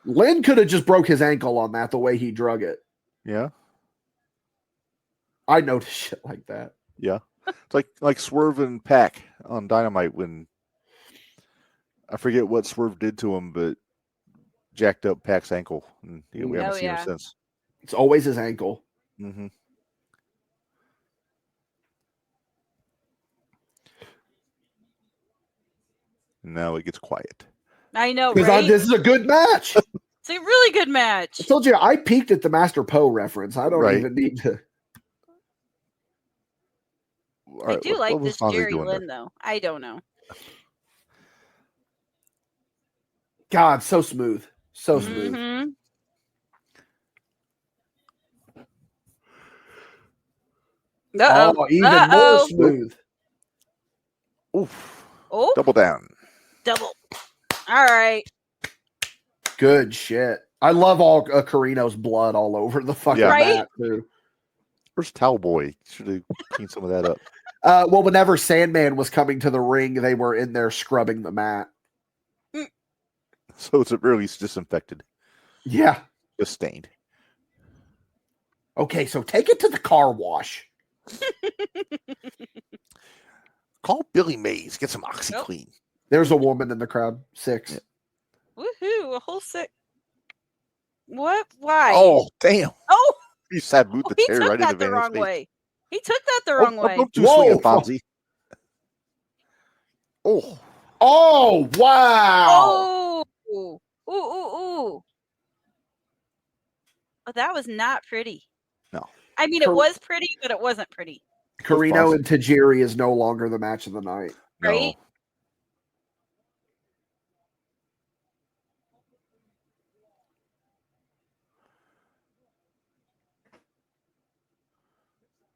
Lynn could have just broke his ankle on that the way he drug it. Yeah. I noticed shit like that. Yeah. It's like Swerve and Pac on Dynamite when I forget what Swerve did to him, but jacked up Pac's ankle. And we haven't seen him since. It's always his ankle. Mm-hmm. And now it gets quiet. I know, Because right? this is a good match. It's a really good match. I told you, I peeked at the Master Poe reference. I don't even need to. I do like this Jerry Lynn, though. I don't know. God, so smooth. So smooth. Mm-hmm. Oh, even more smooth. Oof. Oh. Double down. Double. All right. Good shit. I love all Corino's blood all over the fucking mat, too. Where's Towel Boy? Should have cleaned some of that up. Well, whenever Sandman was coming to the ring, they were in there scrubbing the mat. So it's at least disinfected. Yeah. Just stained. Okay, so take it to the car wash. Call Billy Mays. Get some OxyClean. There's a woman in the crowd. 6. Yeah. Woohoo! A whole 6. What? Why? Oh, damn. Oh! He saboot the chair right in the Vander's wrong face. way. He took that the wrong way. Whoa! Fonzie. Oh. Oh, wow. Oh. Ooh, ooh, ooh. Oh, that was not pretty. No. I mean, it was pretty, but it wasn't pretty. Corino and Tajiri is no longer the match of the night. Right?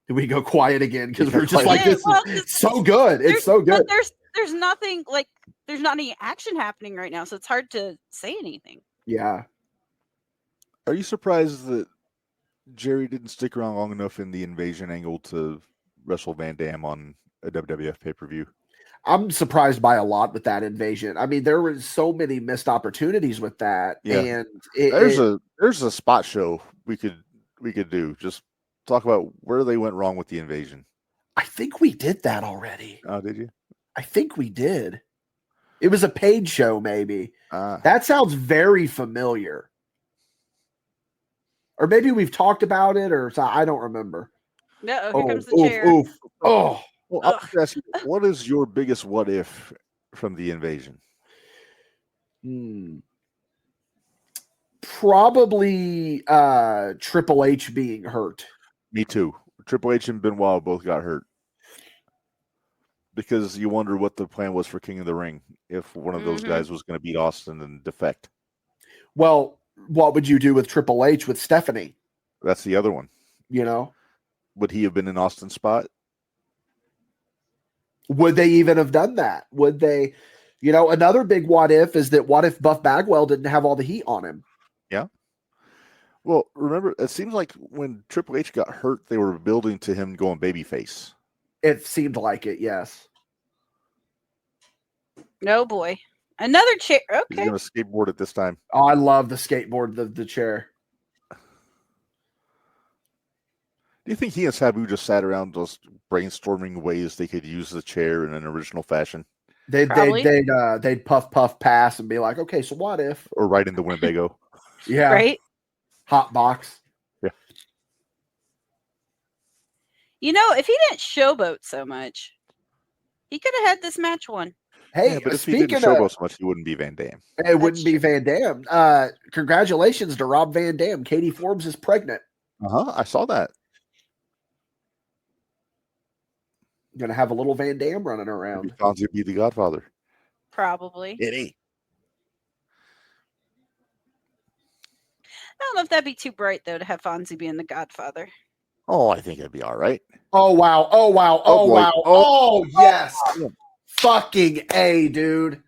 We go quiet again because we're just like, this is so good. It's so good. But there's nothing, like, there's not any action happening right now, so it's hard to say anything. Yeah. Are you surprised that Jerry didn't stick around long enough in the invasion angle to wrestle Van Dam on a WWF pay-per-view? I'm surprised by a lot with that invasion. I mean, there was so many missed opportunities with that. Yeah. And there's a spot show we could do. Just talk about where they went wrong with the invasion. I think we did that already. Oh, did you? I think we did. It was a paid show, maybe. That sounds very familiar. Or maybe we've talked about it, or I don't remember. No, here comes the chair. Oof. Oh. Well, I'll just ask you, what is your biggest what if from the invasion? Probably Triple H being hurt. Me too. Triple H and Benoit both got hurt. Because you wonder what the plan was for King of the Ring if one of those guys was going to beat Austin and defect. Well, what would you do with Triple H with Stephanie? That's the other one. You know? Would he have been in Austin's spot? Would they even have done that? Would they? You know, another big what if is that what if Buff Bagwell didn't have all the heat on him? Yeah. Well, remember, it seems like when Triple H got hurt, they were building to him going babyface. It seemed like it, yes. No, boy. Another chair. Okay. He's going to skateboard it this time. Oh, I love the skateboard, the chair. Do you think he and Sabu just sat around just brainstorming ways they could use the chair in an original fashion? They'd puff pass and be like, okay, so what if? Or right into Winnebago. Yeah. Right? Hot box. Yeah. You know, if he didn't showboat so much, he could have had this match won. Hey, yeah, but if he didn't showboat so much, he wouldn't be Van Dam. It wouldn't be Van Dam. Congratulations to Rob Van Dam. Katie Forbes is pregnant. I saw that. Gonna have a little Van Dam running around. Fonzie be the Godfather. Probably. I don't know if that'd be too bright though to have Fonzie being the Godfather. Oh, I think it'd be all right. Oh wow! Oh wow! Oh, boy. wow! Oh yes! Fucking A, dude.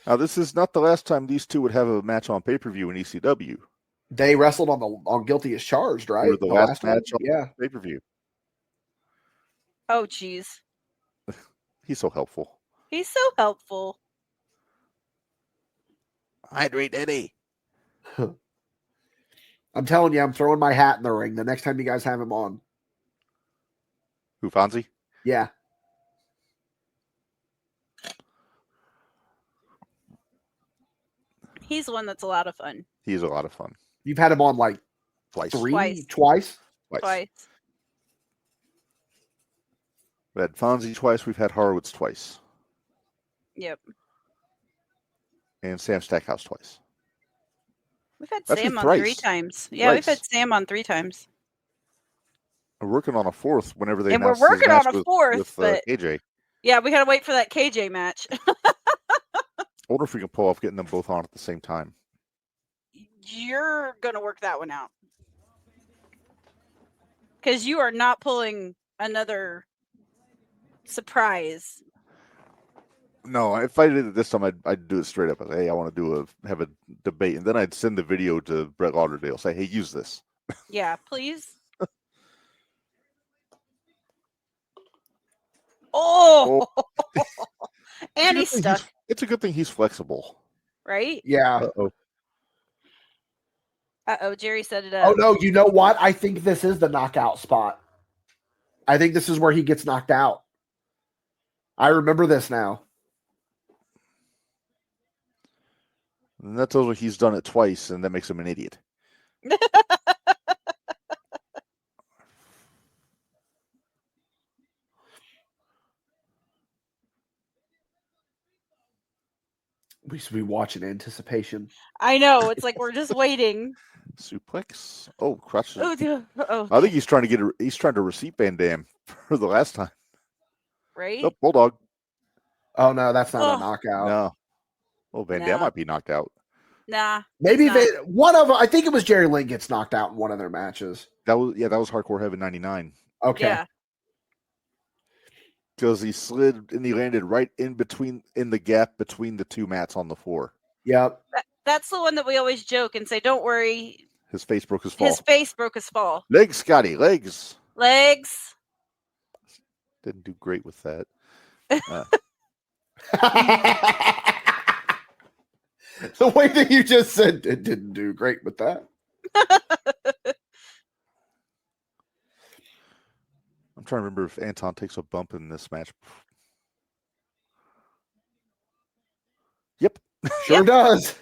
Now this is not the last time these two would have a match on pay-per-view in ECW. They wrestled on Guilty as Charged, right? The last match on pay-per-view. Oh, geez. He's so helpful. He's so helpful. Hydrate Eddie. I'm telling you, I'm throwing my hat in the ring the next time you guys have him on. Who, Fonzie? Yeah. He's one that's a lot of fun. He's a lot of fun. You've had him on like Twice. Twice? Twice. We had Fonzie twice. We've had Horowitz twice. Yep. And Sam Stackhouse twice. We've had That's Sam on thrice. 3 times. Yeah, we've Thrice. had Sam on 3 times. We're working on a 4th whenever they And we're announce his working match on a 4th, with but KJ. yeah, we gotta wait for that KJ match. I wonder if we can pull off getting them both on at the same time. You're gonna work that one out. Because you are not pulling another surprise. No, if I did it this time, I'd do it straight up. I'd say, hey, I want to have a debate, and then I'd send the video to Brett Lauderdale. Say, hey, use this. Yeah, please. Oh, and he's stuck, It's a good thing he's flexible. right? Yeah. Uh-oh, Jerry set it up. Oh, no. You know what? I think this is the knockout spot. I think this is where he gets knocked out. I remember this now. And that tells me he's done it twice, and that makes him an idiot. We should be watching anticipation. I know. It's like we're just waiting. Suplex. Oh, crutches. Oh, dear. Oh, I think he's trying to receipt Van Dam for the last time. right? Oh, Bulldog. Oh, no, that's not Oh. a knockout. No. Oh, Van Dam No. might be knocked out. Nah. Maybe it's not. I think it was Jerry Lynn gets knocked out in one of their matches. That was Hardcore Heaven 99. Okay. Yeah. Because he slid and he landed right in the gap between the two mats on the floor. Yep. That's the one that we always joke and say, don't worry. His face broke his fall. His face broke his fall. Legs, Scotty, legs. Legs. Didn't do great with that. The way that you just said it didn't do great with that. I'm trying to remember if Anton takes a bump in this match. Yep. Sure does.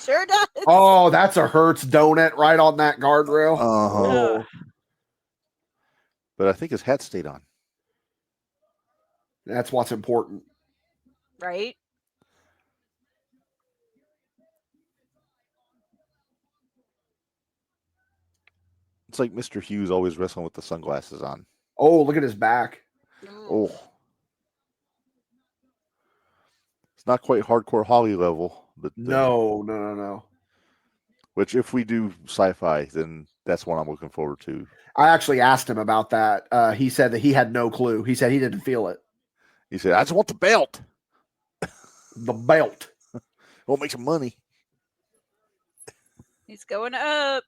Sure does. Oh, that's a Hertz donut right on that guardrail. Uh-huh. But I think his hat stayed on. That's what's important. Right? It's like Mr. Hughes always wrestling with the sunglasses on. Oh, look at his back. Oh. It's not quite hardcore Holly level. But No. Which, if we do sci-fi, then that's one I'm looking forward to. I actually asked him about that. He said that he had no clue. He said he didn't feel it. He said, I just want the belt. The belt. We'll make some money. He's going up.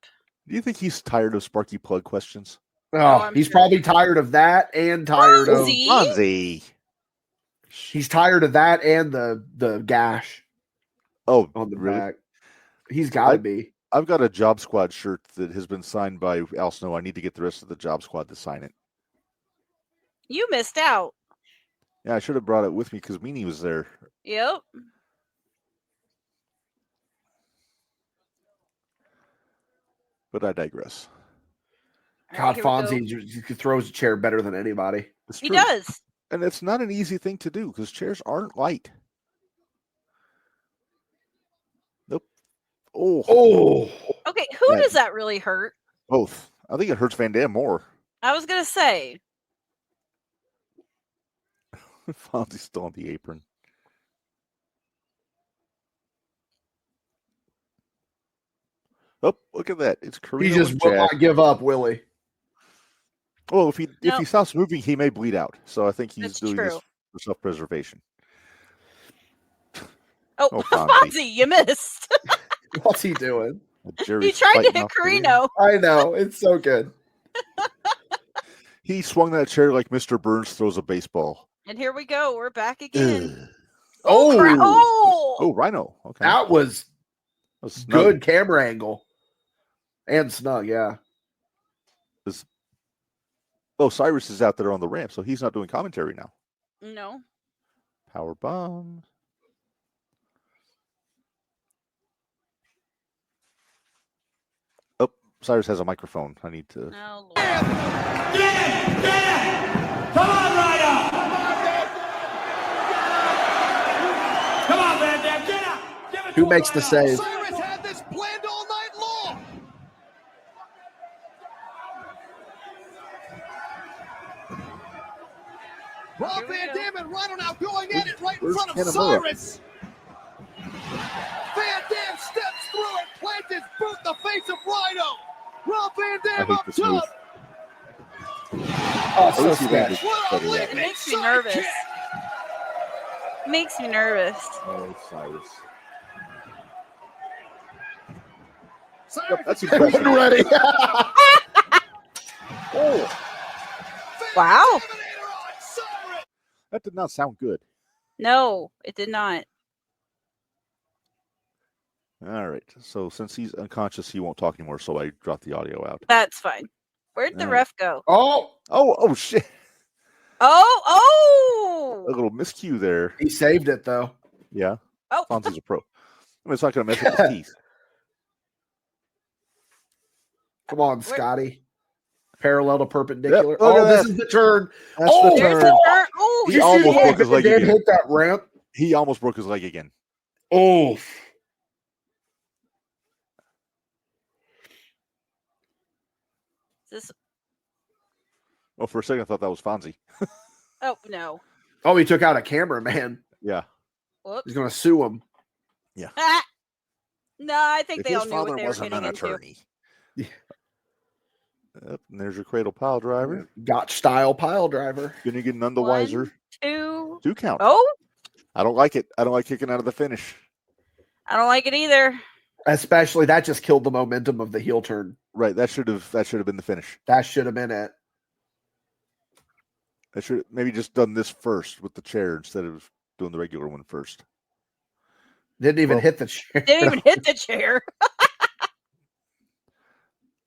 Do you think he's tired of Sparky Plug questions? Oh, he's probably tired of that and tired of Fonzie. He's tired of that and the gash. Oh, on the really? back. He's got to be. I've got a Job Squad shirt that has been signed by Al Snow. I need to get the rest of the Job Squad to sign it. You missed out. Yeah, I should have brought it with me because Meanie was there. Yep. But I digress. God, here we Fonzie throws a chair better than anybody. It's He true. does. And it's not an easy thing to do because chairs aren't light. Nope. Oh. Okay, who Yeah. does that really hurt? Both. I think it hurts Van Dam more. I was gonna say. Fonzie's still on the apron. Oh, look at that. It's Corino. He just will not give up, will he? Well, if he Nope. stops moving, he may bleed out. So I think he's That's doing this true. for self-preservation. Oh, Oh, Fonzie. Fonzie, you missed. What's he doing? Jerry's He tried to fighting hit off the ring. Corino. I know. It's so good. He swung that chair like Mr. Burns throws a baseball. And here we go. We're back again. Oh, Oh, Oh, Rhino. Okay. that was That was snug. good camera angle. And Snug, yeah. Cyrus is out there on the ramp, so he's not doing commentary now. No. Power bomb. Oh, Cyrus has a microphone. I need to. Oh, Lord. Get it! Come on, Rhino! Come on, man, get up! Give it Who to makes him, the Rhino. save? Cyrus had this planned all night long. Rob Van Dam and Rhino now going at it right in front of Cyrus. Van Dam steps through and plants his boot in the face of Rhino. Rob Van Dam up top. Oh, so sketch. What a leap It makes me inside nervous. kick. Makes me nervous. Oh, Cyrus. Cyrus That's is impressive. Ready. Oh, Wow. Terminator on Cyrus. that did not sound good. No, it did not. All right. So since he's unconscious, he won't talk anymore. So I dropped the audio out. That's fine. Where'd the All ref go? Oh, shit. Oh! A little miscue there. He saved it, though. Yeah. Oh. Fonzie's a pro. I mean, it's not going to mess with his teeth. Come on, Scotty. Parallel to perpendicular. Yep, look at This that. is the turn. That's Oh, the There's turn. the turn. Oh, He You see almost the way broke his leg Van Dam again. hit that ramp? He almost broke his leg again. Oh. this. Well, for a second, I thought that was Fonzie. Oh, no. Oh, he took out a cameraman. Yeah. Whoops. He's going to sue him. Ah. No, I think If they his all knew father what they were wasn't getting an into. attorney. Yep, and there's your cradle pile driver. Gotch style pile driver. Gonna get none the 1, wiser. 2. 2 count. Oh, I don't like it. I don't like kicking out of the finish. I don't like it either. Especially that just killed the momentum of the heel turn. Right. That should have been the finish. That should have been it. I should maybe just done this first with the chair instead of doing the regular one first. Didn't even hit the chair. Didn't even hit the chair.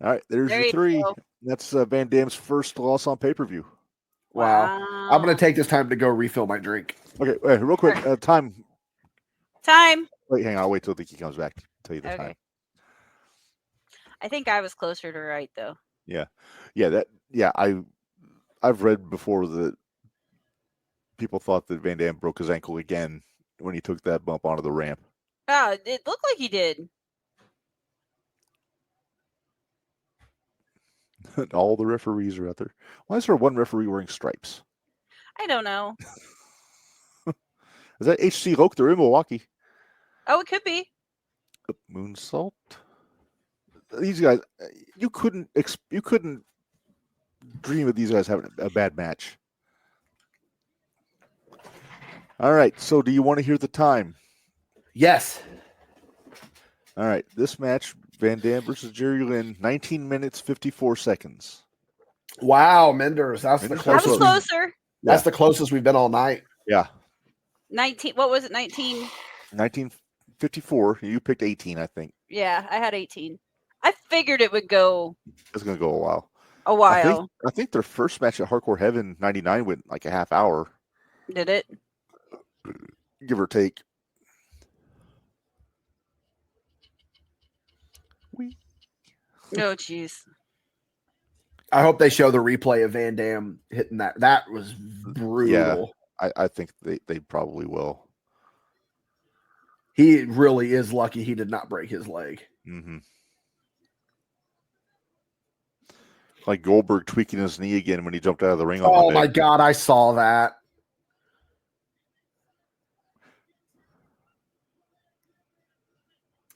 All right, there's There your you 3. go. That's Van Dam's first loss on pay-per-view. Wow. I'm going to take this time to go refill my drink. Okay, wait, real quick. Time. Time. Wait, hang on. I'll wait till Dickie comes back to tell you the Okay. time. I think I was closer to right though. Yeah. I've read before that people thought that Van Dam broke his ankle again when he took that bump onto the ramp. Oh, it looked like he did. All the referees are out there. Why is there one referee wearing stripes? I don't know. Is that HC Loke? They're in Milwaukee. Oh, it could be. Moonsault. These guys, you couldn't dream of these guys having a bad match. All right. So, do you want to hear the time? Yes. All right. This match, Van Dam versus Jerry Lynn, 19 minutes 54 seconds. Wow, Minderz. That's the Minderz. I closest. was closer. That's the closest we've been all night. Yeah. 19. What was it? 19. 1954. You picked 18, I think. Yeah, I had 18. I figured it would go It's gonna go a while. a while. I think their first match at Hardcore Heaven '99 went like a half hour, Did it? give or take. Oh, jeez. I hope they show the replay of Van Dam hitting that. That was brutal. I think they probably will. He really is lucky he did not break his leg. Mm-hmm. Like Goldberg tweaking his knee again when he jumped out of the ring. On Oh Monday. my God, I saw that.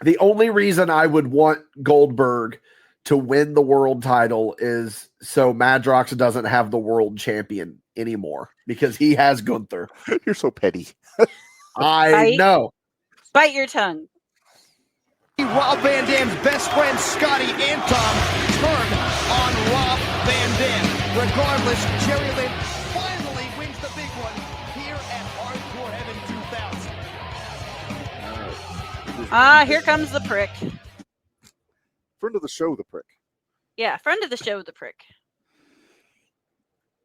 The only reason I would want Goldberg to win the world title is so Madrox doesn't have the world champion anymore because he has Gunther. You're so petty. I Right? know. Bite your tongue. Rob Van Dam's best friends Scotty and Tom turn on Rob Van Dam. Regardless, Jerry Lynn finally wins the big one here at Hardcore Heaven 2000. Ah, here comes the prick. Friend of the show, the prick. Yeah, friend of the show, the prick.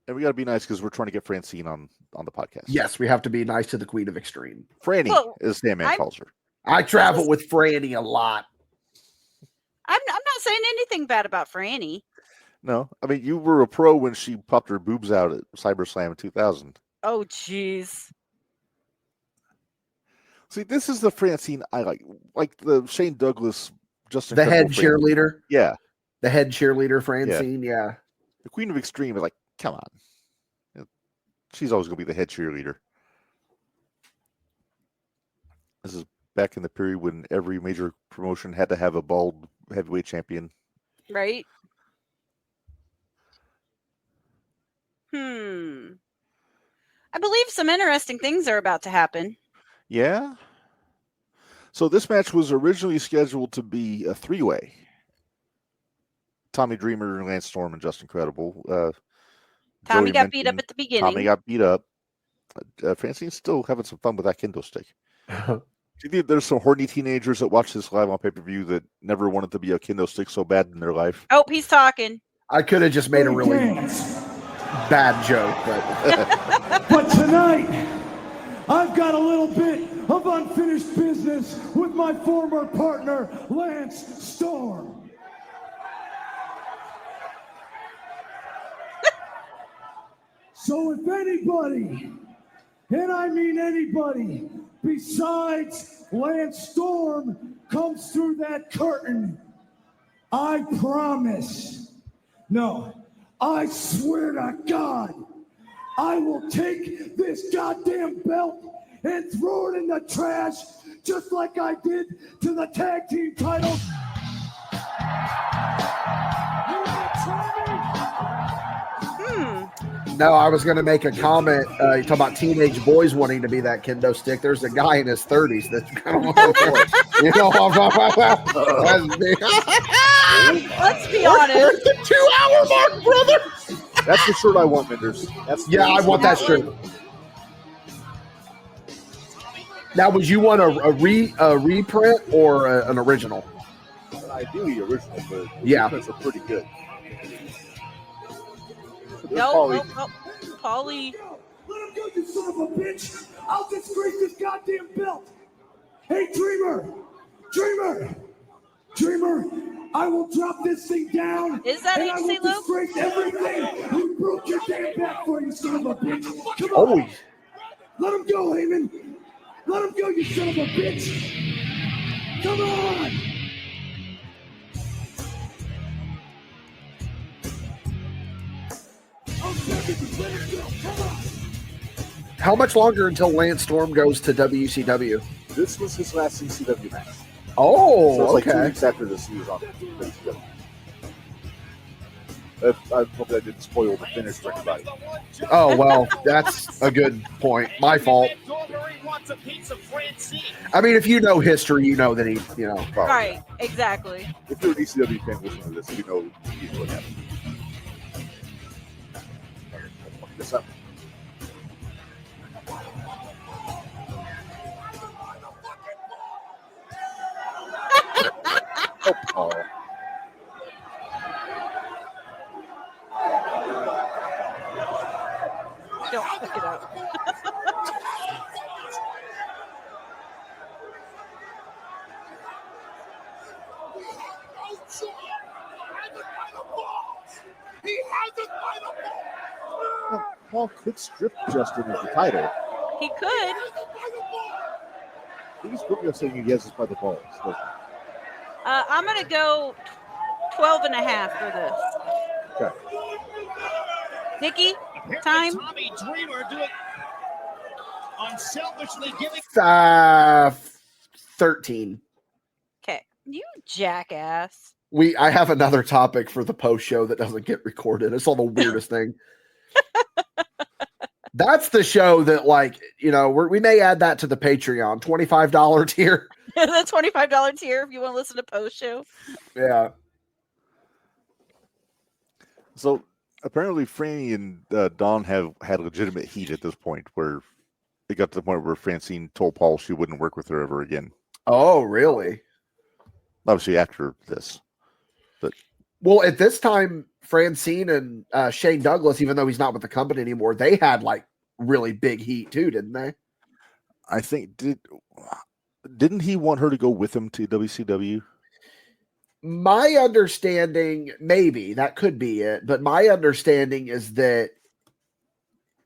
And we got to be nice because we're trying to get Francine on the podcast. Yes, we have to be nice to the Queen of Extreme. Franny, as Sandman calls her. I travel with Franny a lot. I'm not saying anything bad about Franny. No, I mean, you were a pro when she popped her boobs out at CyberSlam in 2000. Oh, jeez. See, this is the Francine I like the Shane Douglas, Justin. The head Francine. cheerleader. Yeah. The head cheerleader, Francine. Yeah. The Queen of Extreme is like, come on. She's always going to be the head cheerleader. This is back in the period when every major promotion had to have a bald heavyweight champion. Right? I believe some interesting things are about to happen. Yeah. So this match was originally scheduled to be a three-way. Tommy Dreamer, Lance Storm, and Justin Credible. Tommy got beat up at the beginning. Tommy got beat up. Francine's still having some fun with that kendo stick. Do you think there's some horny teenagers that watch this live on pay-per-view that never wanted to be a kendo stick so bad in their life? Oh, he's talking. I could have just made a really bad joke, but But tonight, I've got a little bit of unfinished business with my former partner, Lance Storm. So if anybody, and I mean anybody, besides Lance Storm comes through that curtain, I promise, no, I swear to God, I will take this goddamn belt and throw it in the trash just like I did to the tag team titles. You wanna try me? no, I was going to make a comment. You talk about teenage boys wanting to be that kendo stick. There's a guy in his 30s that's kind of, you know, Let's be honest. We're at the 2-hour mark, brother. That's the shirt I want, Minderz. I want that shirt. Now, would you want a reprint or an original? Ideally original, but yeah, reprints are pretty good. No, Paulie. Let him go, you son of a bitch. I'll disgrace this goddamn belt. Hey, Dreamer, I will drop this thing down. Is that and I HC will Luke? disgrace everything who broke your damn back for you, son of a bitch. Come on. Oh. Let him go, Heyman. Let him go, you son of a bitch. Come on. How much longer until Lance Storm goes to WCW? This was his last ECW match. Oh, so it's okay. like 2 weeks after this, he was on WCW. I hope that didn't spoil the finish for anybody. Oh, well, that's a good point. My fault. I mean, if you know history, you know that he, you know. Right, exactly. If you're an ECW fan listening to this, you know what happened. This up. Oh, Paul. Don't fuck it up. Paul could strip Justin of the title. He could. He's quickly saying he has this by the balls. I'm going to go 12 and a half for this. Okay. Dickie, time? Tommy Dreamer doing unselfishly giving 13. Okay. You jackass. I have another topic for the post show that doesn't get recorded. It's all the weirdest thing. That's the show that, like, you know, we may add that to the Patreon, $25 tier. The $25 tier if you want to listen to post show. Yeah. So apparently Franny and Dawn have had legitimate heat at this point where it got to the point where Francine told Paul she wouldn't work with her ever again. Oh, really? Obviously after this. Well, at this time, Francine and Shane Douglas, even though he's not with the company anymore, they had like really big heat too, didn't they? I think didn't he want her to go with him to WCW? My understanding, maybe that could be it, but my understanding is that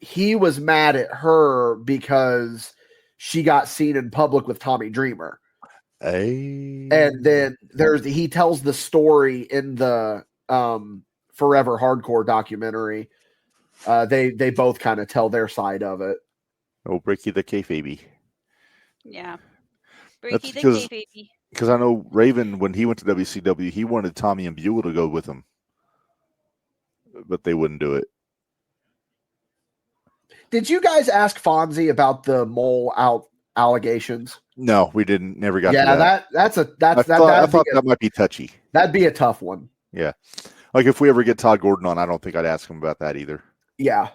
he was mad at her because she got seen in public with Tommy Dreamer. And then he tells the story in the Forever Hardcore documentary. They both kind of tell their side of it. Oh, Breaky the kayfabe. Yeah. Breaky the kayfabe. Because I know Raven, when he went to WCW, he wanted Tommy and Buell to go with him. But they wouldn't do it. Did you guys ask Fonzie about the mole out allegations? No, we didn't. Never got to that. I thought that might be touchy. That'd be a tough one. Yeah. Like if we ever get Todd Gordon on, I don't think I'd ask him about that either. Yeah.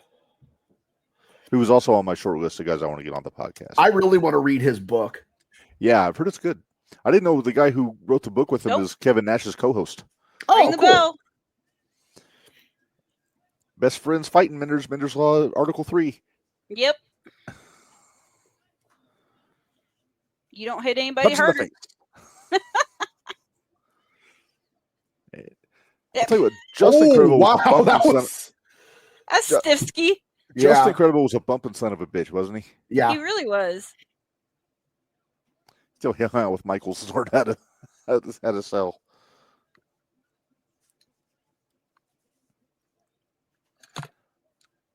Who was also on my short list of guys I want to get on the podcast. I really want to read his book. Yeah, I've heard it's good. I didn't know the guy who wrote the book with him is Kevin Nash's co-host. Ring the bell. Best friends fighting Minderz Law Article 3. Yep. You don't hit anybody harder. I'll tell you what, Justin Incredible was a stiffsky. Justin Incredible was a bumping son of a bitch, wasn't he? Yeah. He really was. Still hung out with Michael Sword how to sell.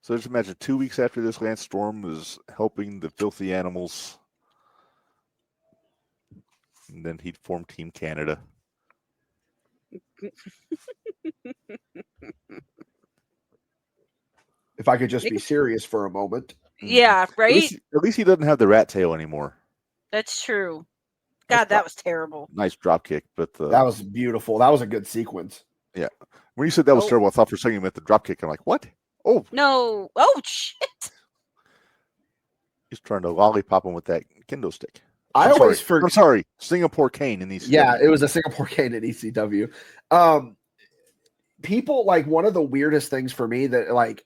So just imagine 2 weeks after this, Lance Storm is helping the Filthy Animals. And then he'd form Team Canada. If I could just be serious for a moment. Yeah, right? At least he doesn't have the rat tail anymore. That's true. God, that was terrible. Nice drop kick, but that was beautiful. That was a good sequence. Yeah. When you said that was terrible, I thought for a second you meant the drop kick. I'm like, what? Oh. No. Oh, shit. He's trying to lollipop him with that kendo stick. I'm sorry. Singapore cane in ECW. Yeah, it was a Singapore cane in ECW. People, like, one of the weirdest things for me that, like,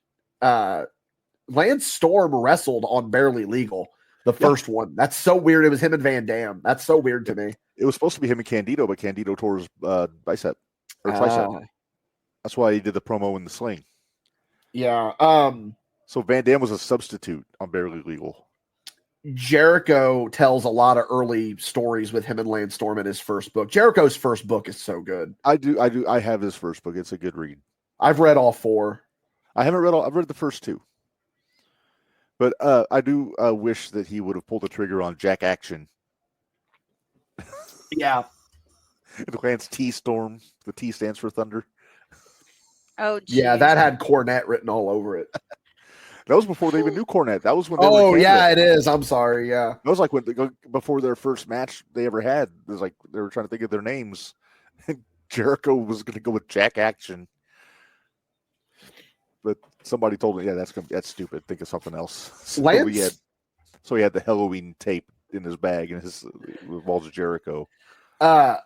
Lance Storm wrestled on Barely Legal, the first one. That's so weird. It was him and Van Dam. That's so weird to me. It was supposed to be him and Candido, but Candido tore his bicep or tricep. That's why he did the promo in the sling. Yeah. So Van Dam was a substitute on Barely Legal. Jericho tells a lot of early stories with him and Lance Storm in his first book. Jericho's first book is so good. I do. I have his first book. It's a good read. I've read all 4. I haven't read all. I've read the first 2. But I do wish that he would have pulled the trigger on Jack Action. Yeah. Lance T Storm. The T stands for Thunder. Oh, geez. Yeah, that had Cornette written all over it. That was before they even knew Cornette. That was when they were Oh, yeah, it is. I'm sorry. Yeah. That was like when before their first match they ever had. It was like they were trying to think of their names. And Jericho was going to go with Jack Action. But somebody told me, yeah, that's stupid. Think of something else. So he had the Halloween tape in his bag and his Walls of Jericho.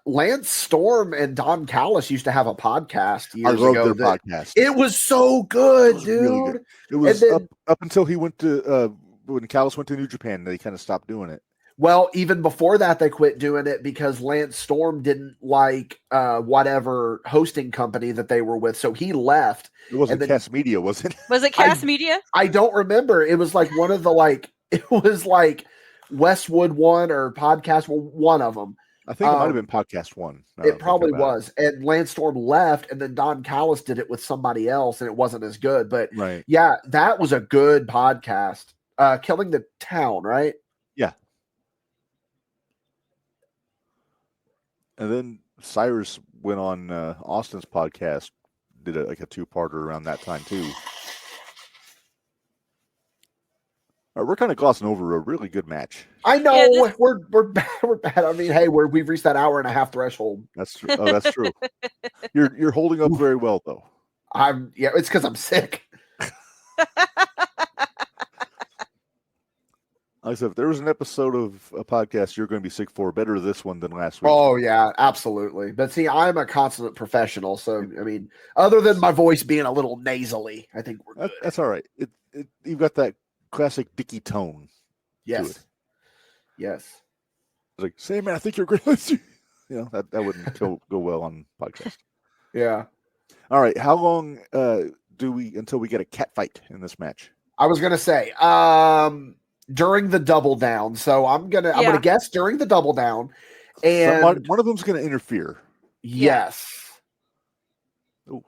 Lance Storm and Don Callis used to have a podcast years ago. I love their podcast. It was so good, dude. Really good. It was up until he went to when Callis went to New Japan, they kind of stopped doing it. Well, even before that, they quit doing it because Lance Storm didn't like whatever hosting company that they were with, so he left. It wasn't Cast Media, was it? Was it Cast Media? I don't remember. It was like one of the it was like Westwood One or Podcast One of them. I think it might have been Podcast One. It probably was. And Lance Storm left, and then Don Callis did it with somebody else, and it wasn't as good. But yeah, that was a good podcast. Killing the Town, right? Yeah. And then Cyrus went on Austin's podcast, did a 2-parter around that time too. We're kind of glossing over a really good match. I know we're bad. We're bad. I mean, hey, we've reached that hour and a half threshold. That's true. Oh, that's true. You're holding up very well though. It's because I'm sick. Like I said, if there was an episode of a podcast you're going to be sick for, better this one than last week. Oh, yeah, absolutely. But see, I'm a consummate professional. So, I mean, other than my voice being a little nasally, I think we're good. That's all right. You've got that classic Dickie tone. Yes. Yes. It's like, Sandman, I think you're great. You know, that wouldn't go well on podcast. Yeah. All right. How long until we get a cat fight in this match? I was gonna say, during the double down. So I'm gonna guess during the double down. And one of them's gonna interfere. Yes. Ooh.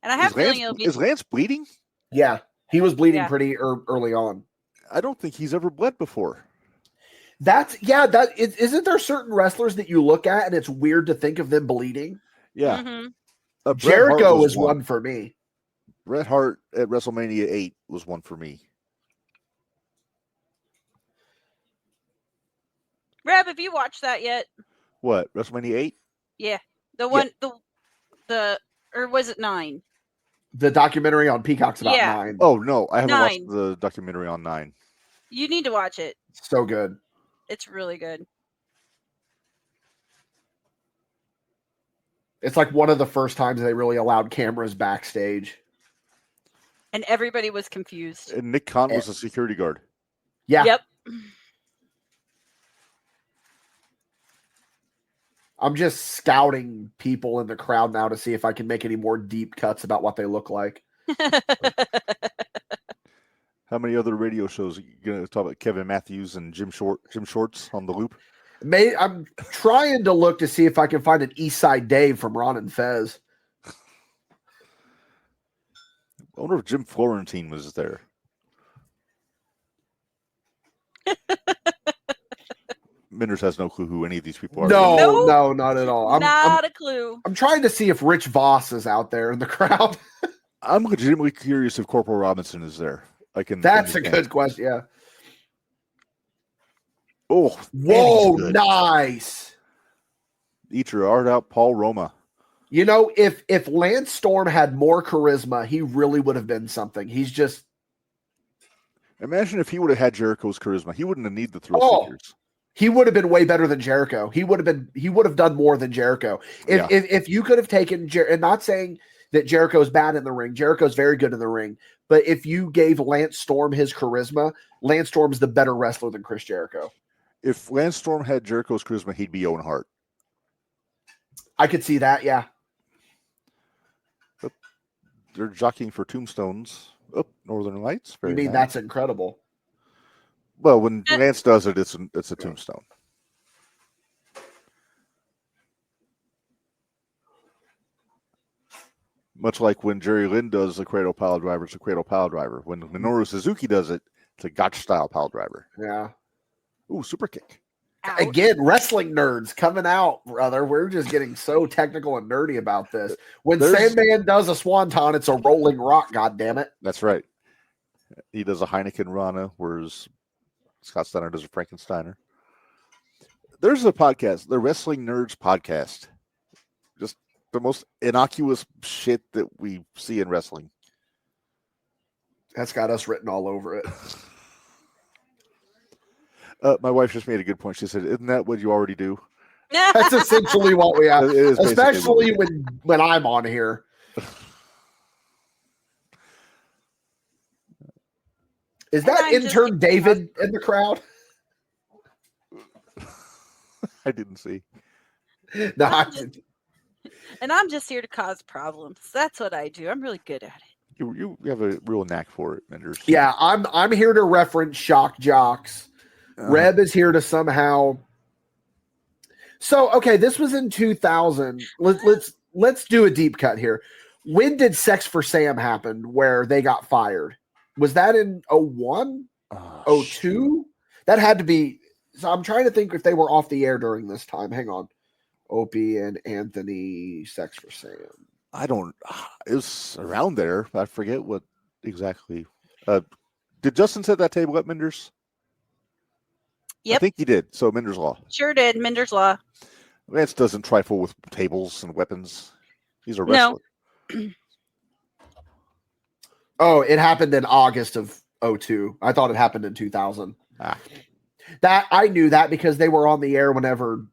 And I have a feeling it'll be. Is Lance bleeding? Yeah. He was bleeding pretty early on. I don't think he's ever bled before. Isn't there certain wrestlers that you look at and it's weird to think of them bleeding? Yeah. Mm-hmm. Jericho was one for me. Bret Hart at WrestleMania 8 was one for me. Reb, have you watched that yet? What, WrestleMania 8? Yeah. The one, or was it 9? The documentary on Peacock's about 9. Oh, no. I haven't 9. watched the documentary on 9. You need to watch it. So good. It's really good. It's like one of the first times they really allowed cameras backstage. And everybody was confused. And Nick Khan was a security guard. Yeah. Yep. I'm just scouting people in the crowd now to see if I can make any more deep cuts about what they look like. How many other radio shows are you going to talk about? Kevin Matthews and Jim Shorts on the loop? I'm trying to look to see if I can find an East Side Dave from Ron and Fez. I wonder if Jim Florentine was there. Minderz has no clue who any of these people are. No, not at all. Not a clue. I'm trying to see if Rich Voss is out there in the crowd. I'm legitimately curious if Corporal Robinson is there. That's a good question. Yeah. Oh, whoa, nice. Eat your art out, Paul Roma. You know, if Lance Storm had more charisma, he really would have been something. He's just. Imagine if he would have had Jericho's charisma. He wouldn't have needed the thrill figures. He would have been way better than Jericho. He would have done more than Jericho. If you could have taken and not saying that Jericho's bad in the ring. Jericho's very good in the ring. But if you gave Lance Storm his charisma, Lance Storm's the better wrestler than Chris Jericho. If Lance Storm had Jericho's charisma, he'd be Owen Hart. I could see that, yeah. But they're jockeying for tombstones. Oh, Northern Lights. You mean that's incredible? Well, when Lance does it, it's a tombstone. Much like when Jerry Lynn does a cradle pile driver, it's a cradle pile driver. When Minoru Suzuki does it, it's a gotch style pile driver. Yeah. Ooh, super kick. Ouch. Again, wrestling nerds coming out, brother. We're just getting so technical and nerdy about this. When Sandman does a swanton, it's a rolling rock, goddammit. That's right. He does a Heineken Rana, whereas Scott Steiner does a Frankensteiner. There's a podcast, the Wrestling Nerds Podcast. Just the most innocuous shit that we see in wrestling. That's got us written all over it. My wife just made a good point. She said, "Isn't that what you already do?" That's essentially what we have, especially what when I'm on here. Is that intern David in the crowd? I didn't see. No, and I'm just here to cause problems. That's what I do. I'm really good at it. You have a real knack for it, Minderz. Yeah, I'm here to reference shock jocks. Reb is here to somehow. So okay, this was in 2000. Let's do a deep cut here. When did Sex for Sam happen? Where they got fired? Was that in 01? 02? That had to be. So I'm trying to think if they were off the air during this time. Hang on. Opie and Anthony, Sex for Sam. I don't. It was around there. I forget what exactly. Did Justin set that table up, Minderz? Yep. I think he did. So Minderz Law. Sure did. Minderz Law. Lance doesn't trifle with tables and weapons. He's a wrestler. No. Oh, it happened in August of 2002. I thought it happened in 2000. Ah. That I knew that because they were on the air whenever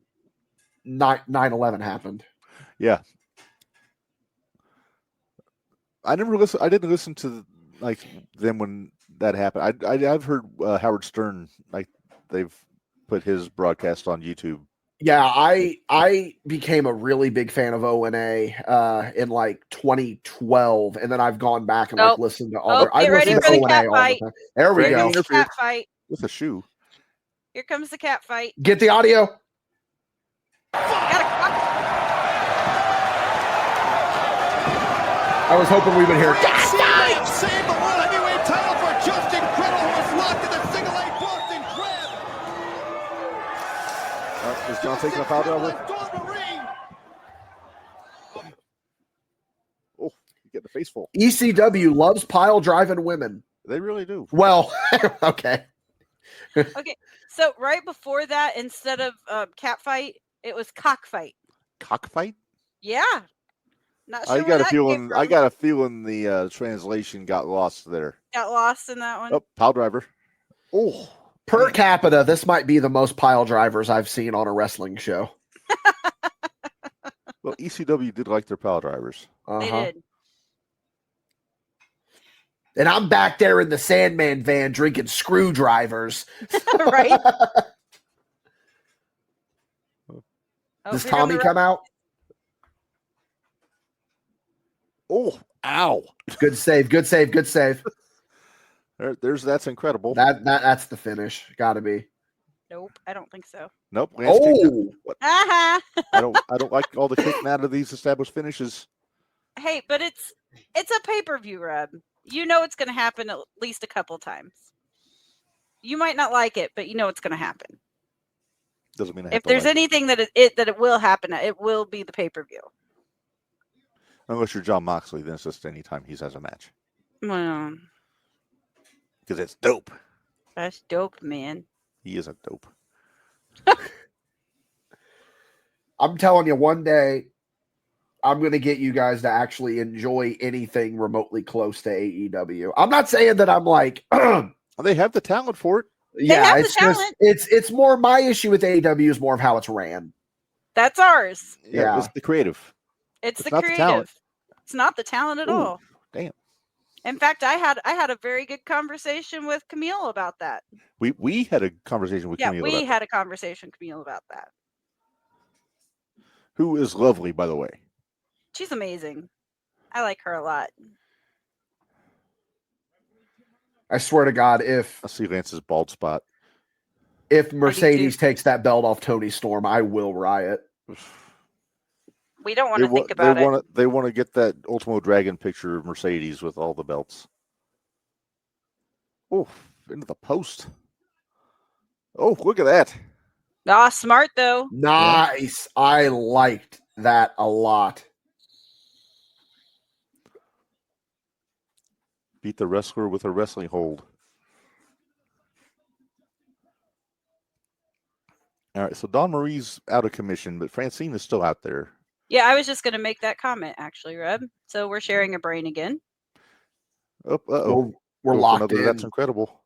9/11 happened. Yeah. I didn't listen to like them when that happened. I've heard Howard Stern, like they've put his broadcast on YouTube. Yeah, I became a really big fan of ONA in like 2012, and then I've gone back and like listened to all. Get ready for the cat fight. There we go. The cat fight With a shoe. Here comes the cat fight. Get the audio. I was hoping we would hear. Save the World Heavyweight title for Justin Credible, who was locked in the single A Boston Crab. Is John taking a foul driver? Oh, you get the face full. ECW loves pile driving women. They really do. Well, okay. Okay, so right before that, instead of cat fight, it was cockfight. Cockfight? Yeah. Not sure I where got a that came feeling. from. I got a feeling the translation got lost there. Got lost in that one. Oh, pile driver. Oh, per capita, this might be the most pile drivers I've seen on a wrestling show. Well, ECW did like their pile drivers. They did. And I'm back there in the Sandman van drinking screwdrivers. Right? Does Tommy come out? Oh, ow. Good save, good save, good save. That's incredible. That's the finish. Gotta be. Nope, I don't think so. Nope. Lance Oh, Uh-huh. I don't like all the kicking out of these established finishes. Hey, but it's a pay-per-view, Reb. You know it's going to happen at least a couple times. You might not like it, but you know it's going to happen. Doesn't mean If there's anything that it will happen, it will be the pay-per-view. Unless you're John Moxley, then it's just any time he has a match. Well, Because it's dope. that's dope, man. He is a dope. I'm telling you, one day I'm going to get you guys to actually enjoy anything remotely close to AEW. I'm not saying that I'm like, They have the talent for it. have the it's just talent. it's more my issue with AEW is more of how it's ran. That's ours. Yeah. It's the creative. It's the not the talent. creative. It's not the talent at Ooh, all. damn. In fact, I had a very good conversation with Camille about that. We had a conversation with Camille, We had a conversation with Camille about that. who is lovely, by the way. She's amazing. I like her a lot. I swear to God, if I see Lance's bald spot. Mercedes takes that belt off Tony Storm, I will riot. We don't want to think about it. They want to get that Ultimo Dragon picture of Mercedes with all the belts. Oh, into the post. Oh, look at that. Ah, smart though. Nice. I liked that a lot. Beat the wrestler with a wrestling hold. All right, so Dawn Marie's out of commission, but Francine is still out there. Yeah, I was just going to make that comment, actually, Reb. So we're sharing a brain again. Oh, uh-oh. We're locked in. That's incredible.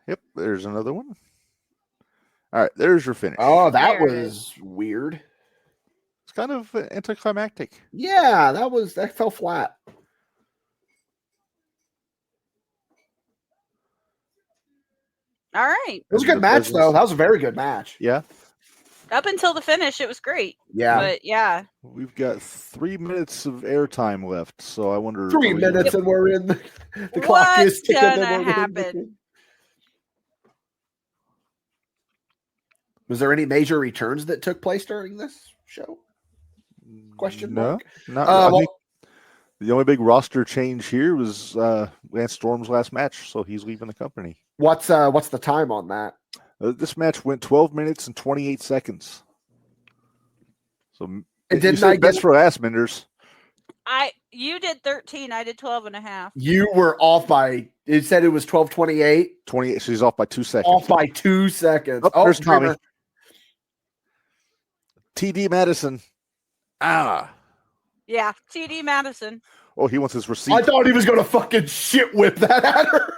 Yep, there's another one. All right, there's your finish. Oh, that was weird. It's kind of anticlimactic. Yeah, that fell flat. All right. It was a good match, though. That was a very good match. Yeah. Up until the finish, it was great. Yeah. But yeah. We've got 3 minutes of airtime left, so I wonder. 3 minutes and we're in the clock is ticking. What's gonna happen? Was there any major returns that took place during this show? Question mark. No. I think the only big roster change here was Lance Storm's last match, so he's leaving the company. What's the time on that? This match went 12 minutes and 28 seconds. So didn't I best for last, Minderz. You did 13. I did 12 and a half. You were off by. It said it was 12:28. 28. So he's off by 2 seconds. Off by 2 seconds. Oh, there's Tommy. TD Madison. Yeah, TD Madison. Oh, he wants his receipt. I thought he was going to fucking shit whip that at her.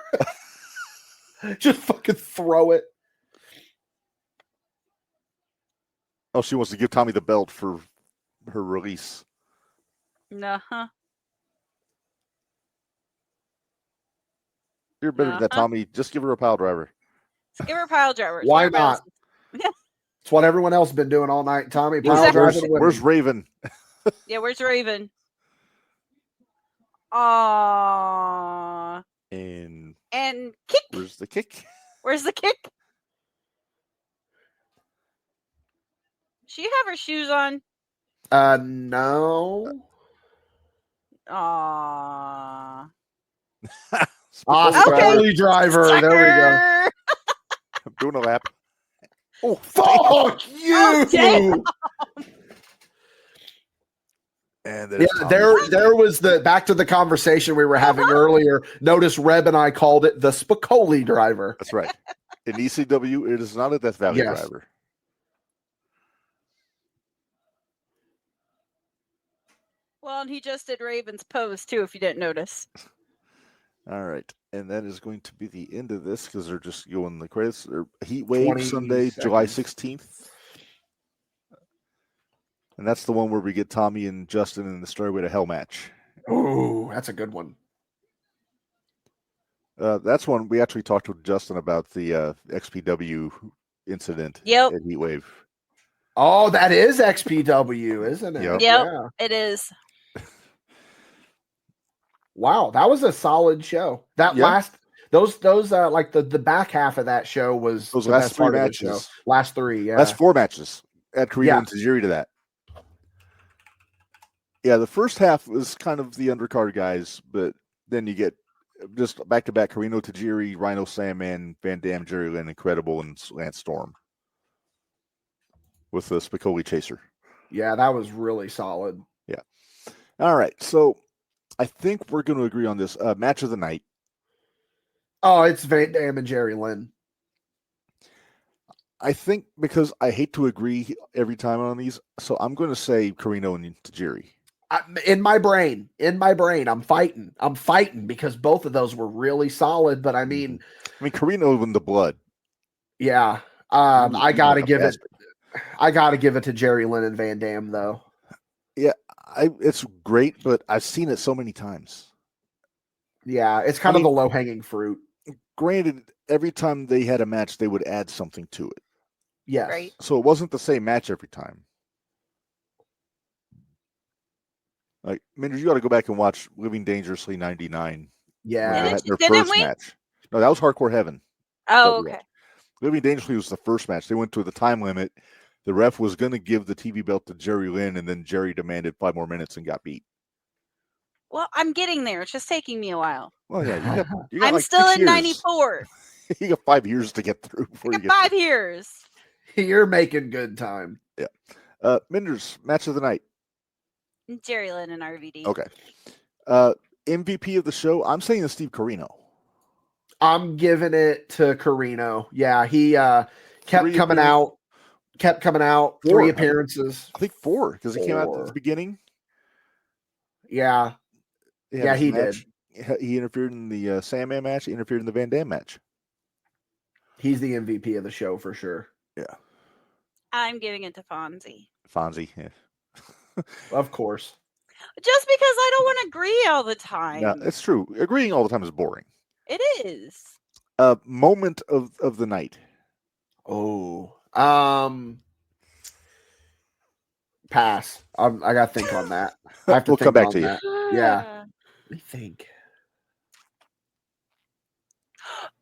Just fucking throw it. Oh, she wants to give Tommy the belt for her release. Uh-huh. You're better than that, Tommy. Just give her a pile driver. Just give her a pile driver. Why not? It's what everyone else has been doing all night, Tommy. Pile driving women. Where's Raven? Yeah, where's Raven? Aww. And kick. Where's the kick? Where's the kick? She have her shoes on? No. Aww. Spicoli driver. Sucker. There we go. I'm doing a lap. Oh, fuck you. Oh, damn. And there was the back to the conversation we were having earlier. Notice Reb and I called it the Spicoli driver. That's right. In ECW, it is not a Death Valley driver. Well, and he just did Raven's pose too, if you didn't notice. All right. And that is going to be the end of this because they're just going the credits. Heat Wave Sunday, July 16th. And that's the one where we get Tommy and Justin in the Stairway to Hell match. Oh, that's a good one. That's one we actually talked to Justin about the XPW incident at Heat Wave. Oh, that is XPW, isn't it? Yep, yeah. It is. Wow, that was a solid show. That those like the back half of that show was those the last best three part of the matches. show. Last three, yeah. Last four matches. Add Corino and Tajiri to that. Yeah, the first half was kind of the undercard guys, but then you get just back-to-back Corino, Tajiri, Rhino, Sandman, Van Dam, Jerry Lynn, Incredible, and Lance Storm with the Spicoli Chaser. Yeah, that was really solid. Yeah. All right, so I think we're going to agree on this. Match of the night. Oh, it's Van Dam and Jerry Lynn. I think because I hate to agree every time on these, so I'm going to say Corino and Tajiri. In my brain, I'm fighting because both of those were really solid. But I mean, Corino in the blood. Yeah, I gotta give it to Jerry Lynn and Van Dam though. Yeah, it's great, but I've seen it so many times. Yeah, it's kind of the low hanging fruit. Granted, every time they had a match, they would add something to it. Yes. Right. So it wasn't the same match every time. Like, Minderz, you got to go back and watch Living Dangerously 99. Yeah. Their first match. No, that was Hardcore Heaven. Oh, okay. Living Dangerously was the first match. They went to the time limit. The ref was going to give the TV belt to Jerry Lynn, and then Jerry demanded 5 more minutes and got beat. Well, I'm getting there. It's just taking me a while. Well, yeah. You got I'm like still 6 in years. 94. You got 5 years to get through. I got 5 years. You're making good time. Yeah. Minderz, match of the night. Jerry Lynn and RVD. Okay. MVP of the show, I'm saying it's Steve Corino. I'm giving it to Corino. Yeah, he kept coming out. 3 appearances. I think 4 because he came out at the beginning. Yeah. Yeah, he did. He interfered in the Sandman match. He interfered in the Van Dam match. He's the MVP of the show for sure. Yeah. I'm giving it to Fonzie. Fonzie, yeah. Of course. Just because I don't want to agree all the time. Yeah, it's true. Agreeing all the time is boring. It is. Moment of the night. Oh. Pass. I got to think on that. I have to We'll think come back on to that. you. Yeah. Let me think.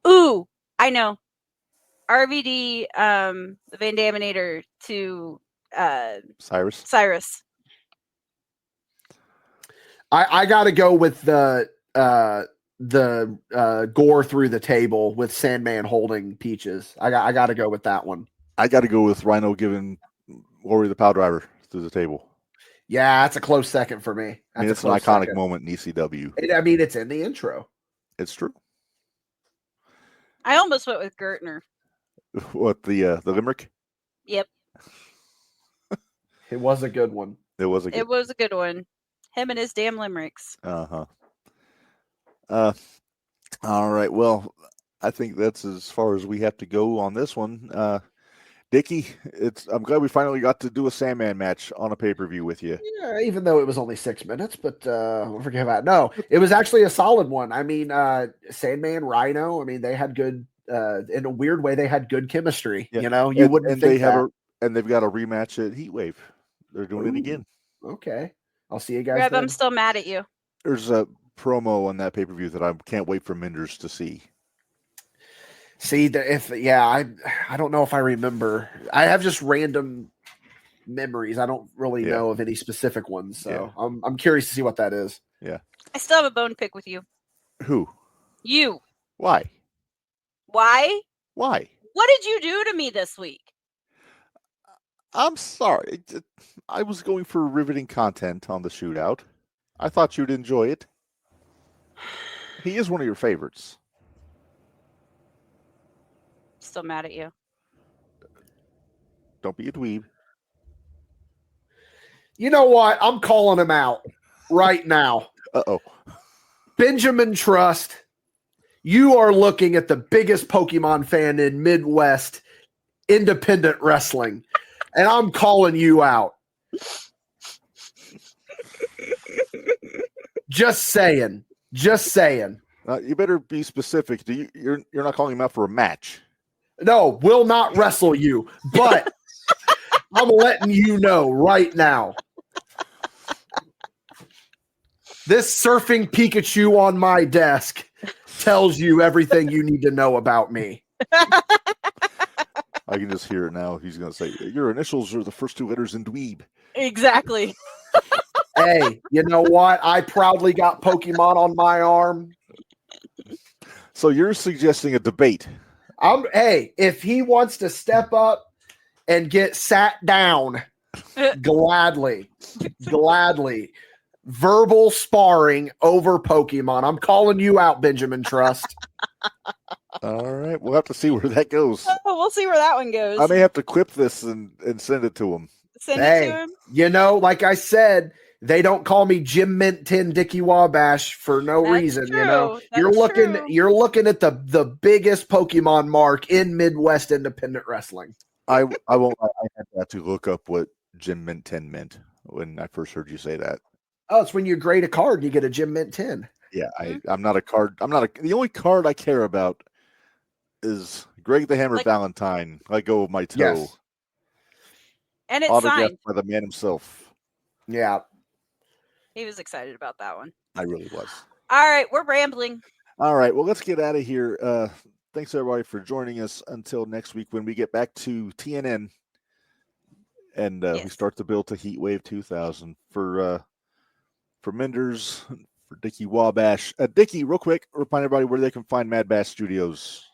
Ooh, I know. RVD, the Van Daminator to Cyrus. I got to go with the gore through the table with Sandman holding Peaches. I got to go with that one. I got to go with Rhino giving Lori the power driver through the table. Yeah, that's a close second for me. It's an iconic moment in ECW. It's in the intro. It's true. I almost went with Gertner. What, the limerick? Yep. It was a good one. It was a good one. Him and his damn limericks. All right. Well, I think that's as far as we have to go on this one. Dickie, I'm glad we finally got to do a Sandman match on a pay-per-view with you. Yeah, even though it was only 6 minutes, but we'll forget about it. No, it was actually a solid one. I mean, Sandman, Rhino, I mean, they had good, in a weird way, they had good chemistry. Yeah. You know, you wouldn't think that. And they've got a rematch at Heatwave. They're doing it again. Okay. I'll see you guys Reb, then. I'm still mad at you. There's a promo on that pay-per-view that I can't wait for Minderz to see. See, I don't know if I remember. I have just random memories. I don't really know of any specific ones, so I'm curious to see what that is. Yeah. I still have a bone to pick with you. Who? You. Why? Why? Why? What did you do to me this week? I'm sorry. I was going for riveting content on the Shootout. I thought you'd enjoy it. He is one of your favorites. Still mad at you. Don't be a dweeb. You know what? I'm calling him out right now. Uh-oh. Benjamin Trust, you are looking at the biggest Pokemon fan in Midwest independent wrestling, and I'm calling you out. Just saying. Just saying. You better be specific. You're not calling him out for a match. No, will not wrestle you, but I'm letting you know right now. This surfing Pikachu on my desk tells you everything you need to know about me. I can just hear it now. He's going to say, your initials are the first 2 letters in dweeb. Exactly. Hey, you know what? I proudly got Pokemon on my arm. So you're suggesting a debate. Hey, if he wants to step up and get sat down, gladly. Verbal sparring over Pokemon. I'm calling you out, Benjamin Trust. All right. We'll have to see where that goes. Oh, we'll see where that one goes. I may have to clip this and send it to him. Send it to him? You know, like I said, they don't call me Jim Mint 10 Dickie Wabash for no reason. True. You know, That's you're looking at the biggest Pokemon mark in Midwest independent wrestling. I won't lie. I had to look up what Jim Mint 10 meant when I first heard you say that. Oh, it's when you grade a card and you get a Jim Mint 10. Yeah, I'm not a card. The only card I care about is Greg the Hammer Valentine. Let go of my toe. Yes. And it's Autographed signed. by the man himself. Yeah. He was excited about that one. I really was. All right, we're rambling. All right, well, let's get out of here. Thanks, everybody, for joining us until next week when we get back to TNN and we start the build to Heatwave 2000 for Minderz, for Dickie Wabash. Dickie, real quick, remind everybody where they can find Mad Bash Studios.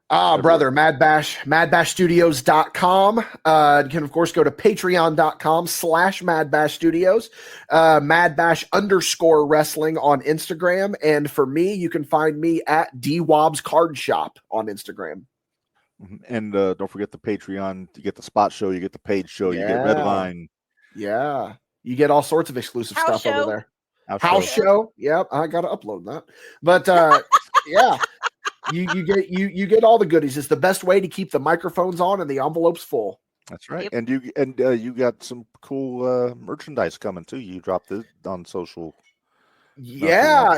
Brother, madbashstudios.com. You can, of course, go to patreon.com/madbashstudios, madbash_wrestling on Instagram. And for me, you can find me at DWob's Card Shop on Instagram. And don't forget the Patreon. You get the spot show, you get the page show, you get Redline. Yeah. You get all sorts of exclusive stuff over there. House show. Yep. I got to upload that. But yeah. You get all the goodies. It's the best way to keep the microphones on and the envelopes full. That's right. Yep. And you got some cool merchandise coming too. You dropped it on social. Yeah.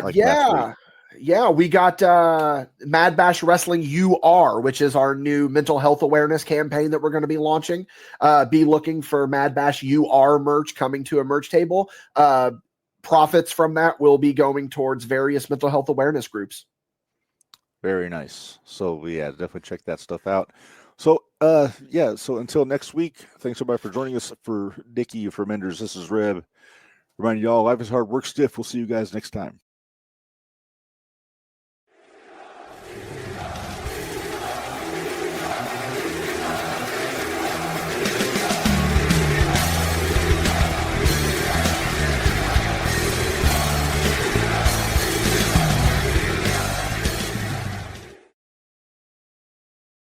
We got Mad Bash Wrestling UR, which is our new mental health awareness campaign that we're going to be launching. Be looking for Mad Bash UR merch coming to a merch table. Profits from that will be going towards various mental health awareness groups. Very nice. So yeah, definitely check that stuff out. So so until next week, thanks everybody for joining us. For Dickie, for Minderz, this is Reb. Reminding y'all, life is hard, work stiff. We'll see you guys next time.